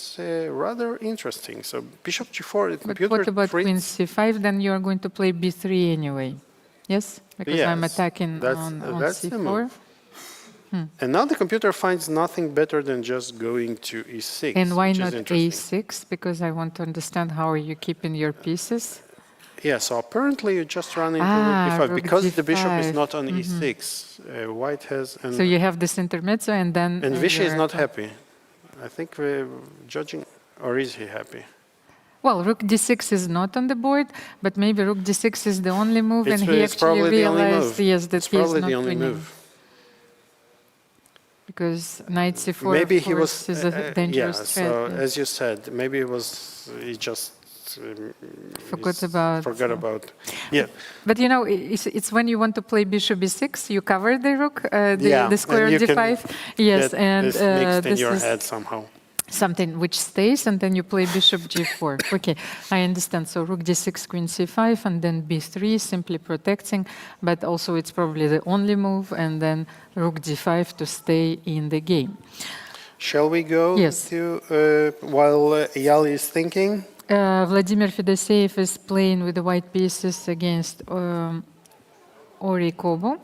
rather interesting. So bishop g4, the But computer what about queen treats- c5? Then you are going to play b3 anyway. Yes? Because I'm Yes, attacking that's on the c4. move. And now the computer finds nothing better than just going to e6. And why which is not interesting. a6? Because I want to understand how are you keeping your pieces. Yeah, so apparently you just run into Ah, rook d5. rook Because the bishop is d5. not on e6, white has... So you have this intermezzo and then... And Vishy is you're- not happy. I think we're judging... Or is he happy? Well, rook d6 is not on the board, but maybe rook d6 is the only move, and he It's actually probably the only realized, move. yes, that It's he is probably not the only winning. move. Because knight c4, Maybe of he course, was... is a dangerous threat. so yes. as you said, maybe he just... Forgot about- Forgot about... Yeah. But it's when you want to play bishop b6, you cover the rook, Yeah, the square and you can d5. Yes, get and this mixed in this your is head somehow. something which stays, and then you play bishop g4. Okay, I understand. So rook d6, queen c5, and then b3, simply protecting, but also it's probably the only move, and then rook d5 to stay in the game. Shall we go Yes. to... while Yahli is thinking? Vladimir Fedoseev is playing with the white pieces against Ori Kobo.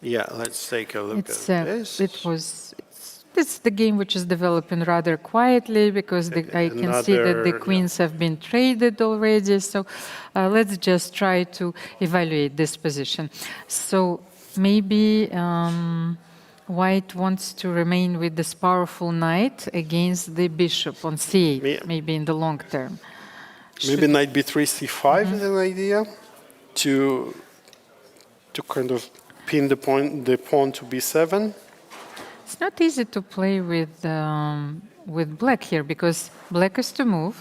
Yeah, let's take a look It's at this. it's the game which is developing rather quietly because I can see that the Another, queens have been traded already. So let's just try to evaluate this position. So maybe white wants to remain with this powerful knight against the bishop on c8, maybe in the long term. Maybe knight b3, c5 is an idea to kind of pin the pawn to b7. It's not easy to play with black here because black is to move.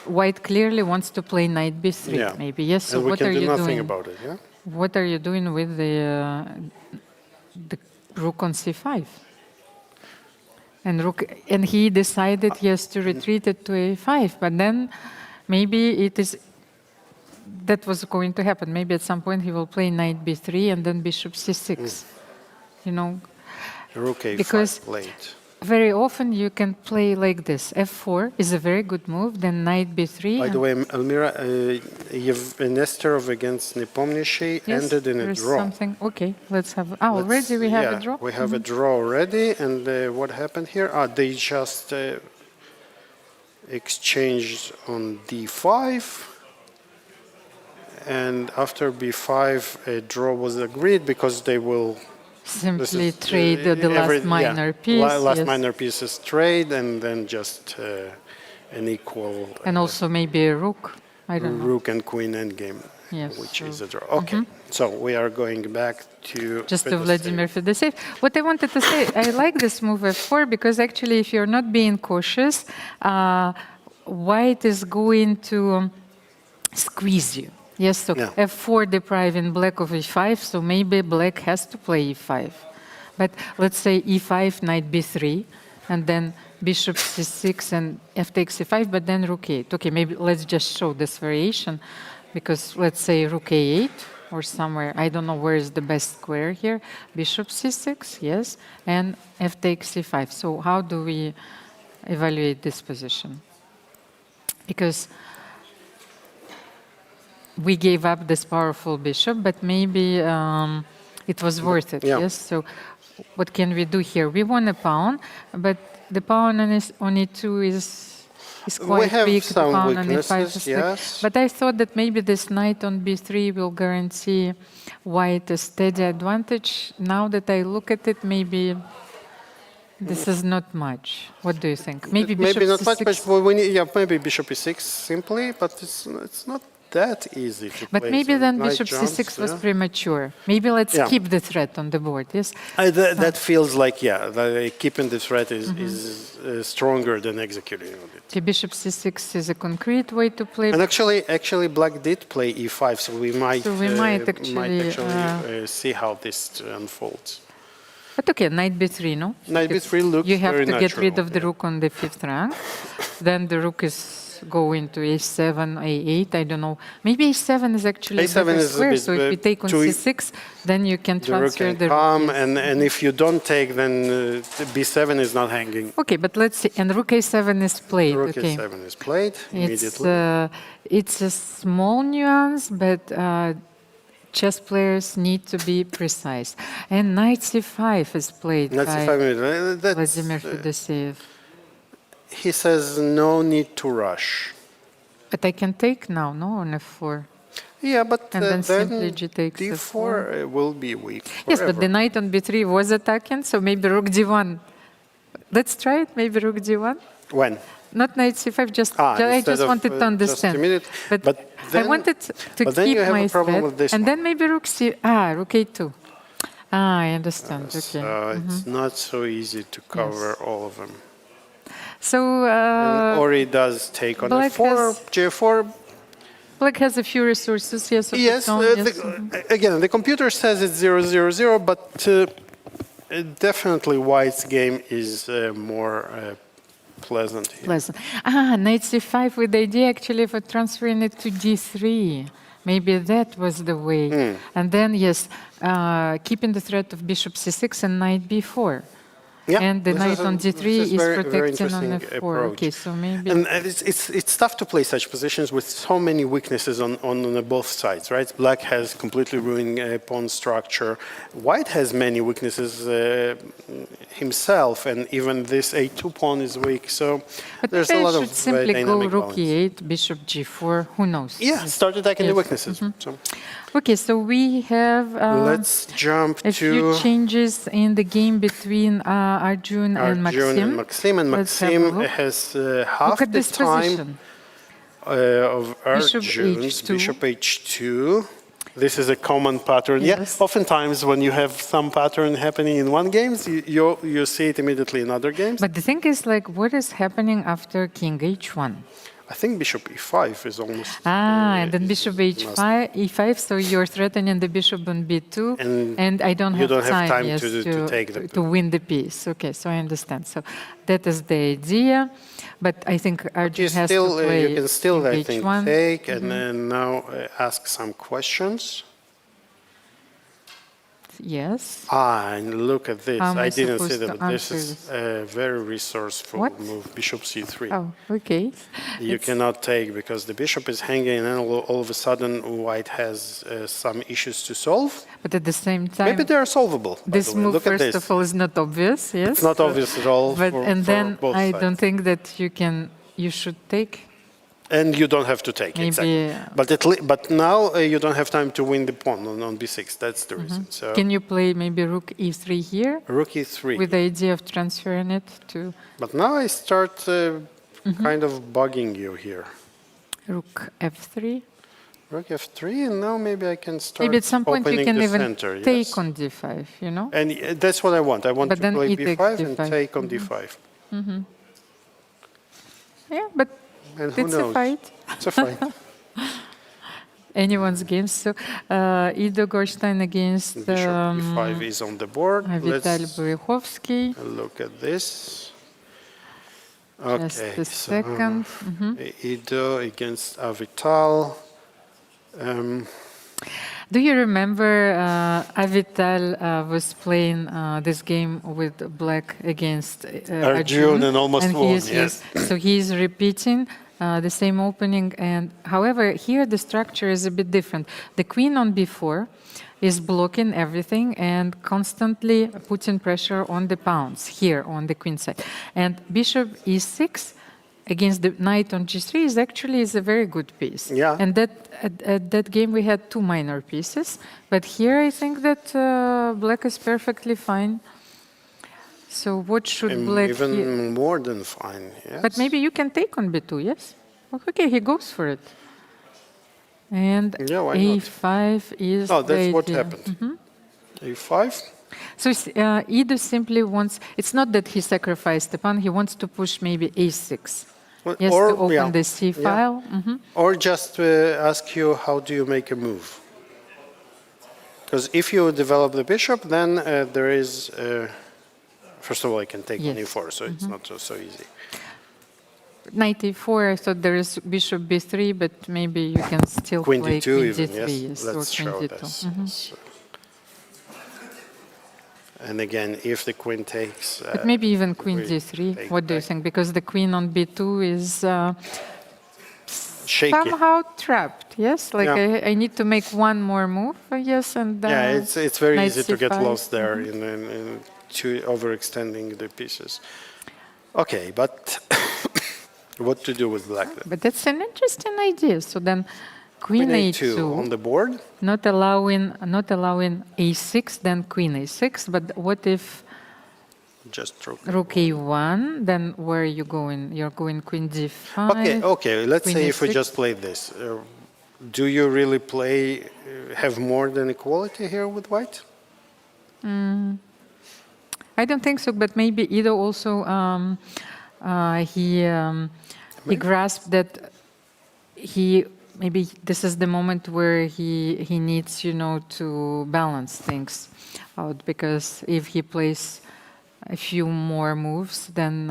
White clearly wants to play knight b3, Yeah. maybe. Yes. So And we what can are do you nothing doing? about it, yeah? What are you doing with the rook on c5? And he decided yes to retreat it to a5, but then maybe that was going to happen. Maybe at some point he will play knight b3 and then bishop c6. Rook a5 Because late. very often you can play like this. f4 is a very good move, then knight b3. By the way, Almira, Nesterov against Nepomniachtchi Yes, ended in a there's draw. something. Okay, let's have. Already we have a draw. We have a draw already, and what happened here? They just exchanged on d5, and after b5, a draw was agreed because they will Simply trade the last minor piece. Last yes. minor pieces trade, and then just an equal. And also maybe a rook. I don't know. Rook and queen endgame, Yes, which so- is a draw. Okay, so we are going back to Just to Fedoseev. Vladimir Fedoseev. What I wanted to say, I like this move f4 because actually if you're not being cautious, white is going to squeeze you. Yes, so Yeah. f4 depriving black of e5, so maybe black has to play e5. But let's say e5, knight b3, and then bishop c6 and f takes e5, but then rook a8. Okay, maybe let's just show this variation, because let's say rook a8 or somewhere, I don't know where is the best square here, bishop c6, yes, and f takes c5. So how do we evaluate this position? Because we gave up this powerful bishop, but maybe it was worth it, Yeah. yes? So what can we do here? We won a pawn, but the pawn on e2 is quite have weak. some the pawn on e5 weaknesses, is weak. yes. But I thought that maybe this knight on b3 will guarantee white a steady advantage. Now that I look at it, maybe this is not much. What do you think? Maybe bishop not much, c6. but we need, maybe bishop e6 simply, but it's not that easy to But play. maybe so then knight bishop jumps, c6 was yeah. premature. Maybe let's Yeah. keep the threat on the board, yes? That feels like, keeping the threat is stronger than executing on it. Okay, bishop c6 is a concrete way to play. And actually, black did play e5, so we might, actually, see how this unfolds. But okay, knight b3, no? Knight b3 looks You have very to get rid natural, of the yeah. rook on the 5th rank. Then the rook is going to a7, a8, I don't know. Maybe a7 is actually A7 a better is a square, bit so if you take on too- c6, then you can The rook transfer can the come, rook. yes. and if you don't take, then the b7 is not hanging. Okay, but let's see. And rook a7 is played, Rook okay. a7 is played immediately. It's a small nuance, but chess players need to be precise. And knight c5 is played Knight by c5, that's, Vladimir Fedoseev. he says no need to rush. But I can take now, no, on f4. Yeah, but And then simply g takes d4 will be weak. Yes, but the forever. knight on b3 was attacking, so maybe rook d1. Let's try it, maybe rook d1. When? Not knight c5, just Ah, I instead just of, wanted to just understand. immediate- But, but I then- wanted to but then keep you have my a problem threat, with this and one. then maybe rook rook a2. Ah, I understand. Okay. So it's not so easy to cover all of them. So And Ori does take on black f4, has- g4. black has a few resources. Yes. of Yes, its own, yes. again, the computer says it's 0-0-0, but definitely white's game is more pleasant here. Pleasant. Knight c5 with the idea actually for transferring it to d3. Maybe that was the way. And then, yes, keeping the threat of bishop c6 and knight b4. Yeah, And the this knight is on d3 is very protecting on interesting f4. approach. Okay, so maybe... And it's tough to play such positions with so many weaknesses on both sides, right? Black has completely ruined pawn structure. White has many weaknesses himself, and even this a2 pawn is weak. So But there's maybe a lot I of should simply go dynamic rook balance. e8, bishop g4, who knows? Yeah, start attacking the Yes. weaknesses. So Okay, so we have let's jump a to few changes in the game between Arjun and Arjun Maxim. and Let's have a Maxim look. has Look half at the this time position. of Bishop Arjun's h2. bishop h2. This is a common pattern. Yes. Yeah, oftentimes when you have some pattern happening in one game, you see it immediately in other games. But the thing is, like, what is happening after king h1? I think bishop e5 is almost. And then is bishop must. e5, so you're threatening the bishop on b2, And I don't you have don't have time, time yes, to take the- to win the piece. Okay, so I understand. So that is the idea, but I think Arjun has to play you can still, king I think, h1. take and then now ask some questions. Yes. And look at this. How am I I didn't see supposed that, to but this answer is a very resourceful What? move. Bishop c3. Oh, okay. You cannot take because the bishop is hanging, and then all of a sudden white has some issues to solve. But at the same time, Maybe they are solvable. by this the way. move, Look at first this. of all, is not obvious. Yes. It's not obvious at all. But for, and for then both I sides. don't think that you should take. And you don't have to take Maybe, exactly. But now you don't have time to win the pawn on b6. That's the reason. So can you play maybe rook e3 here? rook e3. With the idea of transferring it to But now I start kind of bugging you here. rook f3. Rook f3, and now maybe I can start Maybe at some point you opening can the even center, take yes. on d5, you know? And that's what I want. I want But to then play e takes b5 and d5. take on d5. Yeah, but And who it's knows? a fight. It's a fight. Anyone's game. So Ido Gorshtein against Bishop e5 is on the board. Avital Let's Boruchovsky. look at this. Just Okay, a so second. Ido against Avital. Do you remember Avital was playing this game with black against Arjun and almost he won, is- yes. So he's repeating the same opening, and however, here the structure is a bit different. The queen on b4 is blocking everything and constantly putting pressure on the pawns here on the queen side. And bishop e6 against the knight on g3 is a very good piece. Yeah. And that at that game we had two minor pieces, but here I think that black is perfectly fine. So what should black here? Even more than fine, yes. But maybe you can take on b2, yes? Okay, he goes for it. And Yeah, why not? a5 is Oh, the that's what idea. happened. a5. So Ido simply wants, it's not that he sacrificed the pawn, he wants to push maybe a6. Well, Yes, or- to open yeah, the c yeah. file. Or just ask you, how do you make a move? Because if you develop the bishop, then there is, first of all, I can take on Yes. e4, so it's not so easy. Knight e4, I thought there is bishop b3, but maybe you can still Queen play d2 queen even, d3, yes. or Let's queen show d2. this. So- and again, if the queen takes... But maybe even queen we d3. take What do you back. think? Because the queen on b2 is Shaky. somehow trapped. Yes, like Yeah. I need to make one more move. Yes, and Yeah, it's very knight easy to get c5. lost there in to overextending the pieces. Okay, but what to do with black then? But that's an interesting idea. So then, queen Queen a2, a2 on the board. not allowing a6, then queen a6. But what if Just rook a1? Then where are you going? You're going queen d5. Okay. Let's queen say if we a6. just play this. Do you really play, have more than equality here with white? I don't think so, but maybe Ido also he grasped that maybe this is the moment where he needs to balance things out, because if he plays a few more moves, then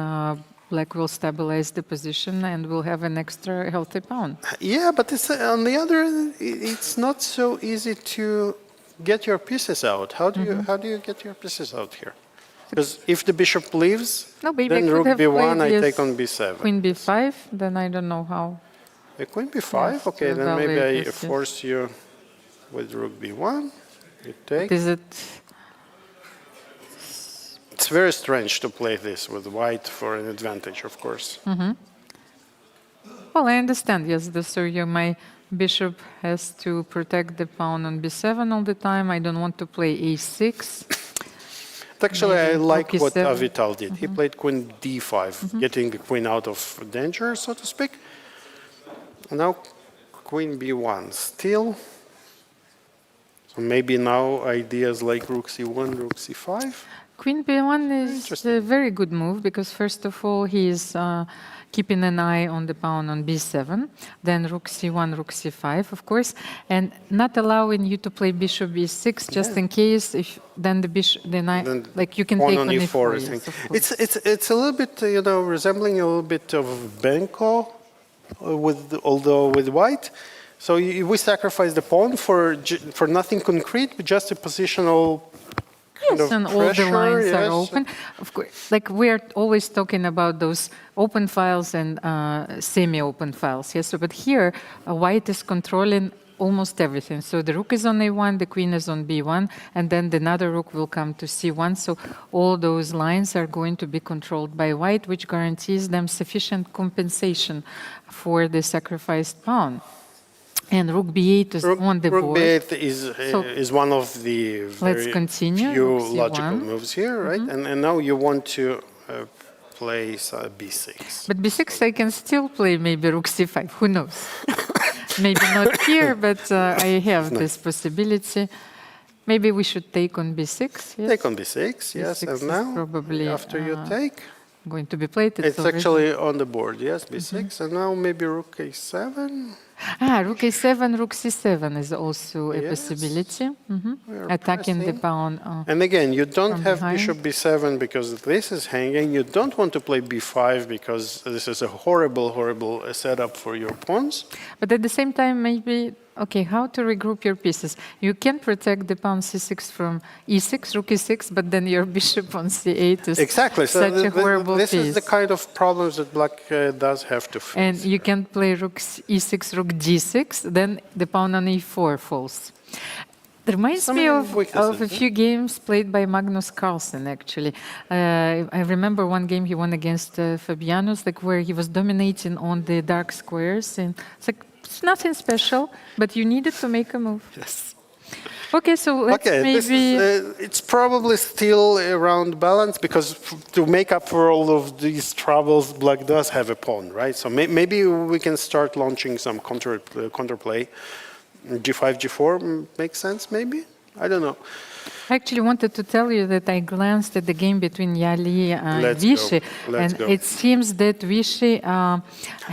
black will stabilize the position and will have an extra healthy pawn. Yeah, but it's, on the other end, it's not so easy to get your pieces out. How do you get your pieces out here? Because if the bishop leaves, No, maybe I then could rook have b1, I played, take yes, on b7. Queen b5, then I don't know how. Queen b5? Yes, Okay, to then maybe evaluate I this, yes. force you with rook b1. You take. Is it? It's very strange to play this with white for an advantage, of course. Well, I understand, yes. So my bishop has to protect the pawn on b7 all the time. I don't want to play a6. Actually, I Maybe like rook what e7. Avital did. He played queen d5, getting the queen out of danger, so to speak. And now queen b1 still. So maybe now ideas like rook c1, rook c5. Queen b1 is Interesting. a very good move, because first of all, he is keeping an eye on the pawn on b7, then rook c1, rook c5, of course, and not allowing you to play bishop b6 just in case. If then the bishop, then like you can Pawn take on on e4. e4. I Yes, think. of course. It's a little bit resembling a little bit of Benko, although with white. So we sacrifice the pawn for nothing concrete, but just a positional. Kind Yes, of and all the pressure, lines are yes. open. Of course, like we are always talking about those open files and semi-open files. Yes, but here white is controlling almost everything. So the rook is on a1, the queen is on b1, and then another rook will come to c1. So all those lines are going to be controlled by white, which guarantees them sufficient compensation for the sacrificed pawn. And rook b8 is on the Rook board. b8 is one of the Let's very continue. few Rook c1. logical moves here, right? And now you want to place b6. But b6 I can still play maybe rook c5, who knows? Maybe not here, but I have this possibility. Maybe we should take on b6. Yes? Take on b6, yes, B6 and is now, probably, after you take, going to be played. it's already- actually on the board, yes, b6, and now maybe rook a7. rook a7, rook c7 is also a Yes. possibility. We are Attacking the pressing. pawn. And again, you don't From have behind. bishop b7 because this is hanging. You don't want to play b5 because this is a horrible, horrible setup for your pawns. But at the same time, maybe, okay, how to regroup your pieces? You can protect the pawn c6 from e6, rook e6, but then your bishop on c8 is Exactly. So such a horrible this piece. is the kind of problems that black does have to face. And you can play rook e6, rook d6, then the pawn on e4 falls. It reminds Some me of weaknesses, a few games played by Magnus Carlsen, actually. I remember one game he won against Fabianus, like where he was dominating on the dark squares. And it's like, it's nothing special, but you needed to make a move. Yes. Okay, so let's Okay, this maybe... is, it's probably still around balance because to make up for all of these troubles, black does have a pawn, right? So maybe we can start launching some counterplay. G5, G4 makes sense, maybe? I don't know. I actually wanted to tell you that I glanced at the game between Yahli and Let's Vishy, go. Let's and go. it seems that Vishy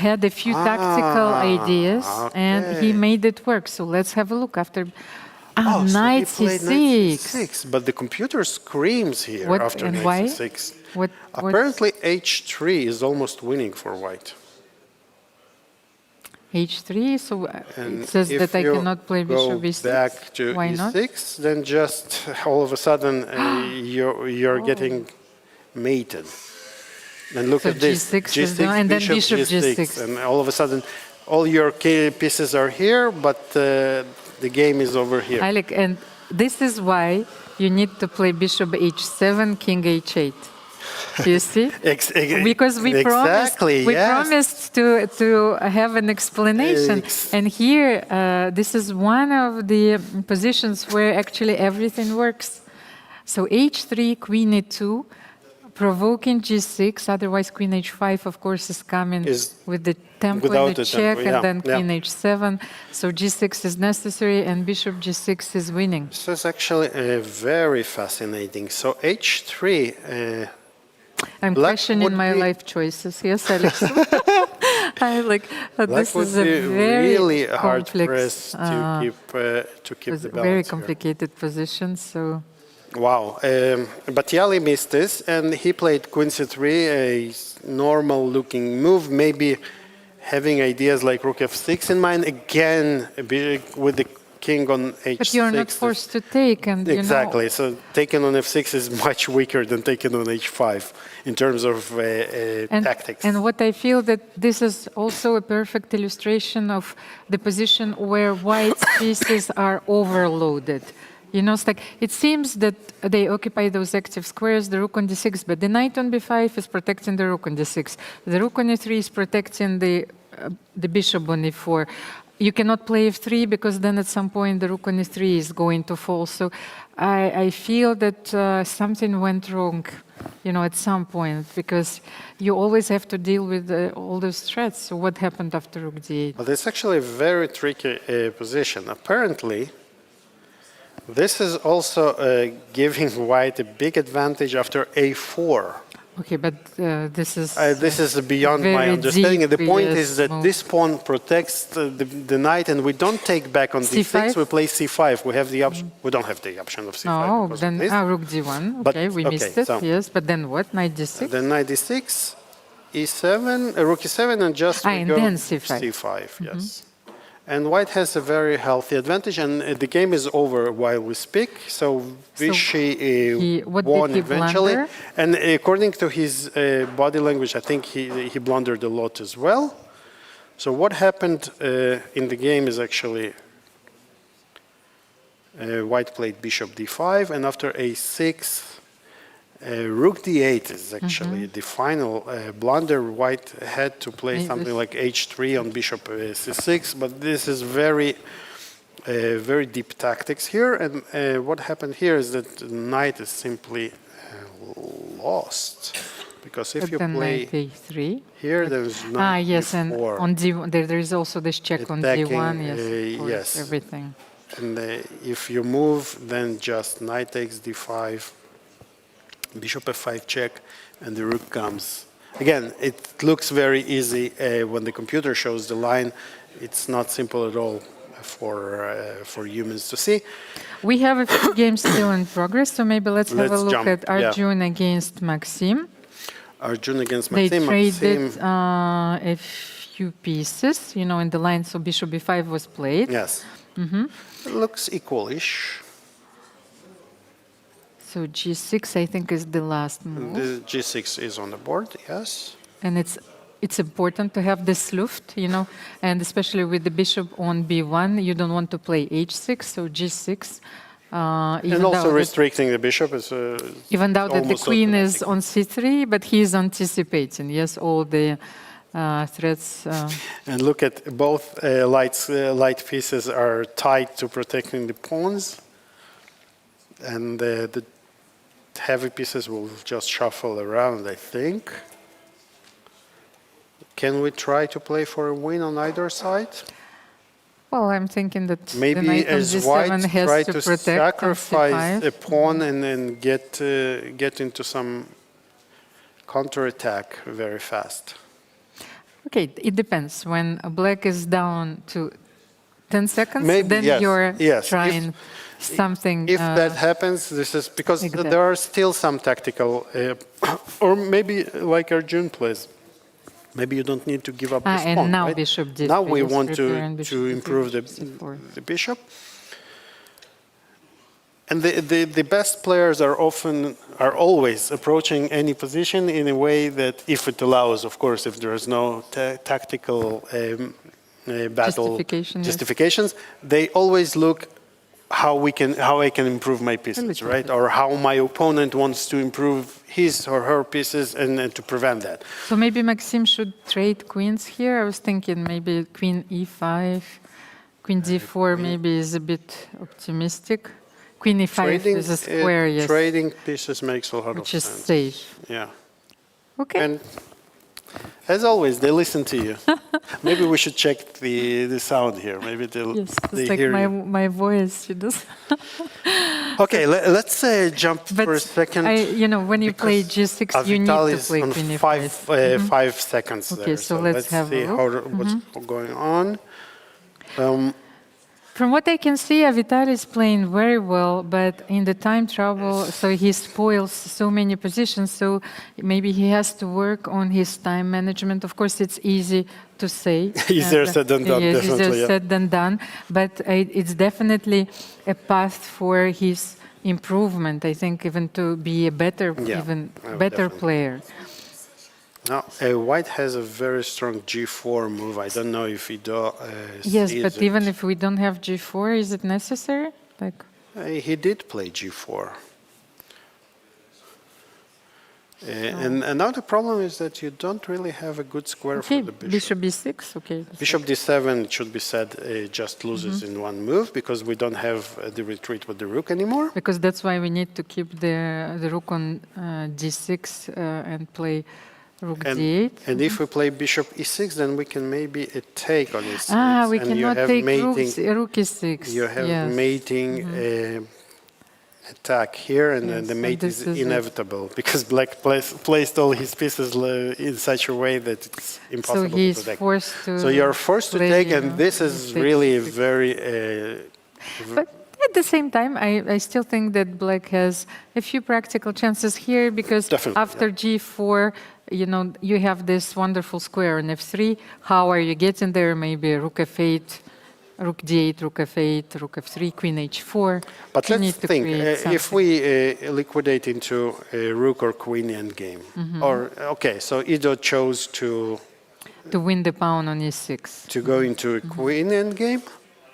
had a few tactical ideas, and he okay. made it work. So let's have a look after. So he Knight played knight c6. c6, but the computer screams here What- after and knight why? c6. What? Apparently h3 is almost winning for white. H3. So And it says if that I you cannot play go bishop b6. back to Why not? e6, then just all of a sudden you're getting mated. And look So at this, G6 is done, and then bishop G6. and all of a sudden all your pieces are here, but the game is over here. Alec, and this is why you need to play bishop h7, king h8. You see? Because we exactly, promised to have an explanation. And here, this is one of the positions where actually everything works. So h3, queen e2, provoking g6, otherwise queen h5, of course, is coming with the tempo and the check, and then queen h7. So g6 is necessary, and bishop g6 is winning. This is actually very fascinating. So h3... I'm Black questioning would my be- life choices. Yes, Alex. I like this would is a be very really hard complex, pressed to keep it's the a balance very here. complicated position. So Wow. But Yahli missed this, and he played queen c3, a normal-looking move, maybe having ideas like rook f6 in mind, again, with the king on h6. but you're not forced to take, and Exactly. you know, So taking on f6 is much weaker than taking on h5 in terms of tactics. And what I feel that this is also a perfect illustration of the position where white's pieces are overloaded. You know, it's like it seems that they occupy those active squares, the rook on d6, but the knight on b5 is protecting the rook on d6. The rook on e3 is protecting the bishop on e4. You cannot play f3 because then at some point the rook on e3 is going to fall. So I feel that something went wrong, you know, at some point, because you always have to deal with all those threats. So what happened after rook d8? But it's actually a very tricky position. Apparently, this is also giving white a big advantage after a4. Okay, but this is Beyond my very understanding. And the point deep, is that move. this pawn protects the knight, and we don't take back on d6. C5? We play c5. We have the option. We don't have the option of c5. Oh, because of then this. rook d1. But- Okay, we missed okay, it. so- Yes, but then what? Knight d6. Then knight d6, e7, rook e7, and just we and go then c5. c5. Yes. And white has a very healthy advantage, and the game is over while we speak. So Vishy what won did he eventually. blunder? And according to his body language, I think he blundered a lot as well. So what happened in the game is actually White played bishop d5, and after a6, rook d8 is actually the final blunder. White had to play something like h3 on bishop c6, but this is very deep tactics here. And what happened here is that the knight is simply lost, because if you play a3 here, there's knight yes, d4. and on d1 there is also this check on d1. Yes, of course, yes. everything. And if you move, then just knight takes d5, bishop f5 check, and the rook comes. Again, it looks very easy when the computer shows the line. It's not simple at all for humans to see. We have a few games still in progress, so maybe let's have a Let's look jump, at Arjun against Maxim. Arjun against They Maxim. traded a few pieces, in the line, so bishop b5 was played. Yes. It looks equalish. So g6, I think, is the last move. The g6 is on the board, yes. And it's important to have this luft, and especially with the bishop on b1, you don't want to play h6, so g6. And also restricting the bishop is even though that the almost queen automatic. is on c3, but he is anticipating, yes, all the threats. And look at both light pieces are tied to protecting the pawns, and the heavy pieces will just shuffle around, I think. Can we try to play for a win on either side? Well, I'm thinking that the Maybe knight on as g7 white has try to to protect on sacrifice c5. a pawn and then get into some counterattack very fast. Okay, it depends. When black is down to 10 seconds, Maybe, then yes, you're yes. trying something. If that happens, this is because like that. there are still some tactical, or maybe like Arjun plays. Maybe you don't need to give up this and pawn, now right? bishop d3 Now we is want preparing to bishop improve c4. the bishop. And the best players are always approaching any position in a way that, if it allows, of course, if there is no tactical battle justifications, they always look how I can improve my pieces, right? Or how my opponent wants to improve his or her pieces, and to prevent that. So maybe Maxim should trade queens here. I was thinking maybe queen e5, queen d4 maybe is a bit optimistic. Queen e5 is a square, yes. Trading pieces makes a lot of sense. Which is safe. Yeah. Okay. And as always, they listen to you. Maybe we should check the sound here. Maybe they it's like hear you. my voice. She does. Okay, let's jump for a second. When you play g6, you need to play on queen e5. 5 seconds Okay, there. so let's have see a look. what's going on. From what I can see, Avital is playing very well, but in the time trouble, so he spoils so many positions, so maybe he has to work on his time management. Of course, it's easy to say. Easier said than done, yes, definitely. easier said than done, but it's definitely a path for his improvement, I think, even to be a better, better player. Now, White has a very strong g4 move. I don't know if Ido yes, sees but it. even if we don't have g4, is it necessary? He did play g4. And another problem is that you don't really have a good square for the bishop. Bishop b6, okay. Bishop d7, it should be said, just loses in one move, because we don't have the retreat with the rook anymore. Because that's why we need to keep the rook on d6 and play rook d8. And if we play bishop e6, then we can maybe take on e6. We and cannot take rook e6. You have mating attack here, and then the mate is inevitable, because black placed all his pieces in such a way that it's impossible to protect. Forced to so you're forced to take, and this is really very... But at the same time, I still think that black has a few practical chances here, because after g4, you have this wonderful square on f3. How are you getting there? Maybe rook f8, rook d8, rook f8, rook f3, queen h4. But let's think, if we liquidate into a rook or queen endgame, so Ido chose to win the pawn on e6. To go into a queen endgame.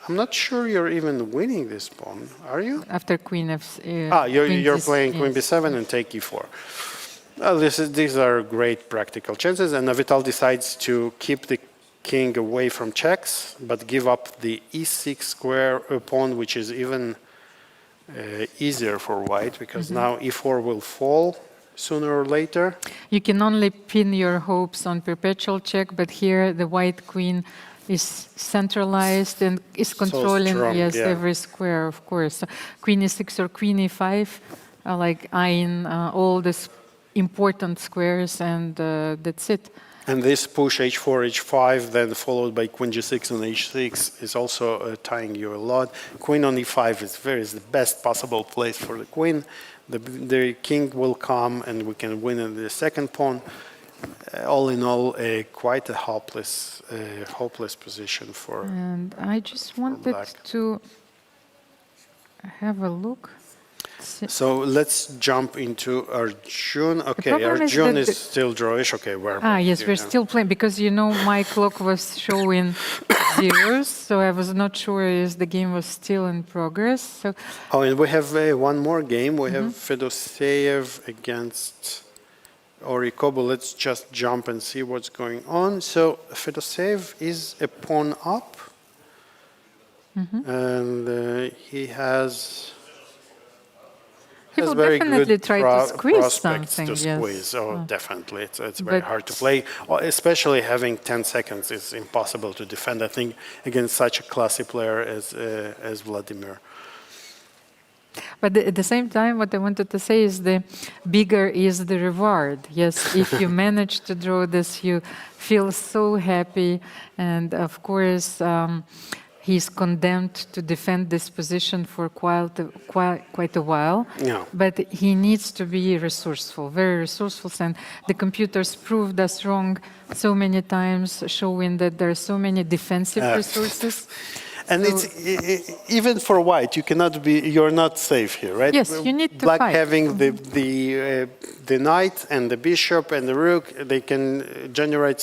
I'm not sure you're even winning this pawn, are you? After queen f. You're playing queen b7 and take e4. Well, these are great practical chances, and Avital decides to keep the king away from checks, but give up the e6 square pawn, which is even easier for white, because now e4 will fall sooner or later. You can only pin your hopes on perpetual check, but here the white queen is centralized and is controlling strong, yeah. every square, of course. So queen e6 or queen e5, like eyeing all these important squares, and that's it. And this push h4, h5, then followed by queen g6 and h6 is also tying you a lot. Queen on e5 is the best possible place for the queen. The king will come and we can win in the second pawn. All in all, quite a hopeless position for. And I just wanted black. to have a look. So let's jump into Arjun. Okay, problem is Arjun that is still drawish. Okay, we're yes, here we're now. still playing, because my clock was showing zeros, so I was not sure if the game was still in progress. So Oh, and we have one more game. We have Fedoseev against Ori Kobo. Let's just jump and see what's going on. So Fedoseev is a pawn up, and he has. he has will very definitely good try to squeeze prospects something. to Yes. squeeze. Oh, definitely. It's very But- hard to play, especially having 10 seconds is impossible to defend, I think, against such a classy player as Vladimir. But at the same time, what I wanted to say is the bigger is the reward. Yes, if you manage to draw this, you feel so happy. And of course, he's condemned to defend this position for quite a while. Yeah. But he needs to be resourceful, very resourceful. And the computers proved us wrong so many times, showing that there are so many defensive resources. And So- it's even for white, you're not safe here, right? Yes, you need to Black fight. having the knight and the bishop and the rook, they can generate.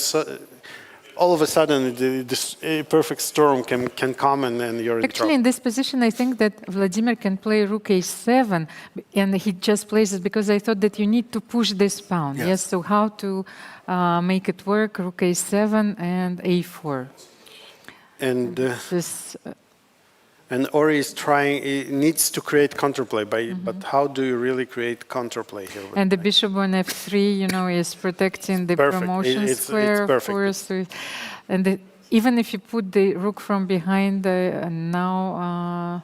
All of a sudden, this perfect storm can come, and you're in Actually, in this position, I think that Vladimir can play rook a7, and he just plays it because I thought that you need to push this pawn. Yes. Yes, so how to make it work, rook a7 and a4. And This, and Ori is needs to create counterplay, but how do you really create counterplay here? and the bishop on f3, is protecting the Perfect. promotion It's square, of perfect. course. And even if you put the rook from behind, now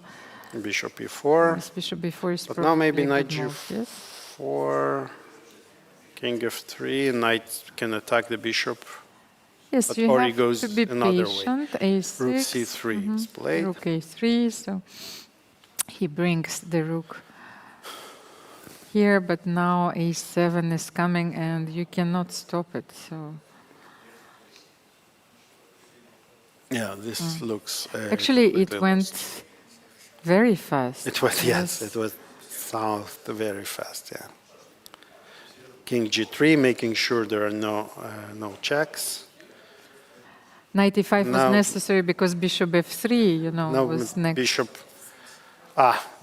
Bishop e4, this bishop before is but now maybe probably a knight good move, yes. g4, king f3, knight can attack the bishop. Yes, But you Ori have goes to be another way. patient. A6. Rook c3 is played. Rook a3. So he brings the rook here, but now a7 is coming, and you cannot stop it. So Yeah, this looks. actually, it quickly went lost. very fast. It was it was south very fast. Yeah. King g3, making sure there are no checks. Knight e5 Now- was necessary because bishop f3, No was next. bishop.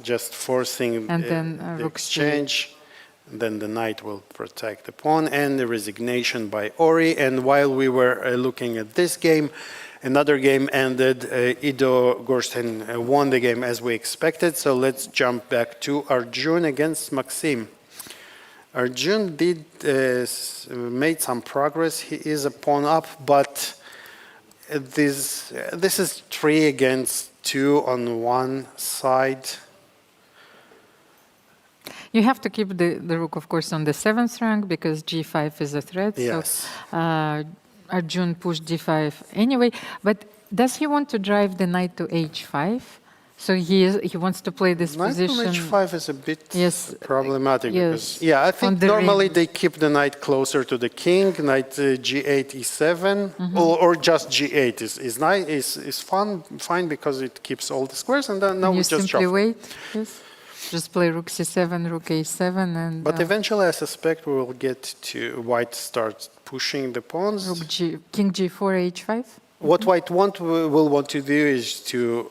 Just forcing And then, the rook exchange. Then the knight will protect the pawn, and the resignation by Ori. And while we were looking at this game, another game ended. Ido Gorshtein won the game as we expected. So let's jump back to Arjun against Maxim. Arjun made some progress. He is a pawn up, but this is 3 against 2 on one side. You have to keep the rook, of course, on the 7th rank because g5 is a threat. Yes. So Arjun pushed g5 anyway. But does he want to drive the knight to h5? So he wants to play this Knight on position. h5 is a bit Yes, problematic yes. because, I On think the normally ring. they keep the knight closer to the king. Knight g8, e7, or just g8 is fine because it keeps all the squares, and then now you we just simply shuffle. wait. Yes. Just play rook c7, rook a7, and But eventually, I suspect we will get to white starts pushing the pawns. king g4, h5. What white will want to do is to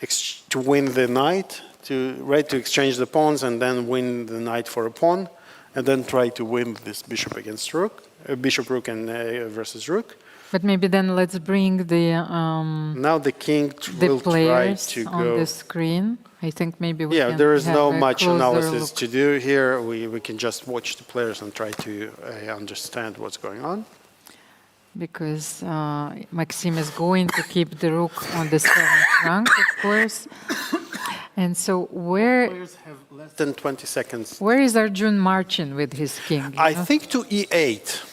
to win the knight, to exchange the pawns and then win the knight for a pawn, and then try to win this bishop against rook, bishop rook and versus rook. But maybe then let's bring the Now the king will try players to on go. the screen. I think maybe we can There is have no a much closer analysis look. to do here. We can just watch the players and try to understand what's going on. Because Maxim is going to keep the rook on the 7th rank, of course. And so Players have less than 20 seconds. where is Arjun marching with his king? you I know? think to e8.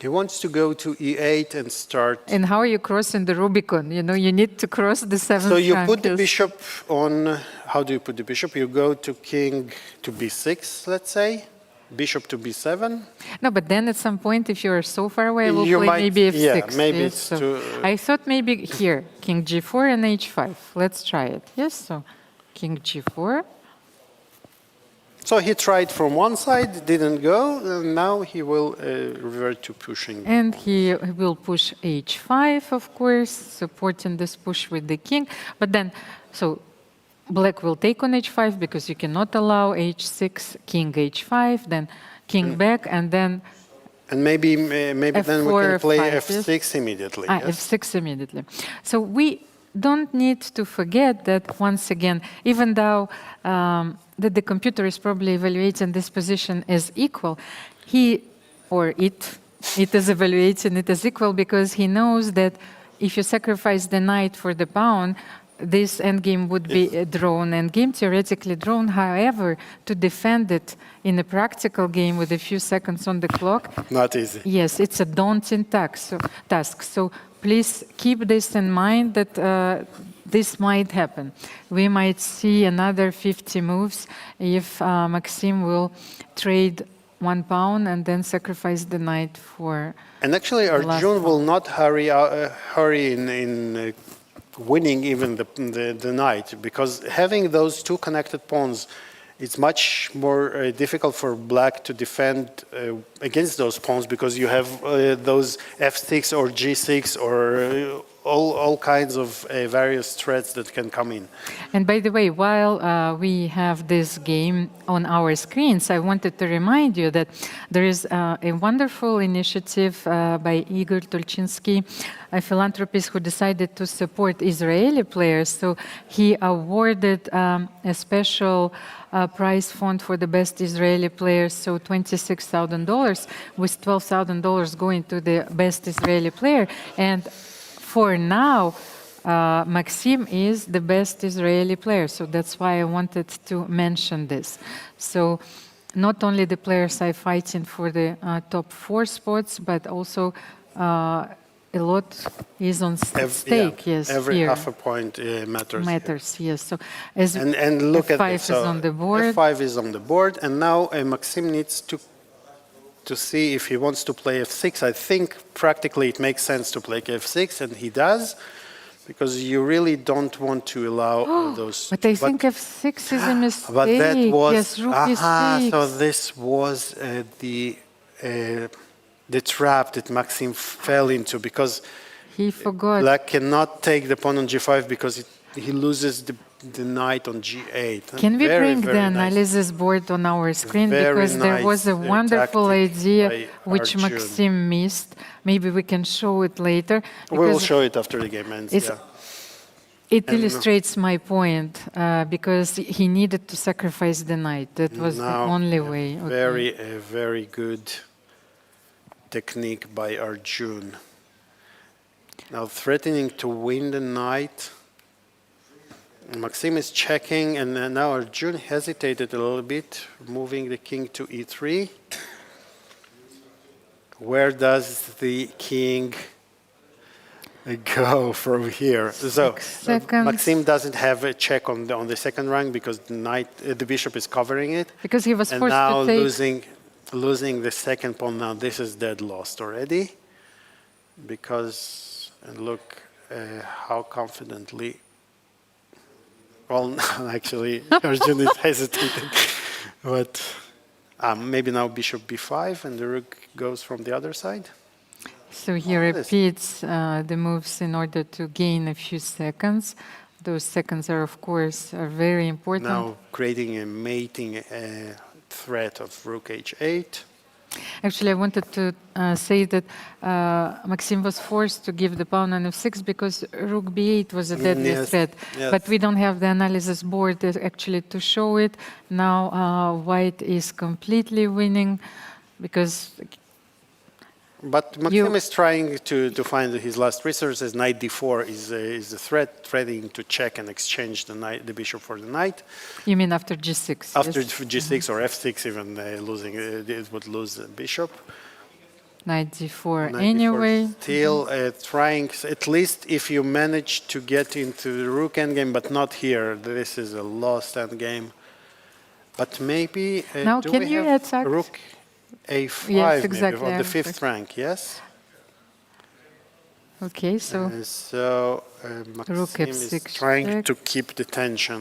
He wants to go to e8 and start. And how are you crossing the Rubicon? You know, you need to cross the 7th So you rank. put the yes. bishop on. How do you put the bishop? You go to king to b6, let's say. Bishop to b7. No, but then at some point, if you are so far away, we'll You play might- maybe f6. yeah, maybe yes, it's so too- I thought maybe here, king g4 and h5. Let's try it. Yes, so king g4. So he tried from one side, didn't go, and now he will revert to pushing. And he will push h5, of course, supporting this push with the king. But then, so black will take on h5 because you cannot allow h6, king h5, then king back, and then And maybe then we F4, can play F5, yes? f6 immediately. yes? f6 immediately. So we don't need to forget that once again, even though that the computer is probably evaluating this position as equal, he or it is evaluating it as equal because he knows that if you sacrifice the knight for the pawn, this endgame would be a drawn endgame, theoretically drawn. However, to defend it in a practical game with a few seconds on the clock, Not easy. yes, it's a daunting task. So please keep this in mind that this might happen. We might see another 50 moves if Maxim will trade 1 pawn and then sacrifice the knight for. And actually, last Arjun will not hurry in winning even the knight, because having those two connected pawns, it's much more difficult for black to defend against those pawns because you have those f6 or g6 or all kinds of various threats that can come in. And by the way, while we have this game on our screens, I wanted to remind you that there is a wonderful initiative by Igor Tulchinsky, a philanthropist who decided to support Israeli players. So he awarded a special prize fund for the best Israeli players, so $26,000, with $12,000 going to the best Israeli player. And for now, Maxim is the best Israeli player, so that's why I wanted to mention this. So not only the players are fighting for the top 4 spots, but also a lot is on stake. Yes, every here. half a point matters. Matters, yes. So as And look at F5 this. is So on the board. F5 is on the board, and now Maxim needs to see if he wants to play f6. I think practically it makes sense to play f6, and he does, because you really don't want to allow all those. But I think f6 is a mistake. But that was yes, rook e6. so this was the trap that Maxim fell into, because He forgot. black cannot take the pawn on g5 because he loses the knight on g8. Can we Very, bring very the nice. analysis board on our screen? Very Because there was a nice, wonderful tactic idea by which Arjun. Maxim missed. Maybe we can show it later. We will because show it after the game ends. it's- Yeah. It illustrates my point, because he needed to sacrifice the knight. That was the Now, only way. Okay. Very good technique by Arjun. Now threatening to win the knight. Maxim is checking, and now Arjun hesitated a little bit, moving the king to e3. Where does the king go from here? So 6 seconds. Maxim doesn't have a check on the second rank because the bishop is covering it. Because he was And forced now to take. losing the second pawn. Now this is dead lost already, because and look how confidently. Well, actually, Arjun is hesitating, but maybe now bishop b5 and the rook goes from the other side. So he Oh, this- repeats the moves in order to gain a few seconds. Those seconds are, of course, are very important. Now creating a mating threat of rook h8. Actually, I wanted to say that Maxim was forced to give the pawn on f6 because rook b8 was a deadly Yes, threat. yes. But we don't have the analysis board actually to show it. Now white is completely winning because But Maxim is trying to find his last resources. Knight d4 is a threat, threatening to check and exchange the bishop for the knight. you mean after g6? After yes? g6 or f6, even losing, it would lose the bishop. Knight d4 Knight anyway. d4 still trying, at least if you manage to get into the rook endgame, but not here. This is a lost endgame. But maybe Now, do can we you have attack? rook a5 Yes, maybe, exactly, on I the was fifth rank, yes? Okay, so So Rook Maxim is f6 trying check. to keep the tension.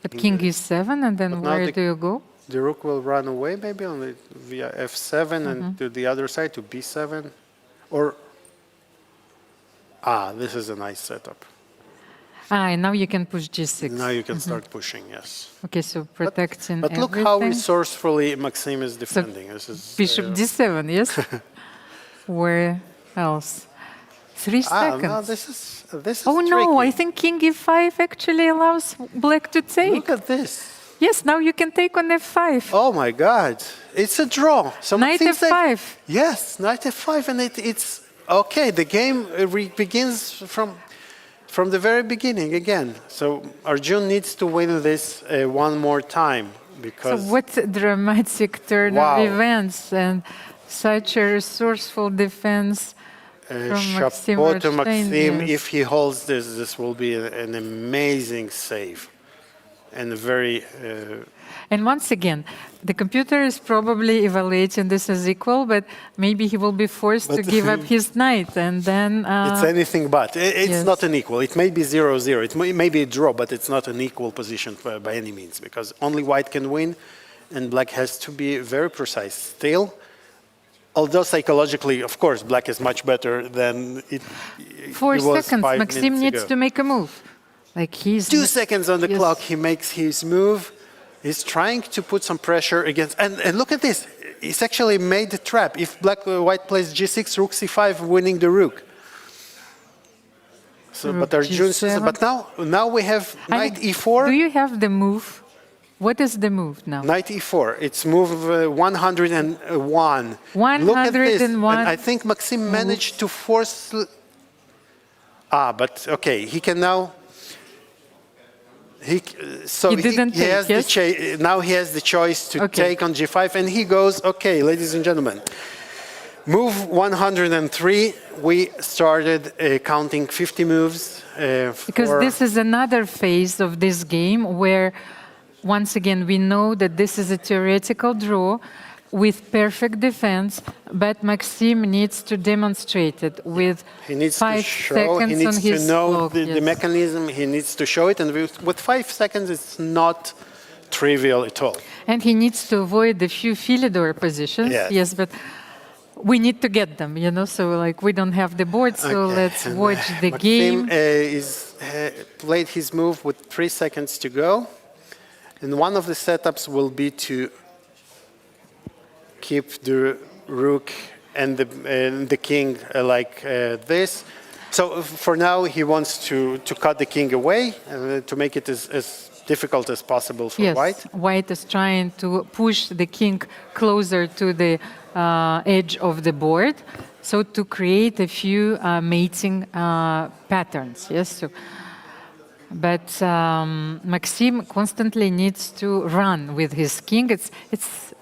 but king e7, and then But now where the- do you go? The rook will run away maybe on the, via f7 and to the other side to b7. Or, this is a nice setup. And now you can push g6. Now you can start pushing, yes. Okay, so protecting But look how everything. resourcefully Maxim is defending. This is Bishop d7, yes? Where else? 3 seconds. no, this is Oh no, I tricky. think king e5 actually allows black to take. Look at this. Yes, now you can take on f5. Oh my God, it's a draw. So Knight Maxim's like- f5. Yes, knight f5, and it's okay. The game begins from the very beginning again. So Arjun needs to win this one more time So because what a dramatic turn Wow. of events and such a resourceful defense from Maxim chapeau to Rodshtein, Maxim. yes. If he holds this, this will be an amazing save and a very. And once again, the computer is probably evaluating this as equal, but maybe he will be forced to But- give up his knight, and then It's anything but. It's yes. not an equal. It may be 0-0. It may be a draw, but it's not an equal position by any means because only white can win, and black has to be very precise. Still, although psychologically, of course, black is much better than it. 4 it was seconds. 5 Maxim minutes needs ago. to make a move. Like he's 2 seconds on the Yes. clock, he makes his move. He's trying to put some pressure against, and look at this. He's actually made the trap. If white plays g6, rook c5, winning the rook. So, Rook but Arjun says, G7. but now we have knight Do e4. you have the move? What is the move now? Knight e4. It's move 101. Look at this. And 101. I think Maxim managed to force. But okay, he can now. He didn't take, has yes? now he has the choice to Okay. take on g5, and he goes, okay, ladies and gentlemen, move 103. We started counting 50 moves. Because this is another phase of this game where, once again, we know that this is a theoretical draw with perfect defense, but Maxim needs to demonstrate it with He needs 5 to show, seconds he needs on to his know clock. the yes. mechanism, he needs to show it, and with 5 seconds it's not trivial at all. And he needs to avoid a few Philidor positions. Yes. Yes, but we need to get them, so like we don't have the board, so Okay, let's and, watch the Maxim game. played his move with 3 seconds to go, and one of the setups will be to keep the rook and the king like this. So for now, he wants to cut the king away to make it as difficult as possible for Yes, white. white is trying to push the king closer to the edge of the board, so to create a few mating patterns. Yes, but Maxim constantly needs to run with his king.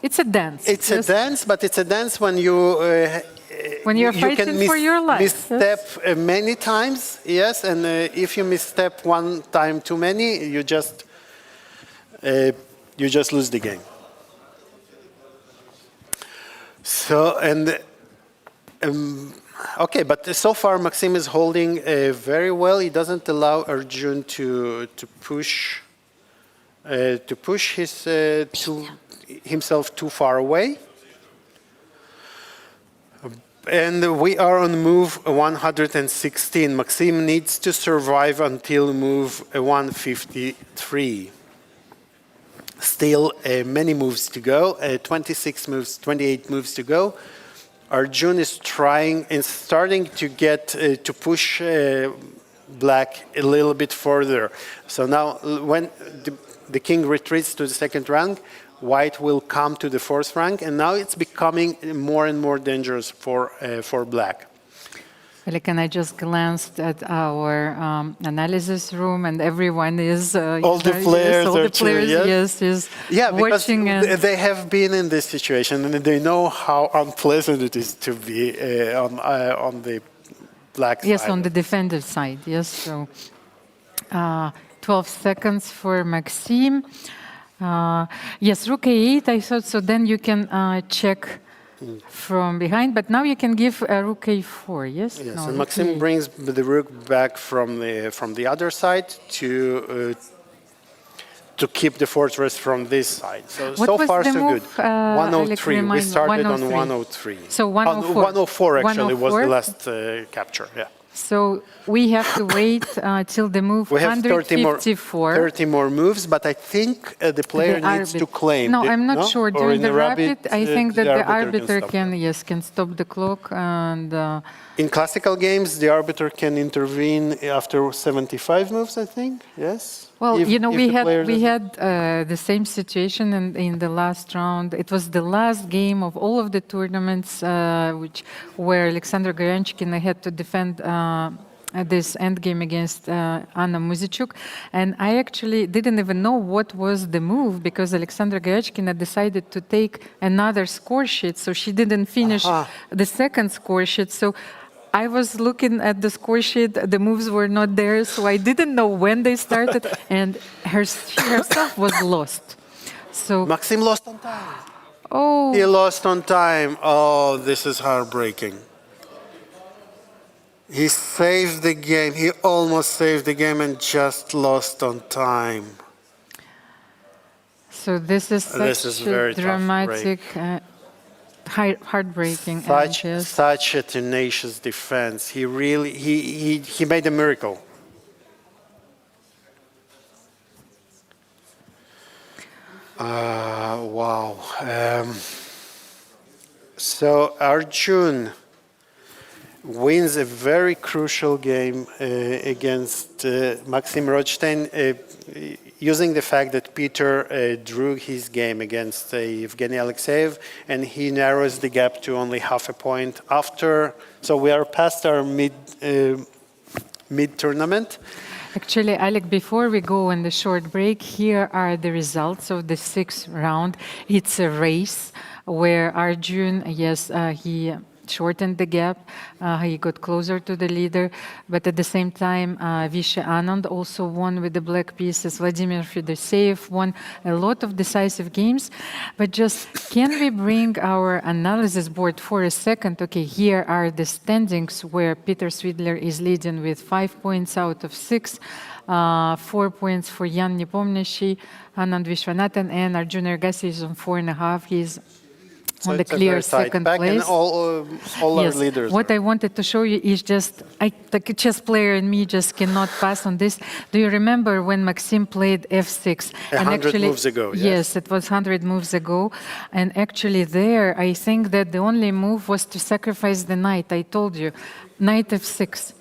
It's a dance. It's a yes? dance, but it's a dance when you When you're you fighting can for your life, misstep many times, yes, and if you misstep one time too many, you just lose the game. So okay, but so far Maxim is holding very well. He doesn't allow Arjun to push himself too far away. And we are on move 116. Maxim needs to survive until move 153. Still many moves to go, 26 moves, 28 moves to go. Arjun is trying and starting to get to push black a little bit further. So now when the king retreats to the second rank, white will come to the fourth rank, and now it's becoming more and more dangerous for black. Alik, and I just glanced at our analysis room, and everyone is all the players, all the players, yes, is yeah, because watching. And they have been in this situation, and they know how unpleasant it is to be on the black side. yes, on the defender side. Yes, so 12 seconds for Maxim. Yes, rook a8, I thought, so then you can check from behind, but now you can give rook a4, yes? Yes, No, and rook Maxim a8. brings the rook back from the other side to keep the fortress from this side. So What so was far the so move, good. Alik, 103. We remind- started on 103. 103. So 104. 104 actually was 104? the last capture. Yeah. So we have to wait till the move We have 154. 30 more moves, but I think the player needs to claim. No, I'm not sure. Or During in the rabbit, rapid, I think that the arbiter stop can, them. yes, can stop the clock. And In classical games, the arbiter can intervene after 75 moves, I think. Yes. well, If- you know, if we the player had doesn't- the same situation in the last round. It was the last game of all of the tournaments, where Alexander Goryanchkin had to defend this endgame against Anna Muzichuk, and I actually didn't even know what was the move because Alexandra Goryanchkina decided to take another score sheet, so she didn't finish the second score sheet. So I was looking at the score sheet, the moves were not there, so I didn't know when they started, and she herself was lost. So, Maxim lost on time. oh, He lost on time. Oh, this is heartbreaking. He saved the game. He almost saved the game and just lost on time. so this is This is such very a tough dramatic, heartbreaking Such, end, yes. such a tenacious defense. He really, he made a miracle. Wow. So Arjun wins a very crucial game against Maxim Rodshtein, using the fact that Peter drew his game against Evgeny Alekseev, and he narrows the gap to only half a point after. So we are past our mid-tournament. Actually, Alik, before we go on the short break, here are the results of the sixth round. It's a race where Arjun, yes, he shortened the gap. He got closer to the leader. But at the same time, Vishy Anand also won with the black pieces. Vladimir Fedoseev won a lot of decisive games. But just, can we bring our analysis board for a second? Okay, here are the standings where Peter Swidler is leading with 5 points out of 6. 4 points for Jan Nepomniachtchi, Anand Vishwanathan, and Arjun Erigaisi is on 4.5. He's So on the it's a clear very tight second pack, and place. all our Yes, leaders. what I wanted to show you is just, the chess player in me just cannot pass on this. Do you remember when Maxim played f6? 100 moves ago, yes. It was 100 moves ago. And actually there, I think that the only move was to sacrifice the knight. I told you, knight f6.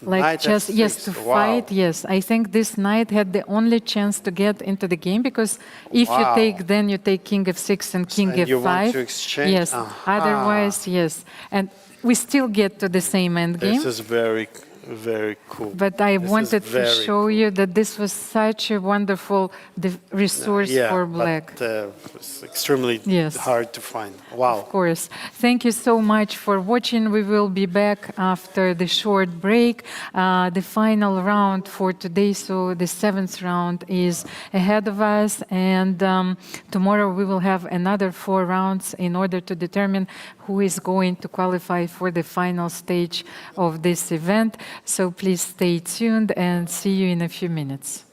Like Knight just, yes, f6, to wow. fight, yes. I think this knight had the only chance to get into the game because if you Wow. take, then you take king f6 and king And f5. you want to exchange? Yes, otherwise, yes. And we still get to the same end game. This is very, very cool. But I This is wanted to very show cool. you that this was such a wonderful resource for black. But, it's extremely Yes. hard to find. Wow. Of course. Thank you so much for watching. We will be back after the short break. The final round for today, so the 7th round is ahead of us. And tomorrow we will have another 4 rounds in order to determine who is going to qualify for the final stage of this event. So please stay tuned and see you in a few minutes.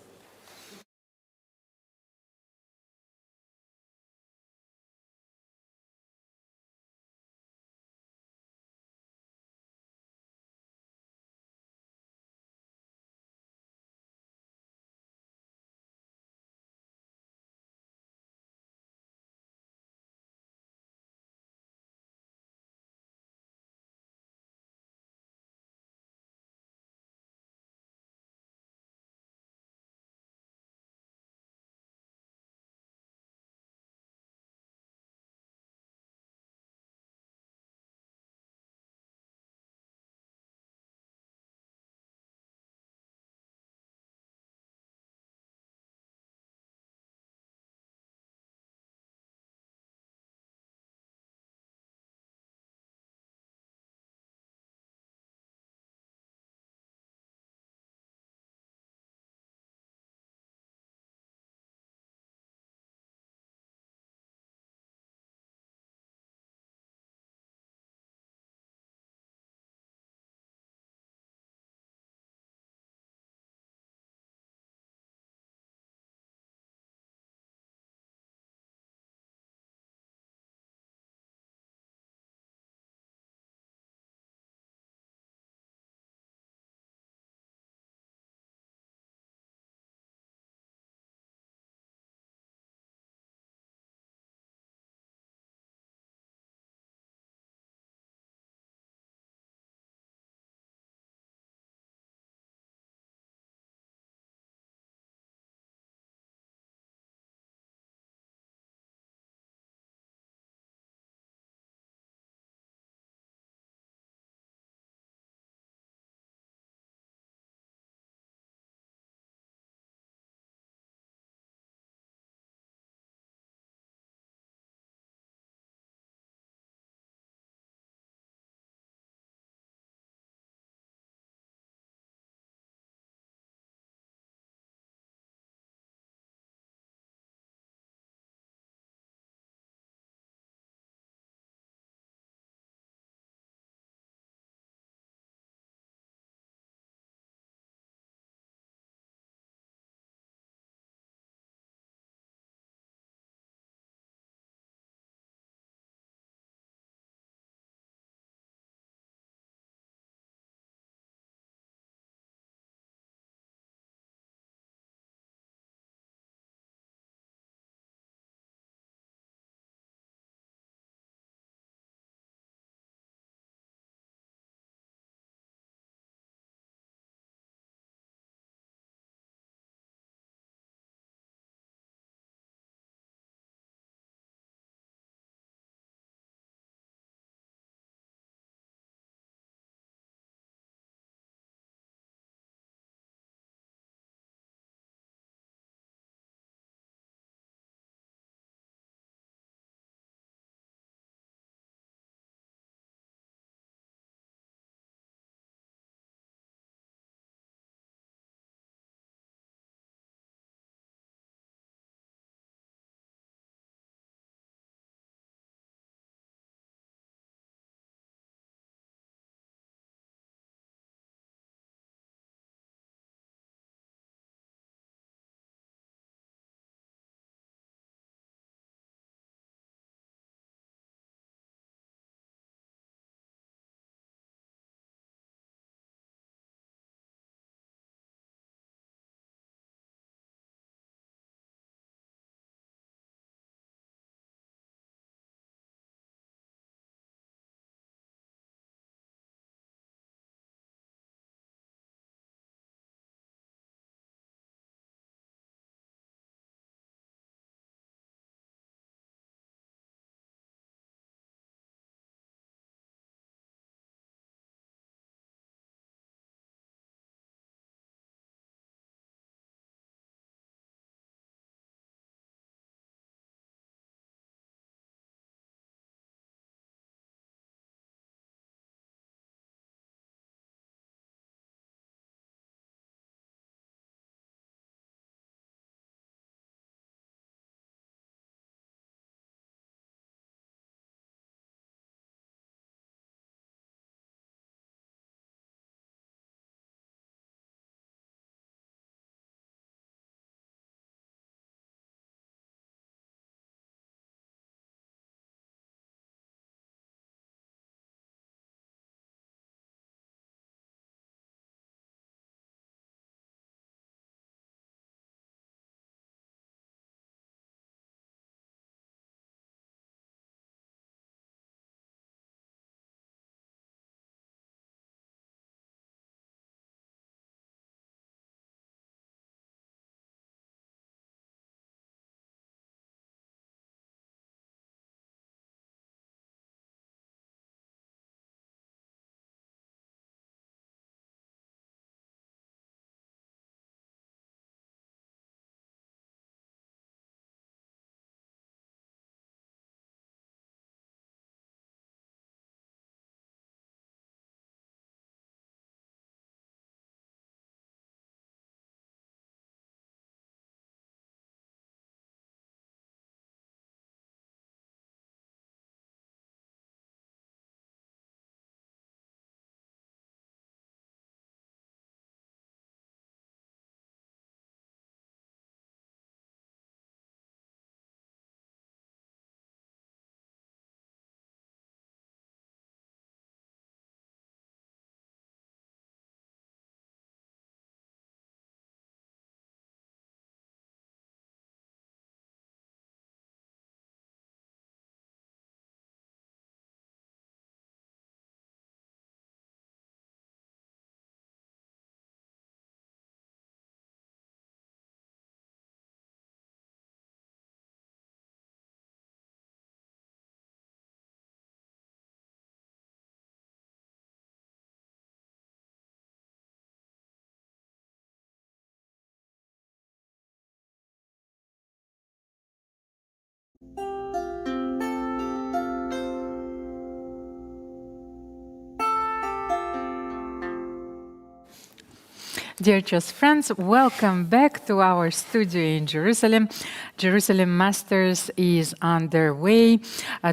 Dear chess friends, welcome back to our studio in Jerusalem. Jerusalem Masters is underway.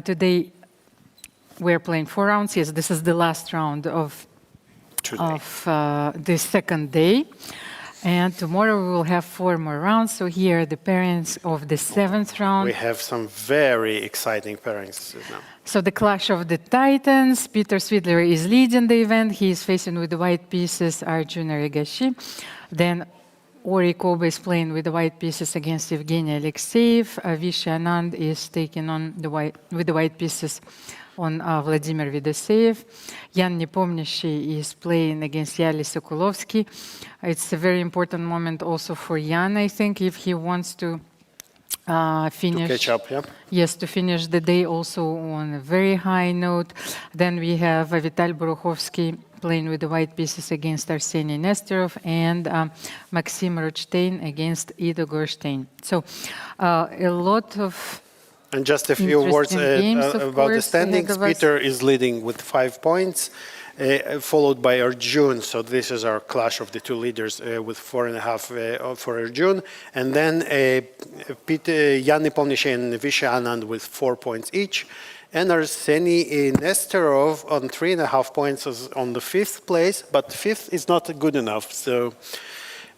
Today we're playing 4 rounds. Yes, this is the last round of the second day. And tomorrow we will have 4 more rounds. So here are the pairings of the 7th round. We have some very exciting pairings now. So the clash of the titans. Peter Swidler is leading the event. He is facing with the white pieces Arjun Erigaisi. Then Ori Kobo is playing with the white pieces against Evgeny Alekseev. Vishy Anand is taking on with the white pieces on Vladimir Fedoseev. Nepomniachtchi is playing against Yahli Sokolovsky. It's a very important moment also for Jan, I think, if he wants to finish. To catch up, yeah? Yes, to finish the day also on a very high note. Then we have Avital Boruchovsky playing with the white pieces against Arseniy Nesterov and Maxim Rodshtein against Ido Gorshtein. So a lot of And just a few words about the standings. ahead of us. Peter is leading with 5 points, followed by Arjun. So this is our clash of the 2 leaders with 4.5 for Arjun. And then Jan Nepomniachtchi and Vishy Anand with 4 points each. And Arseniy Nesterov on 3.5 points is on the 5th place, but 5th is not good enough. So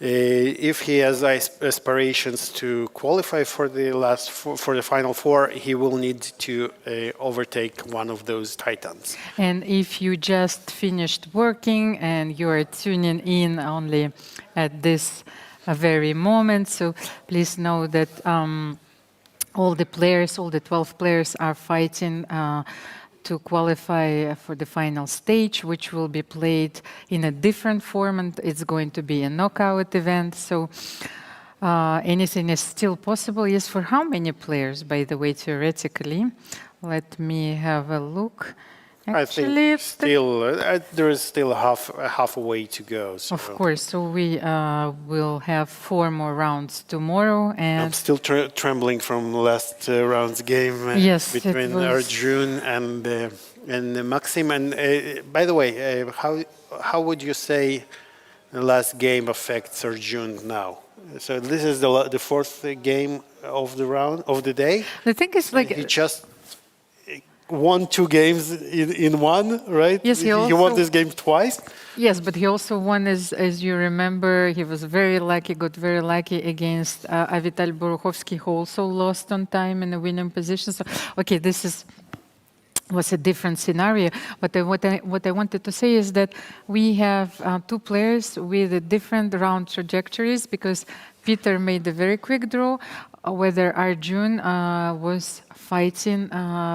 if he has aspirations to qualify for the final 4, he will need to overtake one of those titans. And if you just finished working and you are tuning in only at this very moment, so please know that all the 12 players are fighting to qualify for the final stage, which will be played in a different format. It's going to be a knockout event, so anything is still possible. Yes, for how many players, by the way, theoretically? Let me have a look. Actually, I think there is still half a way to go. So. Of course, so we will have 4 more rounds tomorrow, and I'm still trembling from last round's game Yes, between Arjun and Maxim. And by the way, how would you say the last game affects Arjun now? So this is the 4th game of the day. the thing is, like, He just won 2 games in one, right? Yes, he won also- this game twice. yes, but he also won, as you remember, he was very lucky, got very lucky against Avital Boruchovsky, who also lost on time in a winning position. So, okay, this was a different scenario. But what I wanted to say is that we have 2 players with different round trajectories, because Peter made a very quick draw, whether Arjun was fighting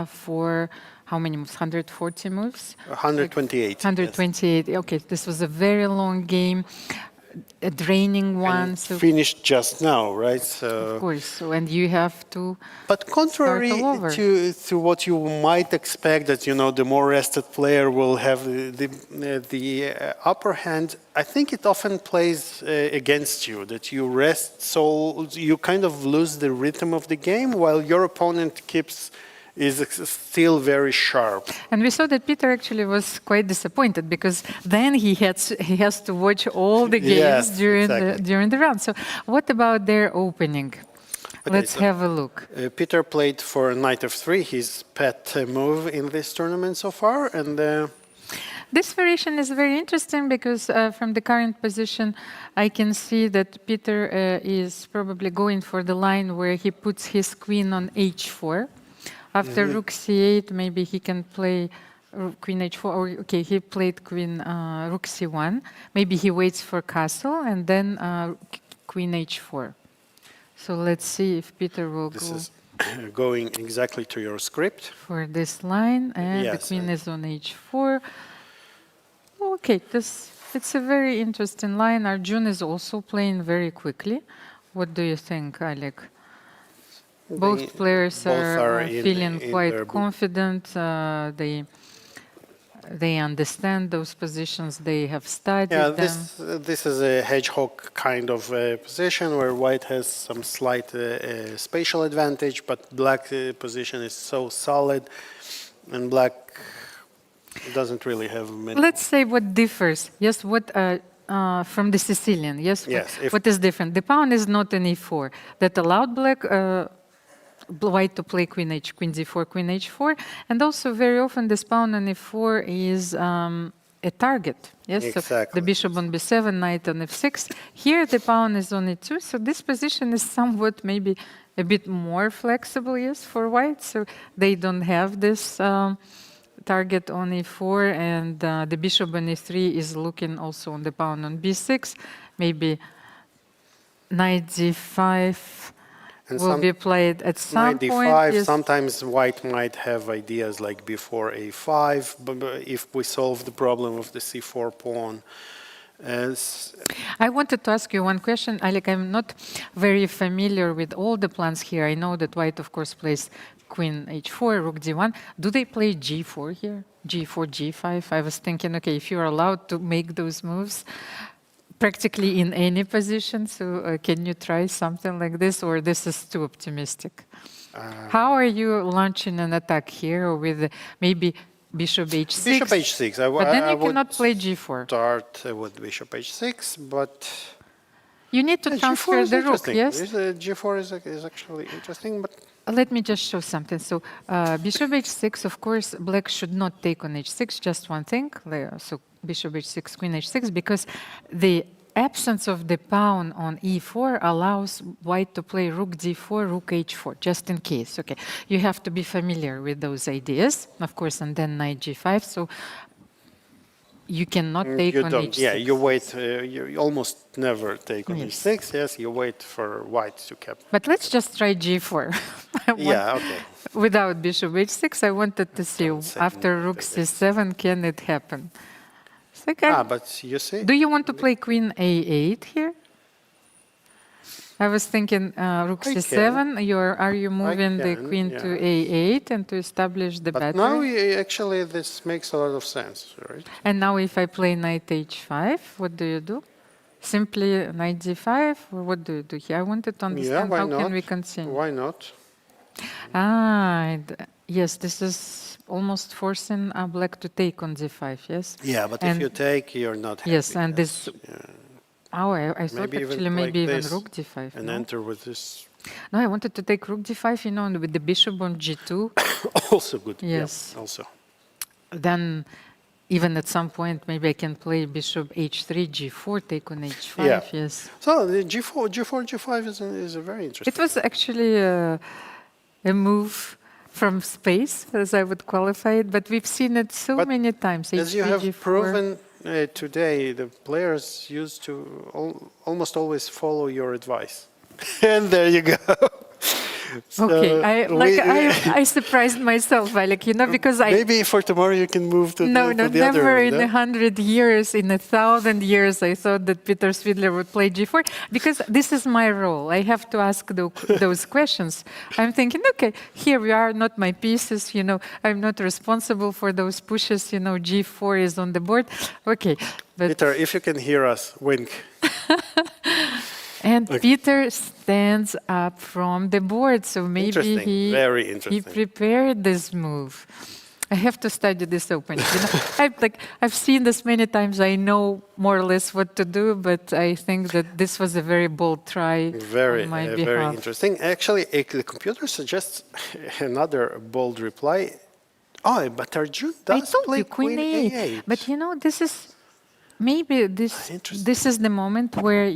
for how many moves? 140 moves? 128. 128. Yes. Okay, this was a very long game, a draining one. And So finished just now, right? So. of course, so, and you have to. But contrary all over. to what you might expect, that the more rested player will have the upper hand, I think it often plays against you, that you rest, so you kind of lose the rhythm of the game, while your opponent is still very sharp. And we saw that Peter actually was quite disappointed, because then he has to watch all the games Yes, during the round. So what about their opening? Okay, Let's have a look. Peter played for knight of 3, his pet move in this tournament so far, and This variation is very interesting, because from the current position, I can see that Peter is probably going for the line where he puts his queen on h4. After rook c8, maybe he can play queen h4. Or, okay, he played queen rook c1. Maybe he waits for castle and then queen h4. So let's see if Peter will this go is going exactly to your script. for this line. And the Yes, queen is on h4. Okay, it's a very interesting line. Arjun is also playing very quickly. What do you think, Alik? Both players are feeling quite confident. They understand those positions. They have studied them. This is a hedgehog kind of position where white has some slight spatial advantage, but black position is so solid, and black doesn't really have many. Let's say what differs. Yes, what from the Sicilian, yes? Yes, if- What is different? The pawn is not an e4. That allowed black, white to play queen d4, queen h4. And also very often this pawn on e4 is a target. Yes, so Exactly. the bishop on b7, knight on f6. Here the pawn is on e2, so this position is somewhat maybe a bit more flexible, yes, for white. So they don't have this target on e4, and the bishop on e3 is looking also on the pawn on b6. Maybe knight d5 And will some- be played at some Knight point. d5, Yes. sometimes white might have ideas like before a5, but if we solve the problem of the c4 pawn. I wanted to ask you one question, Alek. I'm not very familiar with all the plans here. I know that white, of course, plays queen h4, rook d1. Do they play g4 here? g4, g5? I was thinking, okay, if you're allowed to make those moves practically in any position, so can you try something like this, or this is too optimistic? How are you launching an attack here with maybe bishop h6? Bishop h6. But then you would cannot play g4. Start with bishop h6, but You need to g4 transfer is the rook, interesting. yes? G4 is actually interesting, but Let me just show something. So bishop h6, of course, black should not take on h6, just one thing. So bishop h6, queen h6, because the absence of the pawn on e4 allows white to play rook d4, rook h4, just in case. Okay, you have to be familiar with those ideas, of course, and then knight g5. So you cannot take you on don't. h6. Yeah, you wait. You almost never take on Yes. h6. Yes, you wait for white to cap. But let's just try g4. Yeah, okay. Without bishop h6, I wanted to see after rook c7, can it happen? It's like But you see. do you want to play queen a8 here? I was thinking rook I c7. Are you moving the can, queen to a8 and to establish the But battery? now, actually, this makes a lot of sense, right? And now if I play knight h5, what do you do? Simply knight d5, or what do you do here? I wanted to understand why how not? can we continue. Why not? Yes, this is almost forcing black to take on d5, yes? Yeah, but And- if you take, you're not happy. Yes, and this... Oh, I thought Maybe even actually like maybe even this rook d5. and no? enter with this. No, I wanted to take rook d5, you know, and with the bishop on g2. Also good. Yes. Yeah, also. Then even at some point, maybe I can play bishop h3, g4, take on h5, Yeah. yes. So the g5 is a very interesting. It was actually a move from space, as I would qualify it, but we've seen it so But many times. As you h3, have g4. proven today, the players used to almost always follow your advice. And there you go. Okay, So I surprised myself, Alek, you know, because I... maybe for tomorrow you can move to No, the other. never in no? 100 years, in 1,000 years, I thought that Peter Swidler would play g4, because this is my role. I have to ask those questions. I'm thinking, okay, here we are, not my pieces, you know, I'm not responsible for those pushes, you know, g4 is on the board. Okay, but... Peter, if you can hear us, wink. And Peter stands up from the board, so maybe Interesting, very he interesting. prepared this move. I have to study this opening. You know, I've seen this many times. I know more or less what to do, but I think that this was a very bold try on my behalf. Very interesting. Actually, the computer suggests another bold reply. Oh, but Arjun I does told play you queen A8. But you know, this is maybe Interesting. this is the moment where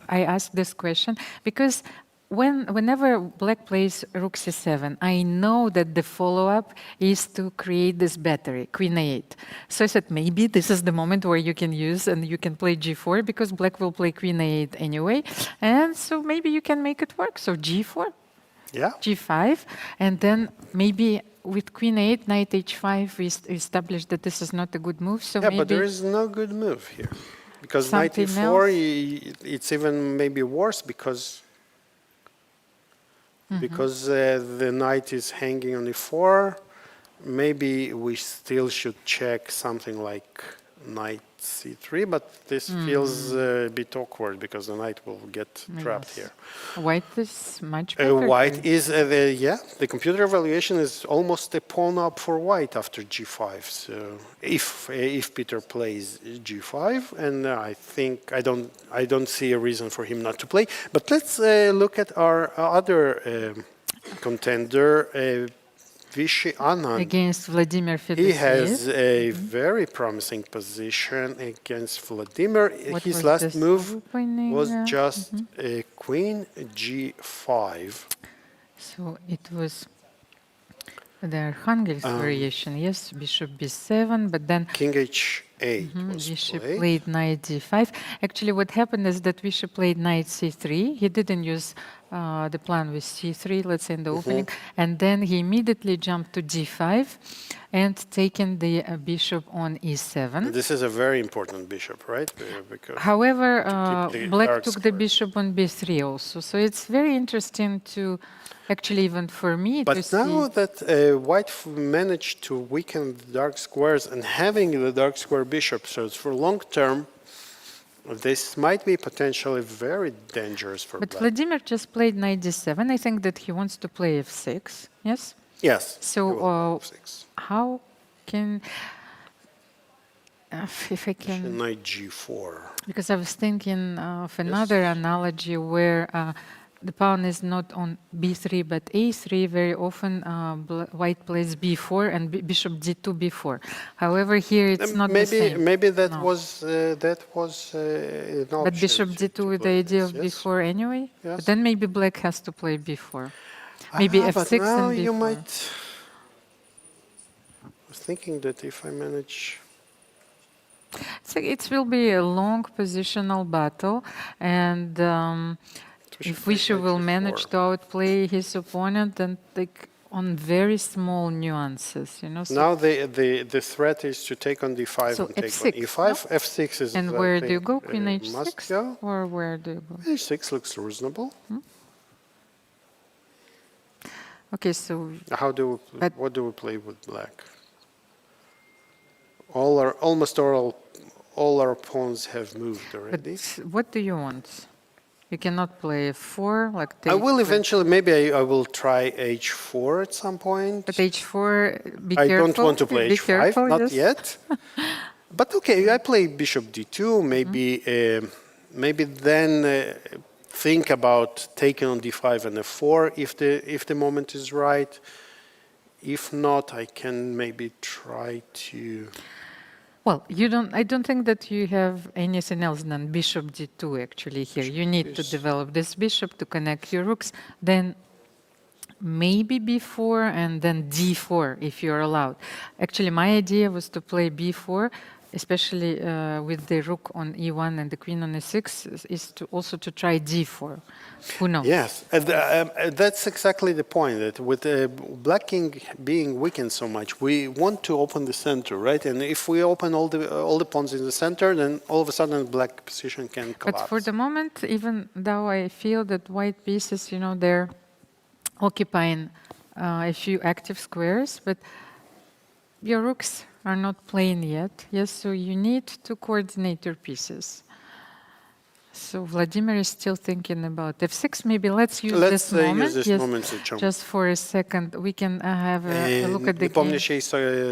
I ask this question, because whenever black plays rook c7, I know that the follow-up is to create this battery, queen a8. So I said, maybe this is the moment where you can use and you can play g4, because black will play queen a8 anyway. And so maybe you can make it work. So g4, Yeah. g5, and then maybe with queen a8, knight h5, we established that this is not a good move. So Yeah, maybe but there is no good move here. Because knight Something e4, it's even maybe worse because the knight is hanging on e4. Maybe we still should check something like knight c3, but this feels a bit awkward because the knight will get trapped here. White is much better. White is, the computer evaluation is almost a pawn up for white after g5. So if Peter plays g5, and I don't see a reason for him not to play. But let's look at our other contender, Vishy Anand. Against Vladimir Fedoseev. He has a very promising position against Vladimir. What His was last this move opening? was just a queen g5. So it was the Archangelsk variation, yes, bishop b7, but then King h8 was Vishy played. played knight d5. Actually, what happened is that Vishy played knight c3. He didn't use the plan with c3, let's say in the opening, and then he immediately jumped to d5 and taken the bishop on e7. This is a very important bishop, right? Because However, keep the black dark took the squares. bishop on b3 also, so it's very interesting to, actually even for me, to But see. now that white managed to weaken the dark squares and having the dark square bishop, so it's for long term, this might be potentially very dangerous for But black. Vladimir just played knight d7. I think that he wants to play f6, yes? Yes. So, he will play f6. How can, if I Bishop can, knight g4. because I was thinking of another analogy where the pawn is not on b3 but a3. Very often white plays b4 and bishop d2 b4. However, here it's not the same. Maybe that No. was an option. But bishop to d2 with the play idea this, of yes. b4 anyway. Yes. But then maybe black has to play b4. Maybe But f6 now and b4. you might. I was thinking that if I manage. So it will be a long positional battle, and if Vishy will manage to outplay his opponent, and like on very small nuances, you know. So Now the threat is to take on d5 So and take f6, on e5. no? F6 is. and I where do you think, go? Queen must h6, go. or where do you go? H6 looks reasonable. Okay, so But- What do we play with black? Almost all our pawns have moved but already. what do you want? You cannot play f4 like. I will take- eventually. Maybe I will try h4 at some point. But h4, be I careful. don't want to play be h5, careful, not yes. yet. But okay, I play bishop d2. Maybe then think about taking on d5 and f4 if the moment is right. If not, I can maybe try to. Well, I don't think that you have anything else than bishop d2 actually here. You need to develop this bishop to connect your rooks, then maybe b4 and then d4 if you're allowed. Actually, my idea was to play b4, especially with the rook on e1 and the queen on e6, is to also to try d4. Who knows? Yes, and that's exactly the point. That with black king being weakened so much, we want to open the center, right? And if we open all the pawns in the center, then all of a sudden black position can collapse. But for the moment, even though I feel that white pieces, you know, they're occupying a few active squares, but your rooks are not playing yet. Yes, so you need to coordinate your pieces. So Vladimir is still thinking about f6. Maybe let's use this moment. Use this yes, moment to jump. just for a second. We can have a look at the game. Nepomniachtchi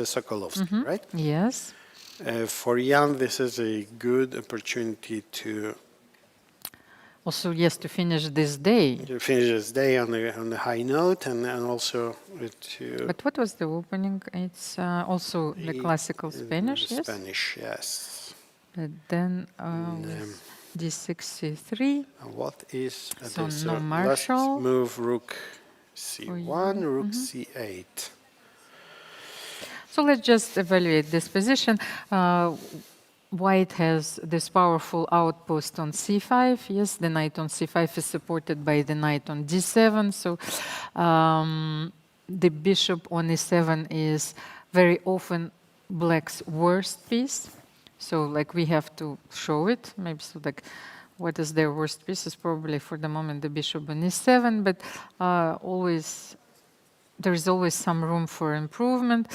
Sakolovsky, right? Yes. For Jan, this is a good opportunity to Also, yes, to finish this day. finish this day on the high note, and also to. But what was the opening? It's also the classical Spanish, yes? Spanish, yes. But then d6, c3. What is So this? no Last marshal. move, rook c1, rook c8. So let's just evaluate this position. White has this powerful outpost on c5. Yes, the knight on c5 is supported by the knight on d7. So the bishop on e7 is very often black's worst piece. So like we have to show it. Maybe so like what is their worst piece is probably for the moment the bishop on e7, but there is always some room for improvement.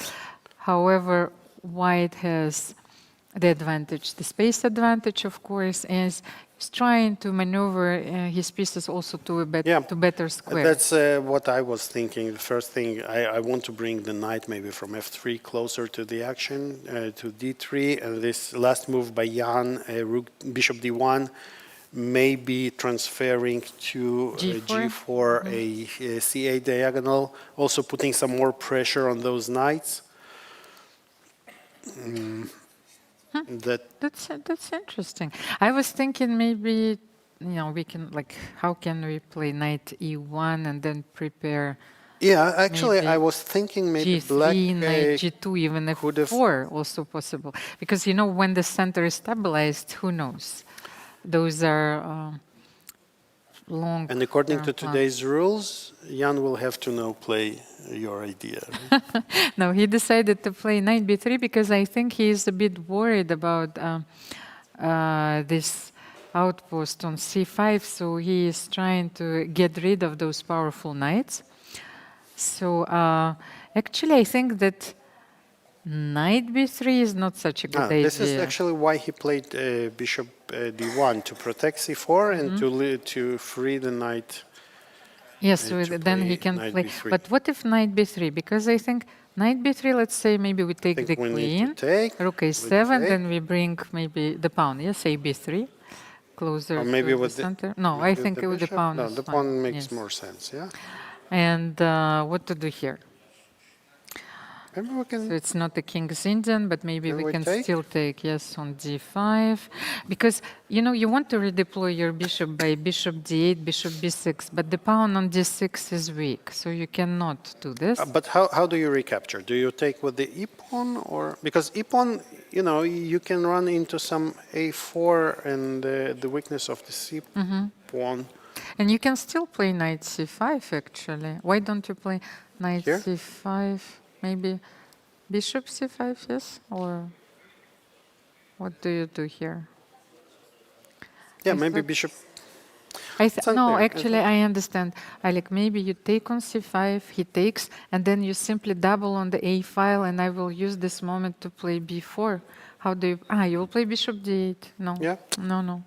However, white has the advantage, the space advantage, of course, is he's trying to maneuver his pieces also to a to better square. That's what I was thinking. The first thing, I want to bring the knight maybe from f3 closer to the action, to d3, and this last move by Jan, rook, bishop d1, maybe transferring to g4, a c8 diagonal, also putting some more pressure on those knights. That's interesting. I was thinking maybe, we can, like, how can we play knight e1 and then prepare? Yeah, actually, I was thinking maybe G3, black knight g2, even f4 also possible. Because, when the center is stabilized, who knows? Those are long. And according to today's rules, Jan will have to now play your idea. Right? No, he decided to play knight b3 because I think he is a bit worried about this outpost on c5, so he is trying to get rid of those powerful knights. So actually, I think that knight b3 is not such a good idea. This is actually why he played bishop d1, to protect c4 and to free the knight. Yes, so then he can play. B3. But what if knight b3? Because I think knight b3, let's say maybe we take the queen, rook a7, then we bring maybe the pawn, yes, a b3, closer or maybe to with the center. No, I think with the pawn No, is the fine. pawn makes more sense, yeah. And what to do here? Maybe we can. So it's not the king's Indian, but maybe we can take? still take, yes, on d5. Because, you want to redeploy your bishop by bishop d8, bishop b6, but the pawn on d6 is weak, so you cannot do this. But how do you recapture? Do you take with the e-pawn, or because e-pawn, you can run into some a4 and the weakness of the c-pawn. And you can still play knight c5, actually. Why don't you play knight Here? c5? Maybe bishop c5, yes? Or what do you do here? Yeah, maybe bishop. No, actually, I understand. Alik, maybe you take on c5, he takes, and then you simply double on the a file, and I will use this moment to play b4. How do you... you will play bishop d8. No. Yeah. No.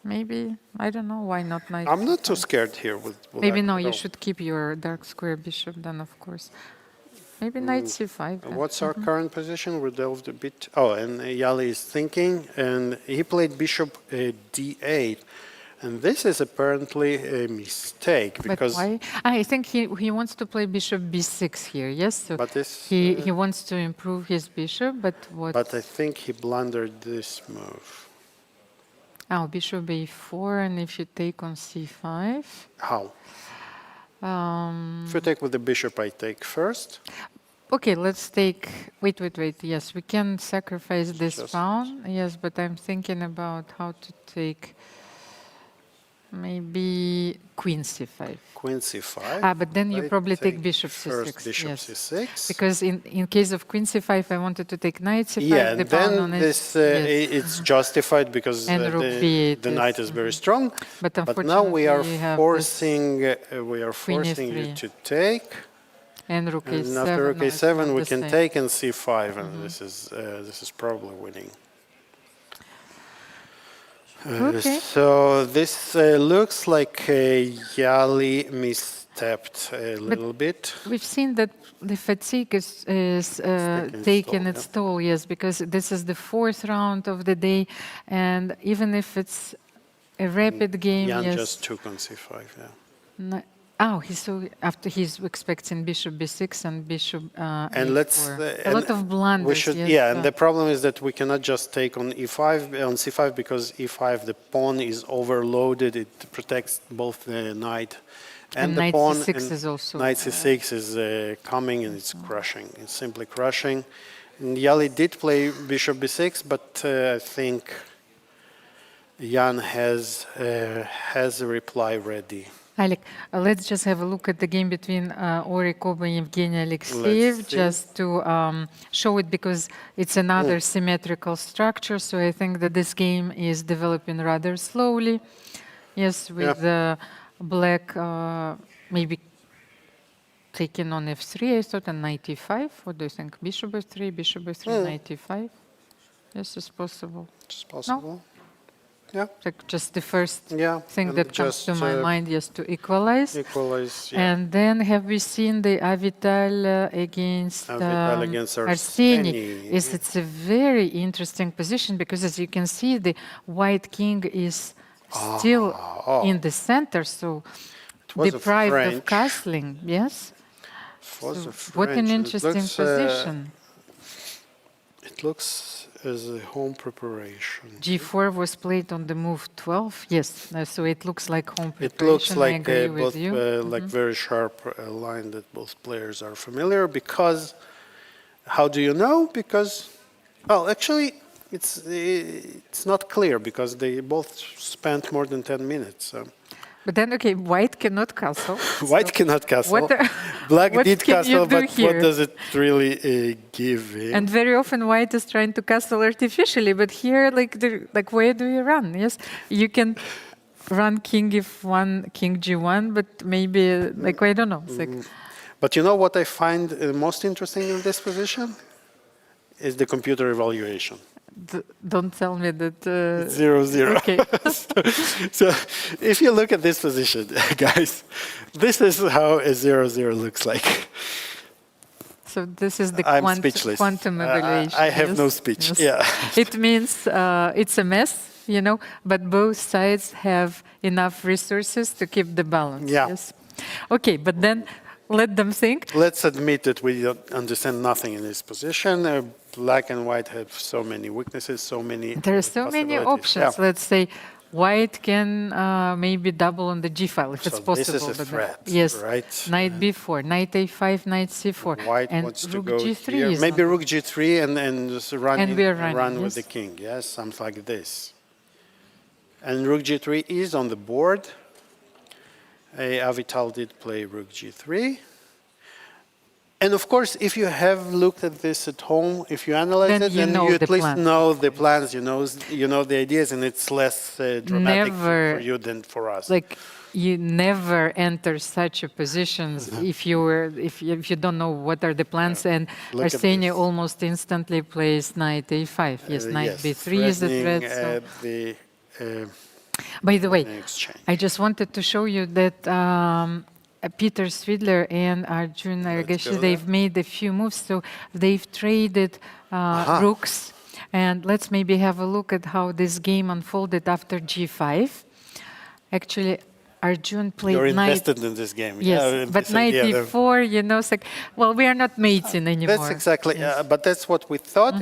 Maybe, I don't know, why not knight I'm not c5? too scared here with Maybe no, you should keep your dark square bishop then, of course. Maybe knight c5. Then. What's our current position? We delved a bit. Oh, and Yahli is thinking, and he played bishop d8. And this is apparently a mistake because... But why? I think he wants to play bishop b6 here, yes? So but this, he wants to improve his bishop, but what? But I think he blundered this move. Oh, bishop a4, and if you take on c5? How? If you take with the bishop, I take first. Okay, let's take... Wait. Yes, we can sacrifice this pawn. Yes, but I'm thinking about how to take... Maybe queen c5. Queen c5. But then you probably take bishop c6. First bishop yes. c6. Because in case of queen c5, I wanted to take knight c5. Yeah, the and pawn then on this yes. it's justified because And rook b8 the knight is very strong. But now we are have forcing you to take. And rook a7. And after rook a7, we can same. take and c5, and this is probably winning. Okay. So this looks like Yahli misstepped a little bit. We've seen that the fatigue is taking its toll, yes, because this is the 4th round of the day, and even if it's a rapid game, Jan yes. just took on c5, yeah. After he's expecting bishop b6 and bishop and a4. let's a lot of blunders. We should, yes, and the problem is that we cannot just take on e5 on c5 because e5 the pawn is overloaded. It protects both the knight and the knight pawn. c6 and is also knight c6 is coming and it's crushing. It's simply crushing. And Yahli did play bishop b6, but I think Jan has a reply ready. Alik, let's just have a look at the game between Ori Kobo and Evgeny Alekseev, just to show it because it's another symmetrical structure. So I think that this game is developing rather slowly. Yes, with black maybe taking on f3, I thought, and knight e5. What do you think? Bishop f3, knight e5? Yes, it's possible. It's possible. Yeah. Like just the first Yeah. thing and that comes just, to my mind is to equalize. Equalize. Yeah. And then have we seen the Avital against Avital against Arseniy? Arseniy. Yes, it's a very interesting position because as you can see, the white king is still in the center, so was a deprived of French. castling. Yes. Was So a what an French. It interesting looks, position. It looks as a home preparation. G4 was played on the move 12. Yes, so it looks like home It preparation. looks I like agree both with you. like very sharp line that both players are familiar because. How do you know? Because, well, actually, it's not clear because they both spent more than 10 minutes. So. But then, okay, white cannot castle. White cannot castle. What Black what did can you castle, do but here? what does it really give him? And very often white is trying to castle artificially, but here, like where do you run? Yes, you can run king f1, king g1, but maybe, like, I don't know. It's like, But you know what I find most interesting in this position? Is the computer evaluation. don't tell me that... 0-0. Okay. So if you look at this position, guys, this is how a 0-0 looks like. So this is the I'm speechless. quantum evaluation. I have yes, no speech. yes. Yeah. It means it's a mess, you know, but both sides have enough resources to keep the balance. Yeah. Yes. Okay, but then let them think. Let's admit that we don't understand nothing in this position. Black and white have so many weaknesses, so many There are so many possibilities. options. Yeah. Let's say white can maybe double on the g file if it's So possible. this is a but then- threat, yes. right? Knight b4, knight a5, knight c4, White and wants to rook go g3 here. is Maybe not- rook g3 and just run, And we are running, run with yes. the king. Yes, something like this. And rook g3 is on the board. Avital did play rook g3. And of course, if you have looked at this at home, if you analyze Then it, you then know you the at least plans. know the plans, you know the ideas, and it's less dramatic Never, for you than for us. like you never enter such a positions if you don't know what are the plans. And Look at Arseniy this. almost instantly plays knight a5. Yes, knight Yes, b3 is a threat. threatening, So. the By the way, exchange. I just wanted to show you that Peter Swidler and Arjun Erigaisi, go they've made a few moves, so they've traded rooks. And let's maybe have a look at how this game unfolded after g5. Actually, Arjun played You're knight. invested in this game. Yes, Yeah, but this knight idea of- e4, you know, it's like, well, we are not mating anymore. That's exactly, Yes. but that's what we thought.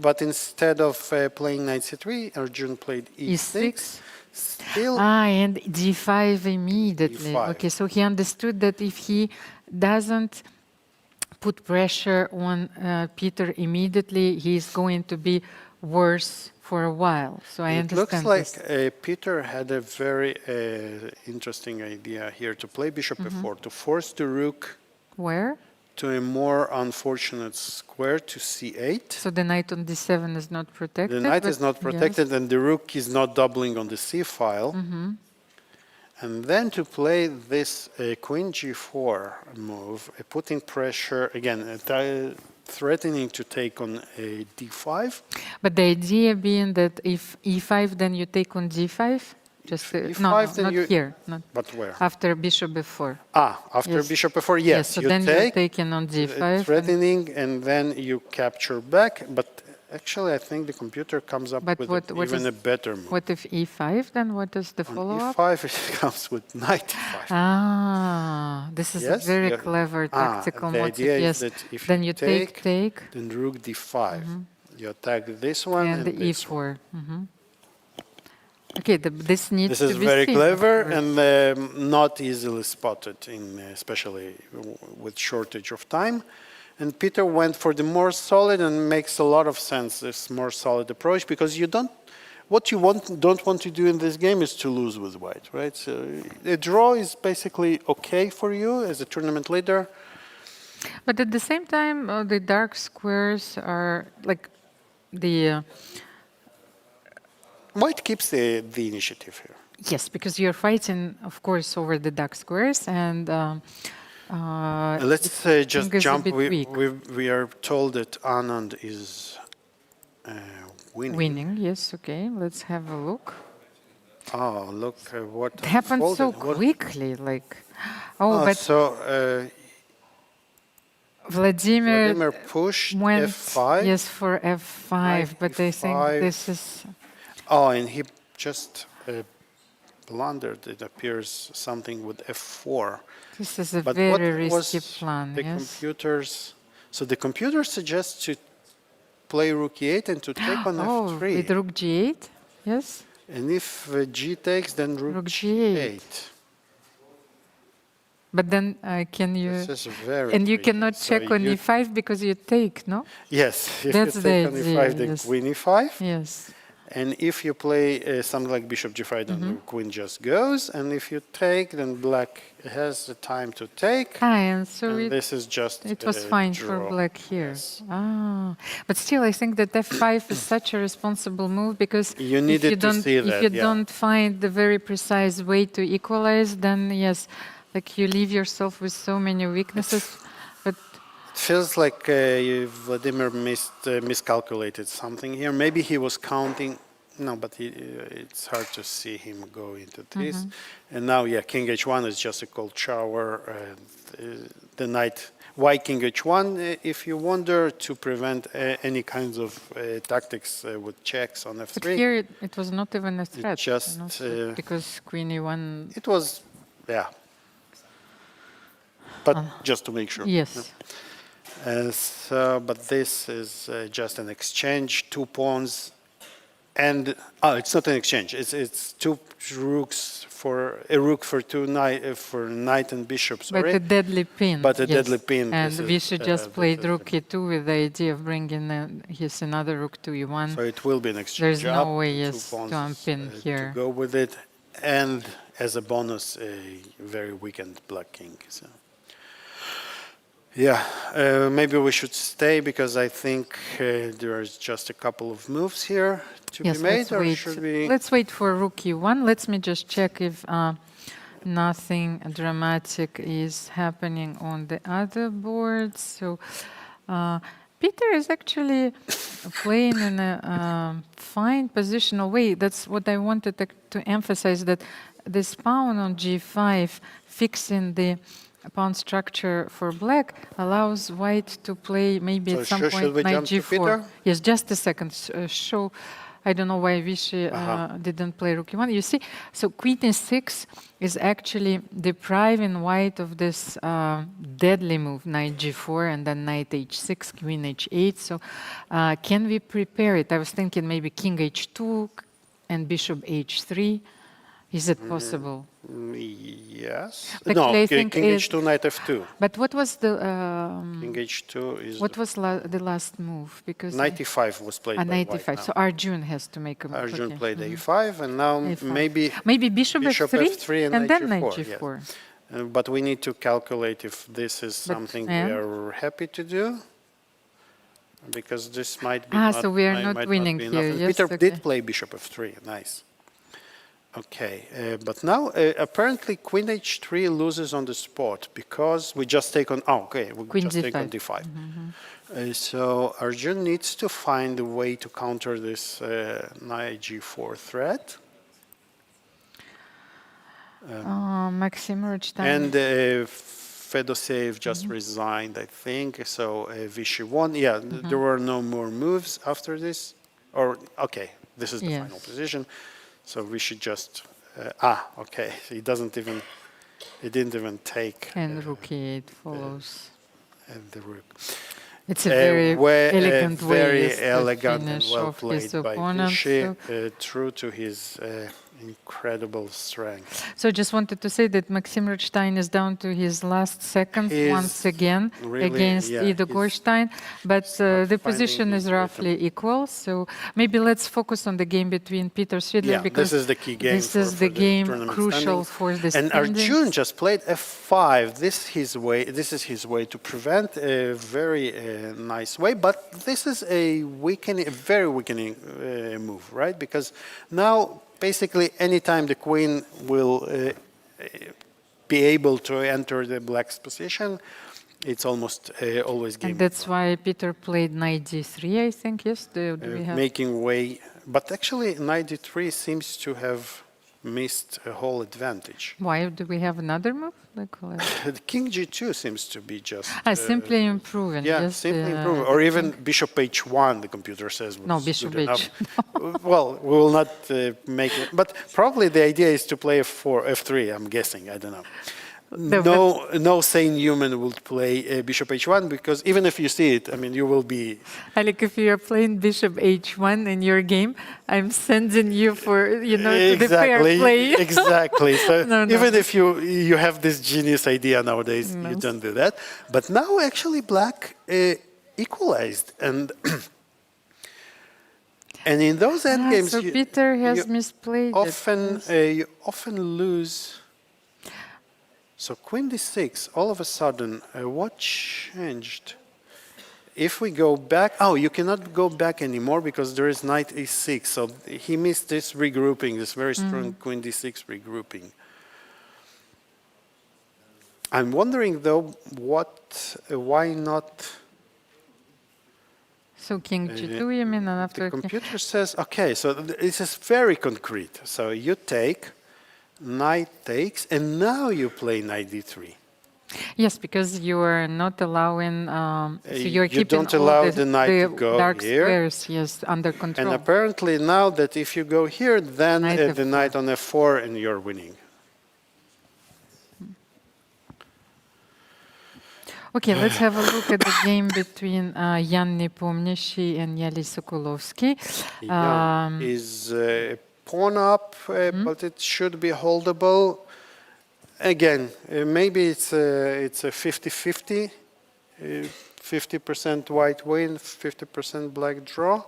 But instead of playing knight c3, Arjun played e6. E6. Still, And d5 immediately. D5. Okay, so he understood that if he doesn't put pressure on Peter immediately, he's going to be worse for a while. So I it looks understand like this. Peter had a very interesting idea here to play bishop f4, to force the rook Where? to a more unfortunate square to c8. So the knight on d7 is not protected? The knight but- is not yes. protected and the rook is not doubling on the c file. And then to play this queen g4 move, putting pressure, again, threatening to take on a d5. But the idea being that if e5, then you take on d5? Just If no, e5, then not you- here. Not But where? after bishop b4. After Yes. bishop f4, yes, so you then you're take, taking on d5. threatening, and then you capture back. But actually, I think the computer comes up But with what even is- a better move. What if e5, then what is the On follow-up? e5, it comes with knight e5. This is Yes, a very yeah. clever tactical the motive. idea is Yes. that if Then you you take, then rook d5. You attack this one and and, the this one. e4. Okay, this needs This to is be very seen, clever of course. and not easily spotted, especially with shortage of time. And Peter went for the more solid, and makes a lot of sense, this more solid approach, because what you don't want to do in this game is to lose with white, right? So a draw is basically okay for you as a tournament leader. But at the same time, the dark squares are like the... White keeps the initiative here. yes, because you're fighting, of course, over the dark squares, and Let's just is a jump. bit weak. We are told that Anand is winning. Winning, yes, okay. Let's have a look. Oh, look what It happened so unfolded. What- quickly, like, oh, Oh, but so Vladimir Vladimir pushed went, f5. yes, for f5, Knight but I think e5. this is, Oh, and he just blundered. It appears something with f4. this is a But what very was risky plan, the yes. computers? So the computer suggests to play rook e8 and to take on Oh, f3. with rook g8, yes, And if g takes, then rook, rook g8. But then can you, This is very and you tricky. cannot So check on you- e5 because you take, no? Yes, if That's you the take on idea, e5, then yes. queen e5. Yes. And if you play something like bishop g5, then the queen just goes. And if you take, then black has the time to take. Ah, and so And it, this is just it was a fine for draw. black here. Yes. Ah, but still, I think that f5 is such a responsible move because You if needed you to don't, see if that, you yeah. don't find the very precise way to equalize, then yes, like you leave yourself with so many weaknesses. But It feels like Vladimir miscalculated something here. Maybe he was counting. No, but it's hard to see him go into this. And now, yeah, king h1 is just a cold shower. The knight, why king h1? If you wonder, to prevent any kinds of tactics with checks on but f3. here it was not even a threat. just, so because queen e1. It was, yeah. But just to make sure. Yes. But this is just an exchange, 2 pawns, and it's not an exchange. It's 2 rooks for a rook for for knight and bishop. Sorry, But a deadly pin. But a yes. deadly pin, And this is, Vishy just this played is rook e2 with the idea of bringing his another rook to e1. so it will be an exchange. There's no up, way, 2 yes, pawns, to unpin here. to go with it, and as a bonus, a very weakened black king. So. Yeah, maybe we should stay because I think there's just a couple of moves here to Yes, be made, let's or wait. should we? Let's wait for rook e1. Let me just check if nothing dramatic is happening on the other board. So Peter is actually playing in a fine positional way. That's what I wanted to emphasize, that this pawn on g5 fixing the pawn structure for black allows white to play maybe So at some should point we knight jump to g4. Peter? Yes, just a second. Show. I don't know why Vishy didn't play rook e1. You see, so queen e6 is actually depriving white of this deadly move, knight g4 and then knight h6, queen h8. So can we prepare it? I was thinking maybe king h2 and bishop h3. Is it possible? Yes. The No, play king thing is- h2, knight f2. But what was the King h2 is what was the last move? Because knight e5 was played by knight white e5. now. So Arjun has to make a move. Arjun okay. played a5, and now A5. maybe bishop bishop f3, f3 and then knight yes. g4. But we need to calculate if this is But- something and? we are happy to do, because this might be. So we are not winning be here. enough. Yes, Peter okay. did play bishop f3. Nice. Okay, but now apparently queen h3 loses on the spot because we just take on. Oh, okay, we Queen just take on d5. d5. So Arjun needs to find a way to counter this knight g4 threat. Maxim Rodshtein. And Fedoseev just resigned, I think. So Vishy won. Yeah, there were no more moves after this. Or okay, this is the Yes. final position. So we should just okay. He didn't even take And rook e8 follows. the rook. It's a very elegant way very yes, to elegant and finish well off played his by opponent. Vishy, So- true to his incredible strength. So just wanted to say that Maxim Rodshtein is down to his last seconds He is once again really, against yeah, Ido he's Gorshtein, but the finding position his is roughly equal. So maybe let's focus on the game between Peter Swidler Yeah, because this is the key game. this for- is for the game tournament crucial standings. for the And standings. Arjun just played f5. This is his way to prevent a very nice way. But this is a very weakening move, right? Because now basically anytime the queen will be able to enter the black's position, it's almost always game. And that's why Peter played knight d3, I think, yes? Do we have... Making way. But actually, knight d3 seems to have missed a whole advantage. Why? Do we have another move? The king g2 seems to be just... simply improving. Yeah, yes, simply improving. Or even bishop h1, the computer says. No, bishop h. Well, we will not make it. But probably the idea is to play f3, I'm guessing. I don't know. No sane human would play bishop h1 because even if you see it, I mean, you will be... Alik, if you are playing bishop h1 in your game, I'm sending you for, to the pair play. Exactly. So even if you have this genius idea nowadays, you don't do that. But now actually black equalized. And and in those endgames, so Peter has misplayed you often lose... So queen d6, all of a sudden, what changed? If we go back, you cannot go back anymore because there is knight e6. So he missed this regrouping, this very strong queen d6 regrouping. I'm wondering though, why not? So king g2, you mean? After the computer says, okay, so this is very concrete. So you take, knight takes, and now you play knight d3. Yes, because you are not allowing. So you're you keeping don't allow all the knight to go dark here. squares, yes, under control. And apparently now that if you go here, then the knight on f4 and you're winning. Okay, let's have a look at the game between Jan Nepomniachtchi and Yahli Sokolovsky. Jan is pawn up, but it should be holdable. Again, maybe it's a 50-50, 50% white win, 50% black draw.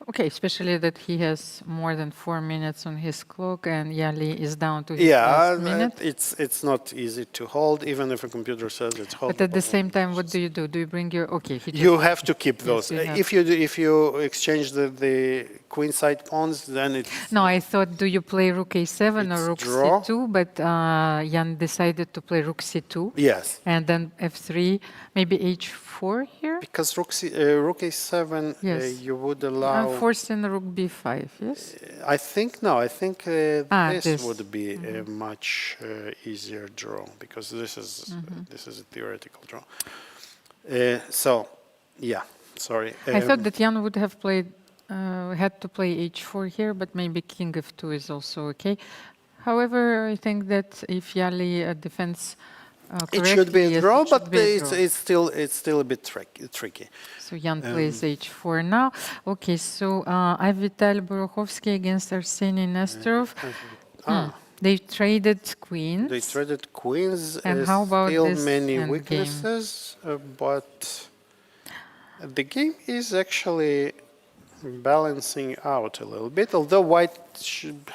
Okay, especially that he has more than 4 minutes on his clock and Yahli is down to his last minute. It's not easy to hold, even if a computer says it's holdable. But at the same time, what do? Do you bring your... Okay, you have to keep those. Yes, if you exchange the queen side pawns, then it's... No, I thought, do you play rook a7 or rook c2? But Jan decided to play rook c2. Yes. And then f3, maybe h4 here? Because rook a7, yes. You would allow... forcing rook b5, yes? I think, no, I think this would be a much easier draw, because this is a theoretical draw. So, yeah, sorry. I thought that Jan would have played, had to play h4 here, but maybe king f2 is also okay. However, I think that if Yahli defends it should be a draw, but it's still a bit tricky. So Jan plays h4 now. Okay, so Avital Boruchovsky against Arseniy Nesterov. They traded queens. They traded queens. And how about still this many endgame? weaknesses, but the game is actually balancing out a little bit, although white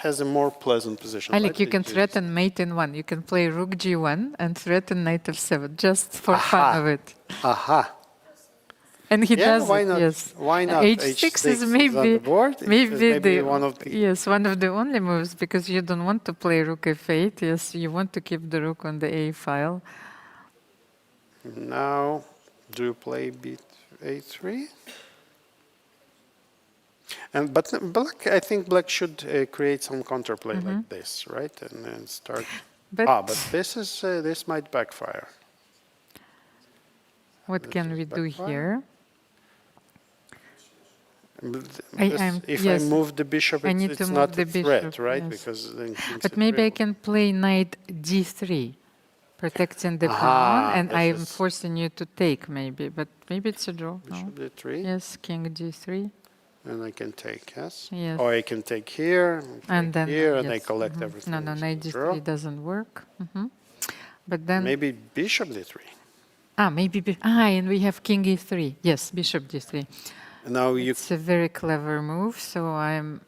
has a more pleasant position. Alik, you can threaten mate in one. You can play rook g1 and threaten knight f7, just for fun of it. Aha. And he does why not? Yes. Why not? H6 is maybe on the board. maybe one of the... Yes, one of the only moves, because you don't want to play rook f8. Yes, you want to keep the rook on the a file. Now, do you play a3? But black, I think black should create some counterplay like this, right? And then start. But this might backfire. What can we do here? If I move the bishop, it's not a threat, right? Yes. Because then but maybe I can play knight d3, protecting the pawn, and I'm forcing you to take, maybe. But maybe it's a draw. Bishop d3. Yes, king d3. And I can take, yes? Yes. Or I can take here, and then here, and I collect everything. No, knight d3 doesn't work. But then... Maybe bishop d3. Maybe... and we have king e3. Yes, bishop d3. Now it's a very clever move, so I'm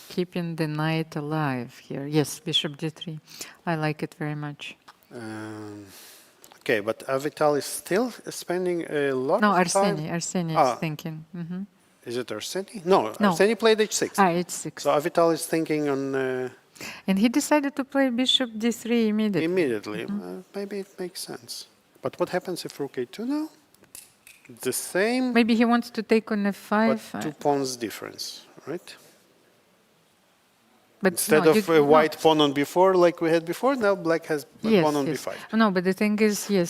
keeping the knight alive here. Yes, bishop d3. I like it very much. Okay, but Avital is still spending a lot of time... No, Arseniy is thinking. Is it Arseniy? No, Arseniy played h6. h6. So Avital is thinking on... and he decided to play bishop d3 immediately. Immediately. Maybe it makes sense. But what happens if rook a2 now? The same, Maybe he wants to take on but f5. 2 pawns difference, right? But Instead no, of a white pawn on b4 like we had before, now black has a yes, pawn on yes. b5. No, but the thing is, yes,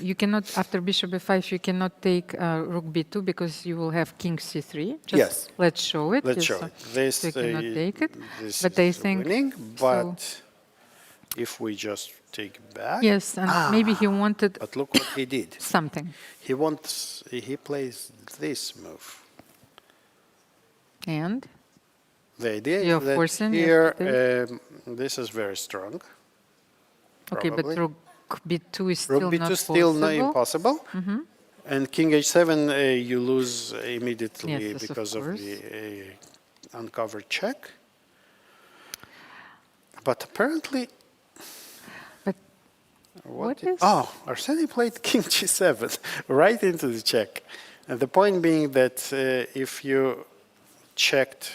you cannot, after bishop b5, you cannot take rook b2 because you will have king c3. Just Yes. let's show it. Let's yes, show so it. This, you cannot take it. this But I is think winning, so- but if we just take back, Yes, and maybe he wanted but look what he did. something. He plays this move. And The idea You're is that forcing here, it this is very strong. okay, but Probably. rook b2 is Rook still b2 not still not possible. impossible. And king h7, you lose immediately Yes, yes, of because of course. the uncovered check. But apparently, But what is? Oh, Arseniy played king g7 right into the check. And the point being that if you checked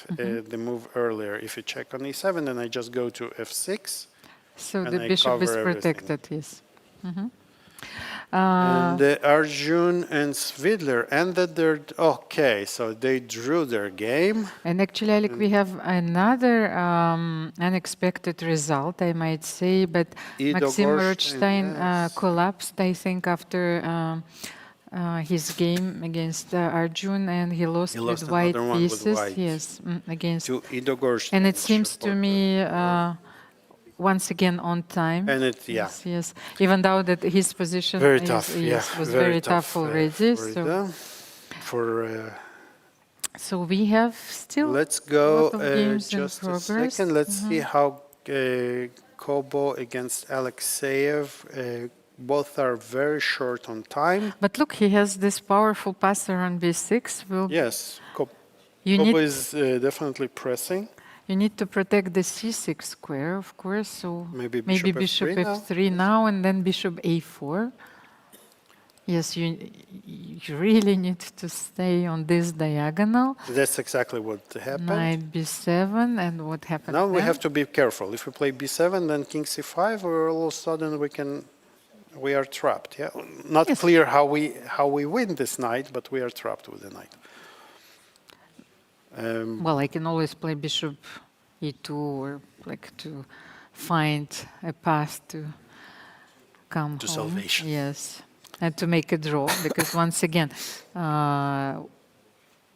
the move earlier, if you check on e7, then I just go to f6. So and the I bishop is cover everything. protected, yes. And Arjun and Svidler ended their... Okay, so they drew their game. And actually, Alik, we have another unexpected result, I might say, but Ido Maxim Gorshtein, Rodshtein yes. collapsed, I think, after his game against Arjun, and he lost He with lost white another one with pieces. white. Yes, against. To Ido Gorshtein. And it seems to me once again on time. And it, yeah. Yes, yes. Even though that his position Very is, tough, yes, yeah. was very tough already. For So, Ido. For, so we have still let's a go lot of games in just a progress. second. Let's see how Kobo against Alexeev. Both are very short on time. But look, he has this powerful passer on b6. Will Yes, you Kobo need is definitely pressing. you need to protect the c6 square, of course. So Maybe bishop bishop f3 now, and then bishop a4. Yes, you really need to stay on this diagonal. That's exactly what happened. Knight b7, and what happened Now we then? have to be careful. If we play b7, then king c5, or all of a sudden we are trapped. Yeah, not Yes. clear how we win this knight, but we are trapped with the knight. Well, I can always play bishop e2 or like to find a path to come To home. salvation. Yes, and to make a draw because once again,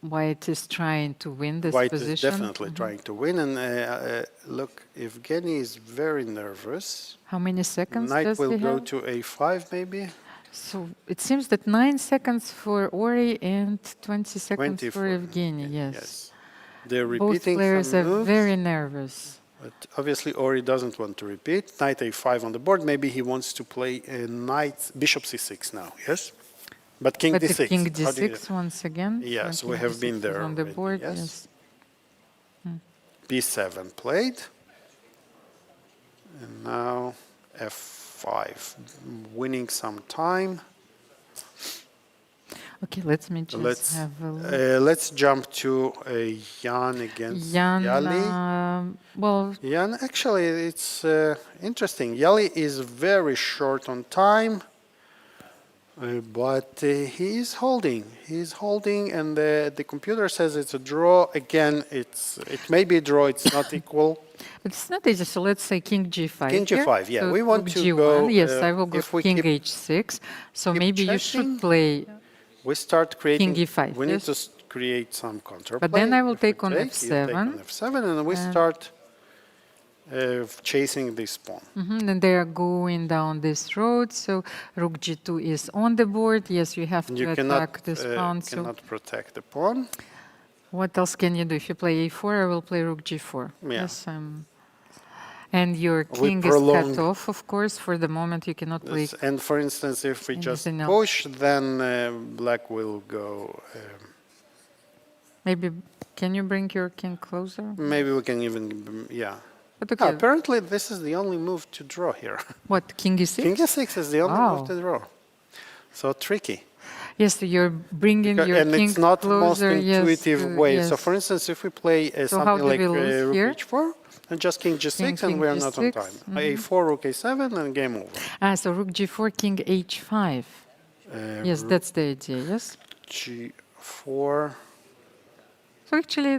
White is trying to win this White position. is definitely trying to win, and look, Evgeny is very nervous. How many seconds Knight does will he go have? to a5 maybe. So it seems that 9 seconds for Ori and 20 seconds 20 for Evgeny. Yes. They're Both repeating players some are moves, very nervous. but obviously Ori doesn't want to repeat. Knight a5 on the board. Maybe he wants to play a knight bishop c6 now. Yes, but king But d6. the king How do you- d6 once again. Yes, so we king have d6 been is there on the already, board. yes. Yes. b7 played, and now f5, winning some time. Okay, let me just Let's have a look. let's jump to Jan against Jan, Yahli. well, Jan, actually, it's interesting. Yahli is very short on time, but he is holding. He's holding, and the computer says it's a draw. Again, it may be a draw. It's not equal. it's not easy. So let's say king g5. King here. g5, yeah. So We want rook to g1. go, Yes, I will go if we king keep- h6. So keep maybe you should checking. play. We start creating. King e5, We need yes. to create some counterplay. But then I will If we take on you f7. take on f7, and we start chasing this pawn. And they are going down this road. So rook g2 is on the board. Yes, you have to You cannot, attack this pawn. So cannot protect the pawn. what else can you do? If you play a4, I will play rook g4. Yeah. Yes, and your king is prolong- cut off, of course. For the moment, you cannot play. And for instance, if we just Anything else? push, then black will go. Maybe can you bring your king closer? Maybe we can even, yeah. But No, okay, apparently, this is the only move to draw here. what king e6? King e6 is the only move Wow. to draw. So tricky. Yes, so you're bringing your And king it's not the most closer. intuitive way. Yes. So for instance, if we play So how something do like we lose rook here? h4, and just king g6, King and we are not on g6, time. A4, rook a7, and game over. So rook g4, king h5. Yes, that's the idea, yes? G4. So actually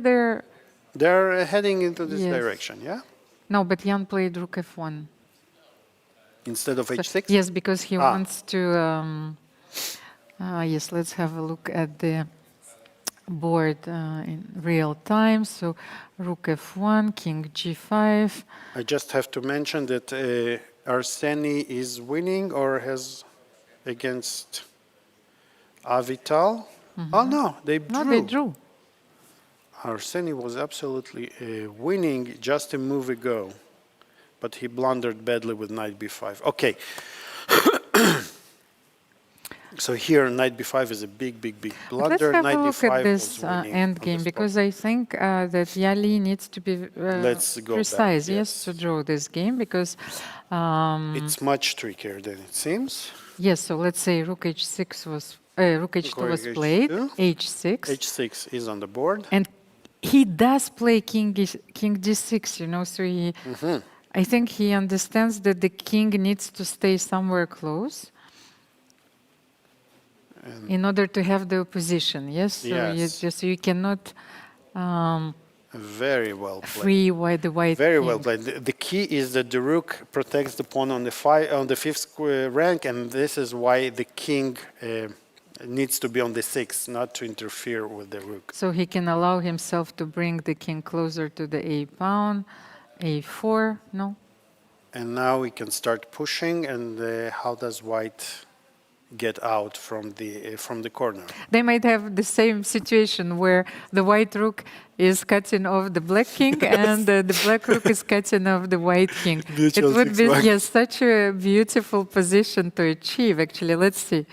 They're heading into this Yes. direction, yeah? no, but Jan played rook f1. Instead of h6? Yes, because he Ah. wants to, yes, let's have a look at the board in real time. So rook f1, king g5. I just have to mention that Arseniy is winning or has against Avital. Oh no, they drew. No, they drew. Arseniy was absolutely winning just a move ago, but he blundered badly with knight b5. Okay. So here, knight b5 is a big, big, big But blunder. let's have Knight a look d5 at this was winning end on the game, spot. because I think that Yahli needs to be Let's go back, precise, yes, yes. to draw this game, because It's much trickier than it seems. yes. So let's say rook h6 was rook h2 was Rook played, h2. h6, h6 is on the board. and he does play king d6. You know, so he. I think he understands that the king needs to stay somewhere close in order to have the opposition. Yes, so Yes. you cannot Very well played. free the white. Very king. well played. The key is that the rook protects the pawn on the fifth rank, and this is why the king needs to be on the sixth, not to interfere with the rook. So he can allow himself to bring the king closer to the a pawn, a4. No. And now we can start pushing. And how does white get out from the corner? They might have the same situation where the white rook is cutting off the black king and the black rook is cutting off the white king. It would be yes, such a beautiful position to achieve, actually. Let's see.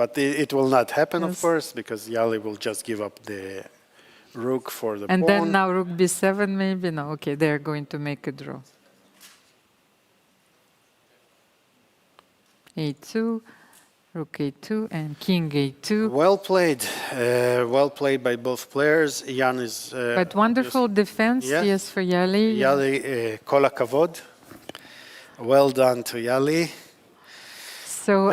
But it will not happen, of Yes. course, because Yahli will just give up the rook for the And pawn. then now rook b7 maybe? No, okay, they're going to make a draw. a2, rook a2, and king a2. Well played by both players. Jan is. But wonderful defense, Yes. yes, for Yahli. Yahli, kol hakavod. Well done to Yahli. So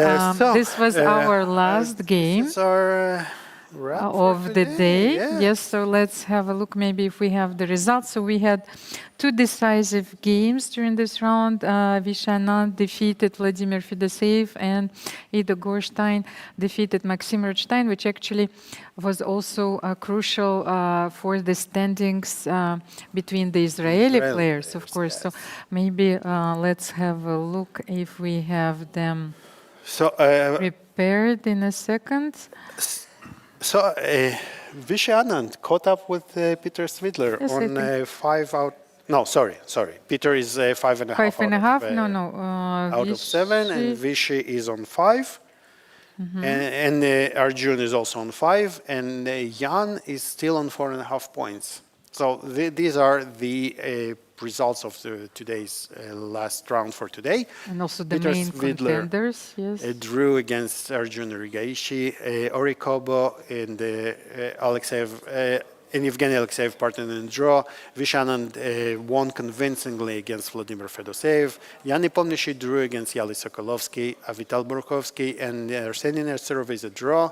this was our last game. This is our wrap for Of the today. day. Yeah. Yes, so let's have a look maybe if we have the results. So we had two decisive games during this round. Vishy Anand defeated Vladimir Fedoseev, and Ido Gorshtein defeated Maxim Rodshtein, which actually was also crucial for the standings between the Israeli players, of course. yes. So maybe let's have a look if we have them So, prepared in a second. Vishy Anand caught up with Peter Swidler Yes, I on think. 5 out. No, sorry. Peter is 5.5. 5.5? Out No. out of 7, and Vishy is on 5. And Arjun is also on 5, and Jan is still on 4.5 points. So these are the results of today's last round for today. And also the Peter main Svidler, contenders, yes. drew against Arjun Erigaisi, Ori Kobo, and Alexeev, and Evgeny Alekseev partnered in a draw. Vishy Anand won convincingly against Vladimir Fedoseev. Nepomniachtchi drew against Yahli Sokolovsky, Avital Boruchovsky, and Arseniy Nesterov is a draw.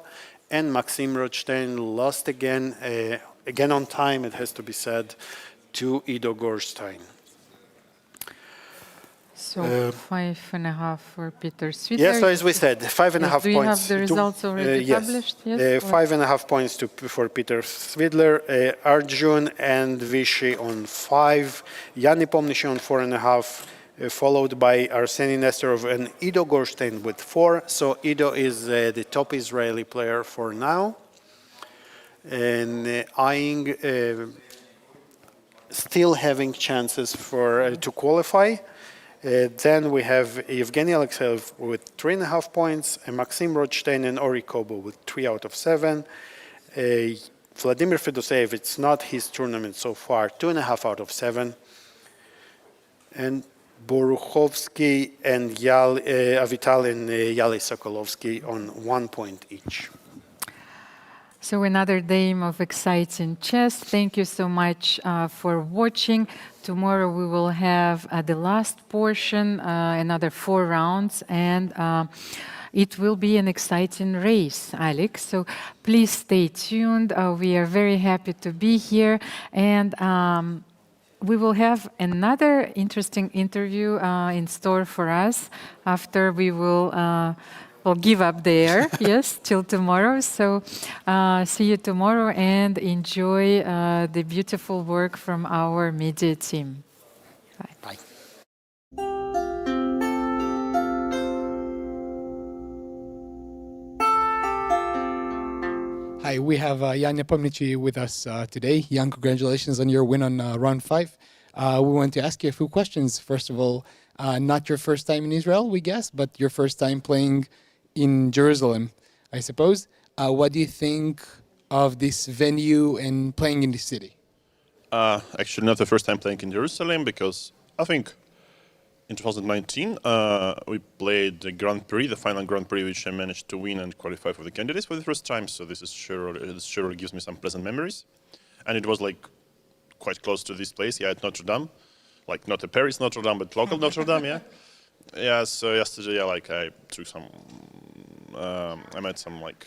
And Maxim Rodshtein lost again, again on time, it has to be said, to Ido Gorshtein. So 5.5 for Peter Svidler. Yes, so as we said, 5.5 Yes, points. do you have the results already published? Yes, 5.5 points for Peter Svidler, Arjun and Vishy on 5, Nepomniachtchi on 4.5, followed by Arseniy Nesterov and Ido Gorshtein with 4. So Ido is the top Israeli player for now, and eyeing, still having chances to qualify. Then we have Evgeny Alekseev with 3.5 points, and Maxim Rodshtein and Ori Kobo with 3 out of 7. Vladimir Fedoseev, it's not his tournament so far, 2.5 out of 7. And Boruhovski and Avital and Yahli Sokolovsky on 1 point each. So another day of exciting chess. Thank you so much for watching. Tomorrow we will have the last portion, another 4 rounds, and it will be an exciting race, Alex. So please stay tuned. We are very happy to be here, and we will have another interesting interview in store for us after we will give up there, yes, till tomorrow. So see you tomorrow and enjoy the beautiful work from our media team. Bye. Bye. Hi, we have Jan Nepomniachtchi with us today. Jan, congratulations on your win on round 5. We want to ask you a few questions. First of all, not your first time in Israel, we guess, but your first time playing in Jerusalem, I suppose. What do you think of this venue and playing in the city? Actually, not the first time playing in Jerusalem, because I think in 2019 we played the Grand Prix, the final Grand Prix, which I managed to win and qualify for the candidates for the first time. So this sure gives me some pleasant memories, and it was like quite close to this place, yeah, at Notre Dame, like not a Paris Notre Dame, but local Notre Dame, yeah. Yeah, so yesterday, yeah, like I took some, I met some like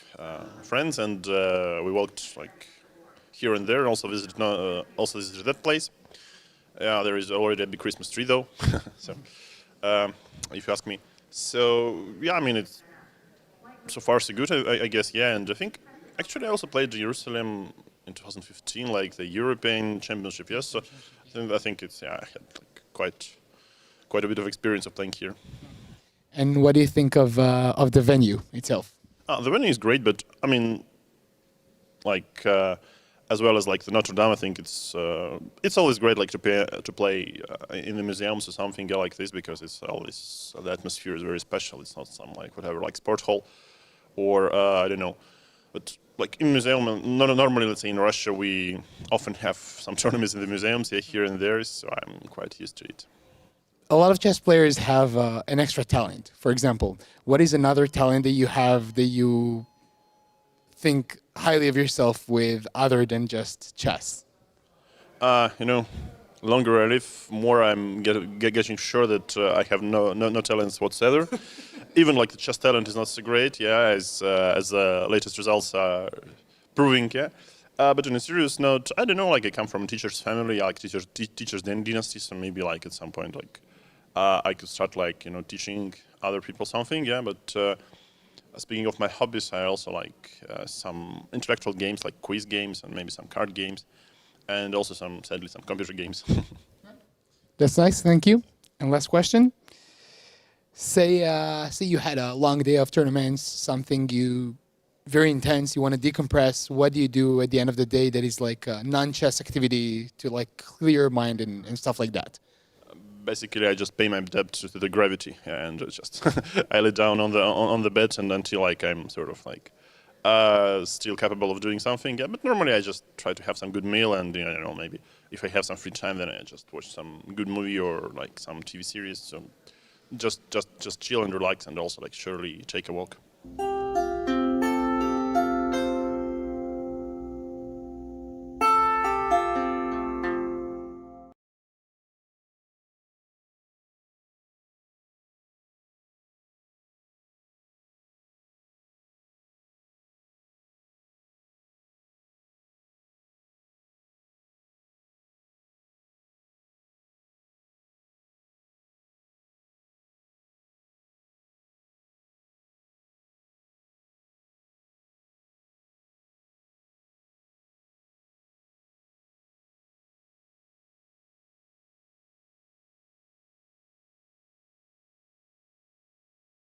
friends, and we walked like here and there, and also visited that place. Yeah, there is already a big Christmas tree though, so if you ask me. So yeah, I mean it's so far so good, I guess, yeah, and I think actually I also played Jerusalem in 2015, like the European Championship, yes. So I think it's, yeah, I had like quite a bit of experience of playing here. And what do you think of the venue itself? The venue is great, but I mean, like as well as like the Notre Dame, I think it's always great like to play in the museums or something like this, because it's always the atmosphere is very special. It's not some like whatever like sport hall or I don't know, but like in museum, normally let's say in Russia we often have some tournaments in the museums, yeah, here and there, so I'm quite used to it. A lot of chess players have an extra talent. For example, what is another talent that you have that you think highly of yourself with other than just chess? You know, longer I live, more I'm getting sure that I have no talents whatsoever. Even like the chess talent is not so great, yeah, as the latest results are proving, yeah. But on a serious note, I don't know, like I come from a teacher's family, like teachers dynasty, so maybe like at some point like I could start like, you know, teaching other people something, yeah. But speaking of my hobbies, I also like some intellectual games, like quiz games and maybe some card games, and also sadly some computer games. That's nice, thank you. And last question. Say you had a long day of tournaments, something very intense, you want to decompress. What do you do at the end of the day that is like a non-chess activity to like clear your mind and stuff like that? Basically, I just pay my debt to the gravity, and just I lay down on the bed, and until like I'm sort of like still capable of doing something. Yeah, but normally I just try to have some good meal, and you know, maybe if I have some free time, then I just watch some good movie or like some TV series. So just chill and relax, and also like surely take a walk.